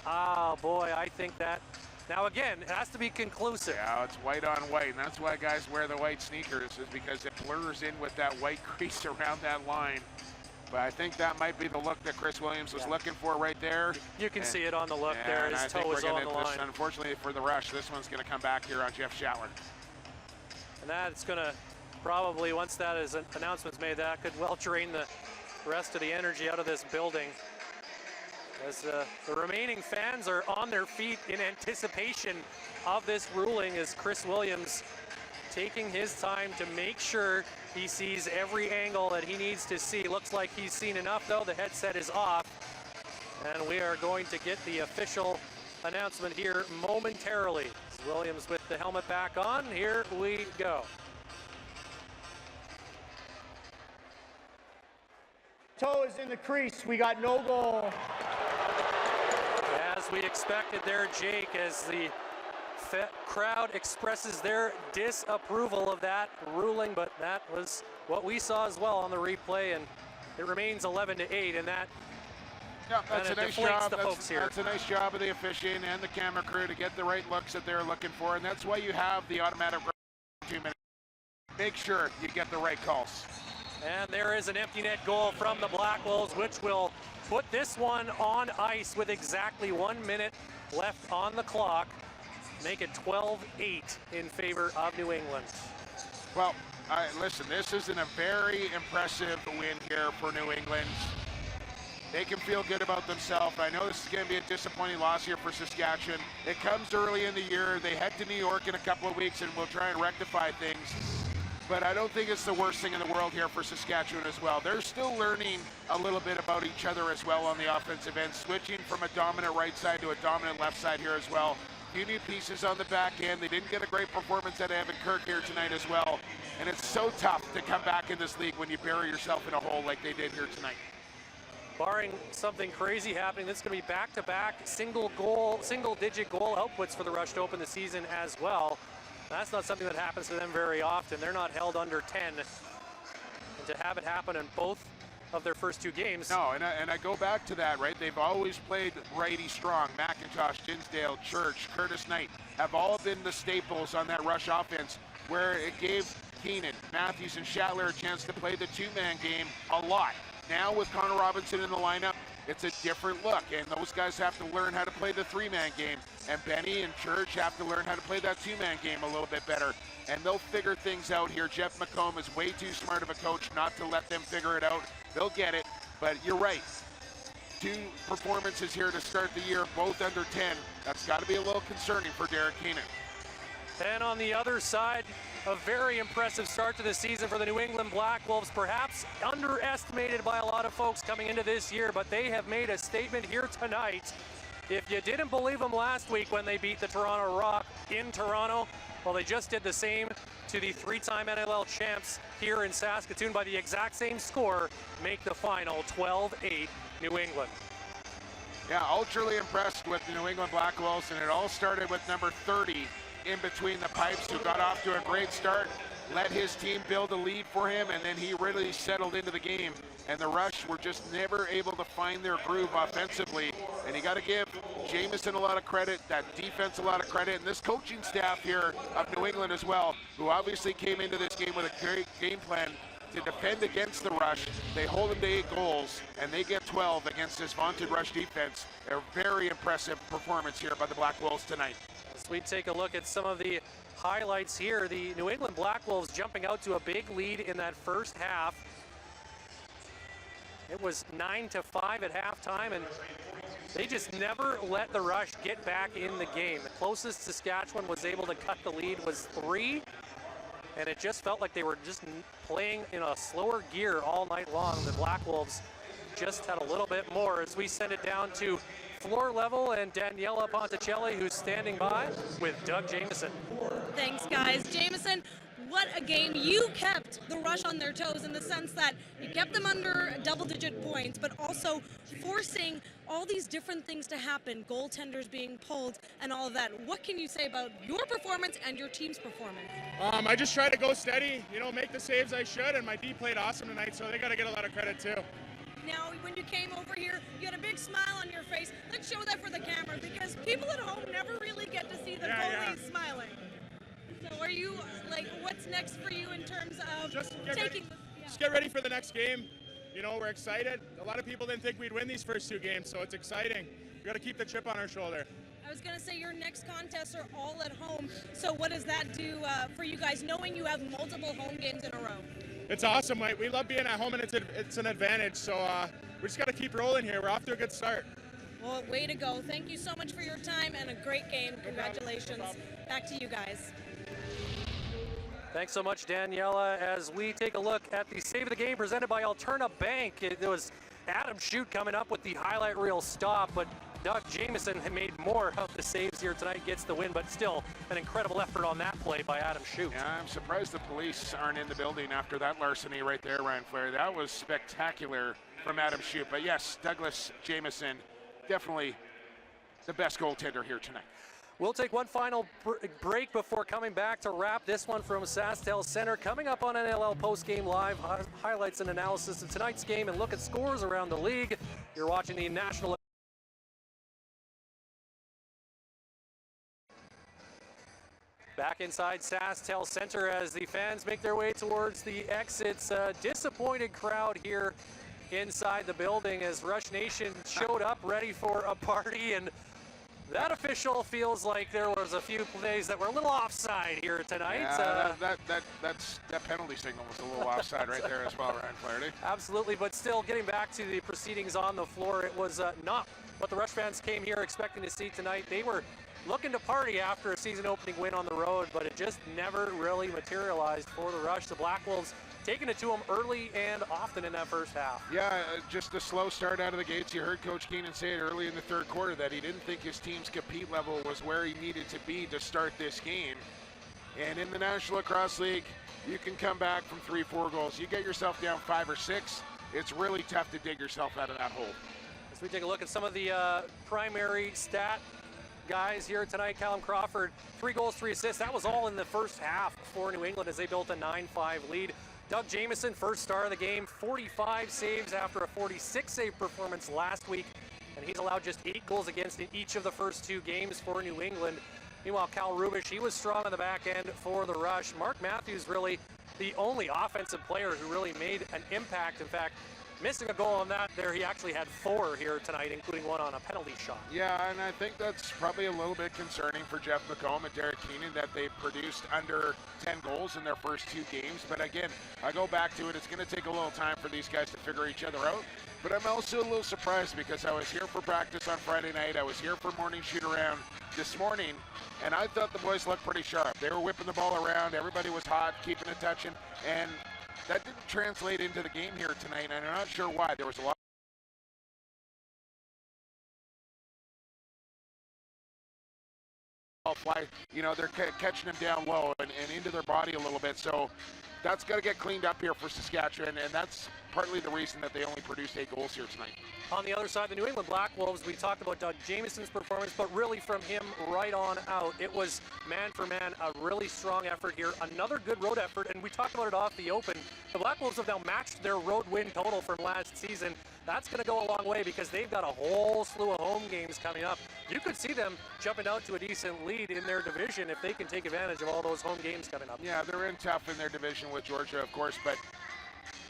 boy, I think that. Now again, it has to be conclusive. Yeah, it's white on white, and that's why guys wear the white sneakers, is because it blurs in with that white crease around that line. But I think that might be the look that Chris Williams was looking for right there. You can see it on the look there. His toe is on the line. Unfortunately for the Rush, this one's going to come back here on Jeff Shatler. And that's going to probably, once that is an announcement's made, that could well drain the rest of the energy out of this building. As the remaining fans are on their feet in anticipation of this ruling, as Chris Williams taking his time to make sure he sees every angle that he needs to see. Looks like he's seen enough, though. The headset is off, and we are going to get the official announcement here momentarily. Williams with the helmet back on. Here we go. Toe is in the crease. We got no goal. As we expected there, Jake, as the crowd expresses their disapproval of that ruling, but that was what we saw as well on the replay, and it remains 11-8, and that that's a nice job. That's a nice job of the officiating and the camera crew to get the right looks that they're looking for, and that's why you have the automatic 2 minutes. make sure you get the right calls. And there is an empty net goal from the Black Wolves, which will put this one on ice with exactly 1 minute left on the clock. Make it 12-8 in favor of New England. Well, listen, this isn't a very impressive win here for New England. They can feel good about themselves. I know this is going to be a disappointing loss here for Saskatchewan. It comes early in the year. They head to New York in a couple of weeks, and we'll try and rectify things. But I don't think it's the worst thing in the world here for Saskatchewan as well. They're still learning a little bit about each other as well on the offensive end, switching from a dominant right side to a dominant left side here as well. Few new pieces on the back end. They didn't get a great performance at Evan Kirk here tonight as well. And it's so tough to come back in this league when you bury yourself in a hole like they did here tonight. Barring something crazy happening, this is going to be back-to-back single-digit goal outputs for the Rush to open the season as well. That's not something that happens to them very often. They're not held under 10. And to have it happen in both of their first two games. No, and I go back to that, right? They've always played righty strong. McIntosh, Dinsdale, Church, Curtis Knight have all been the staples on that Rush offense, where it gave Keenan, Matthews, and Schattler a chance to play the two-man game a lot. Now with Connor Robinson in the lineup, it's a different look, and those guys have to learn how to play the three-man game, and Benny and Church have to learn how to play that two-man game a little bit better, and they'll figure things out here. Jeff McComb is way too smart of a coach not to let them figure it out. They'll get it, but you're right. Two performances here to start the year, both under 10. That's got to be a little concerning for Derek Keenan. And on the other side, a very impressive start to the season for the New England Black Wolves, perhaps underestimated by a lot of folks coming into this year, but they have made a statement here tonight. If you didn't believe them last week when they beat the Toronto Rock in Toronto, well, they just did the same to the three-time NLL champs here in Saskatoon by the exact same score, make the final 12-8 New England. Yeah, ultra impressed with the New England Black Wolves, and it all started with number 30 in between the pipes, who got off to a great start, let his team build a lead for him, and then he really settled into the game. And the Rush were just never able to find their groove offensively. And you got to give Jamison a lot of credit, that defense a lot of credit, and this coaching staff here of New England as well, who obviously came into this game with a great game plan to defend against the Rush. They hold them to 8 goals, and they get 12 against this vaunted Rush defense. A very impressive performance here by the Black Wolves tonight. As we take a look at some of the highlights here, the New England Black Wolves jumping out to a big lead in that first half. It was 9-5 at halftime, and they just never let the Rush get back in the game. The closest Saskatchewan was able to cut the lead was 3, and it just felt like they were just playing in a slower gear all night long. The Black Wolves just had a little bit more as we send it down to floor level and Daniela Ponticelli, who's standing by with Doug Jamison. Thanks, guys. Jamison, what a game. You kept the Rush on their toes in the sense that you kept them under double-digit points, but also forcing all these different things to happen, goaltenders being pulled and all of that. What can you say about your performance and your team's performance? I just tried to go steady, make the saves I should, and my D played awesome tonight, so they got to get a lot of credit too. Now, when you came over here, you had a big smile on your face. Let's show that for the camera, because people at home never really get to see the goalies smiling. So are you, what's next for you in terms of Just get ready for the next game. We're excited. A lot of people didn't think we'd win these first 2 games, so it's exciting. We got to keep the chip on our shoulder. I was going to say your next contests are all at home. So what does that do for you guys, knowing you have multiple home games in a row? It's awesome. We love being at home, and it's an advantage. So we just got to keep rolling here. We're off to a good start. Well, way to go. Thank you so much for your time and a great game. Congratulations. Back to you guys. Thanks so much, Daniela. As we take a look at the save of the game presented by Alterna Bank, it was Adam Shute coming up with the highlight reel stop, but Doug Jamison had made more of the saves here tonight, gets the win, but still an incredible effort on that play by Adam Shute. Yeah, I'm surprised the police aren't in the building after that larceny right there, Ryan Flair. That was spectacular from Adam Shute. But yes, Douglas Jamison, definitely the best goaltender here tonight. We'll take one final break before coming back to wrap this one from SaskTel Center. Coming up on NLL Postgame Live, highlights and analysis of tonight's game and look at scores around the league. You're watching the National Back inside SaskTel Center as the fans make their way towards the exits. A disappointed crowd here inside the building as Rush Nation showed up ready for a party, and that official feels like there was a few plays that were a little offside here tonight. Yeah, that penalty signal was a little offside right there as well, Ryan Flaherty. Absolutely, but still getting back to the proceedings on the floor, it was not what the Rush fans came here expecting to see tonight. They were looking to party after a season opening win on the road, but it just never really materialized for the Rush. The Black Wolves taking it to them early and often in that first half. Yeah, just a slow start out of the gates. You heard Coach Keenan say it early in the third quarter that he didn't think his team's compete level was where he needed to be to start this game. And in the National Lacrosse League, you can come back from 3-4 goals. You get yourself down 5 or 6, it's really tough to dig yourself out of that hole. As we take a look at some of the primary stat guys here tonight, Callum Crawford, 3 goals, 3 assists. That was all in the first half for New England as they built a 9-5 lead. Doug Jamieson, first star of the game, 45 saves after a 46-save performance last week, and he's allowed just 8 goals against in each of the first 2 games for New England. Meanwhile, Cal Rubish, he was strong on the back end for the Rush. Mark Matthews really the only offensive player who really made an impact. In fact, missing a goal on that there, he actually had 4 here tonight, including one on a penalty shot. Yeah, and I think that's probably a little bit concerning for Jeff McComb and Derek Keenan that they produced under 10 goals in their first 2 games. But again, I go back to it, it's going to take a little time for these guys to figure each other out. But I'm also a little surprised because I was here for practice on Friday night, I was here for morning shoot around this morning, and I thought the boys looked pretty sharp. They were whipping the ball around, everybody was hot, keeping it touching, and that didn't translate into the game here tonight, and I'm not sure why. There was a lot of fly, you know, they're catching them down low and into their body a little bit, so that's got to get cleaned up here for Saskatchewan, and that's partly the reason that they only produced 8 goals here tonight. On the other side, the New England Black Wolves, we talked about Doug Jamieson's performance, but really from him right on out, it was man for man, a really strong effort here. Another good road effort, and we talked about it off the open. The Black Wolves have now matched their road win total from last season. That's going to go a long way because they've got a whole slew of home games coming up. You could see them jumping out to a decent lead in their division if they can take advantage of all those home games coming up. Yeah, they're in tough in their division with Georgia, of course, but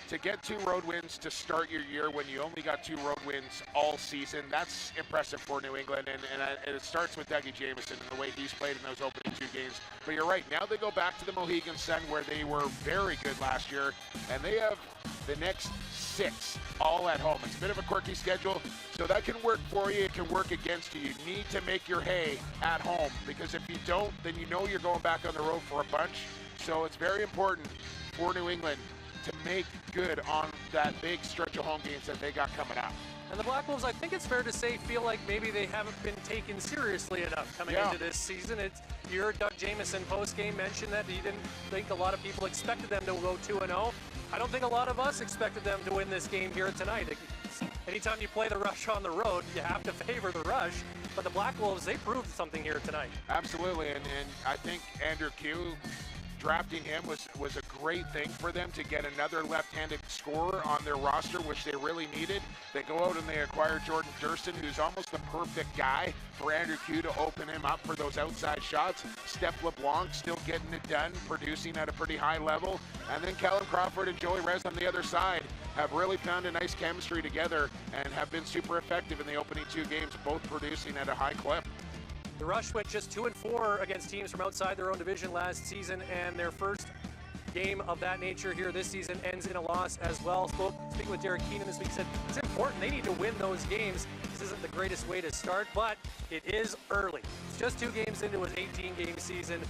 to get 2 road wins to start your year when you only got 2 road wins all season, that's impressive for New England, and it starts with Dougie Jamieson and the way he's played in those opening 2 games. But you're right, now they go back to the Mohegan Sun where they were very good last year, and they have the next 6 all at home. It's a bit of a quirky schedule, so that can work for you, it can work against you. You need to make your hay at home, because if you don't, then you know you're going back on the road for a bunch. So it's very important for New England to make good on that big stretch of home games that they got coming up. And the Black Wolves, I think it's fair to say, feel like maybe they haven't been taken seriously enough coming into this season. You heard Doug Jamieson post-game mention that he didn't think a lot of people expected them to go 2-0. I don't think a lot of us expected them to win this game here tonight. Anytime you play the Rush on the road, you have to favor the Rush. But the Black Wolves, they proved something here tonight. Absolutely, and I think Andrew Q, drafting him was a great thing for them to get another left-handed scorer on their roster, which they really needed. They go out and they acquire Jordan Durston, who's almost the perfect guy for Andrew Q to open him up for those outside shots. Steph LeBlanc still getting it done, producing at a pretty high level. And then Callum Crawford and Joey Rez on the other side have really found a nice chemistry together and have been super effective in the opening 2 games, both producing at a high clip. The Rush went just 2-4 against teams from outside their own division last season, and their first game of that nature here this season ends in a loss as well. Speaking with Derek Keenan this week, said it's important. They need to win those games. This isn't the greatest way to start, but it is early. It's just 2 games into an 18-game season,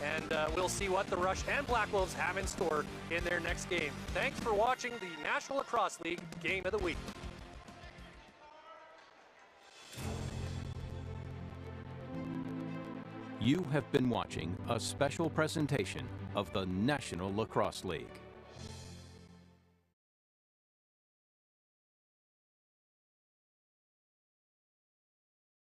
and we'll see what the Rush and Black Wolves have in store in their next game. Thanks for watching the National Lacrosse League Game of the Week. You have been watching a special presentation of the National Lacrosse League.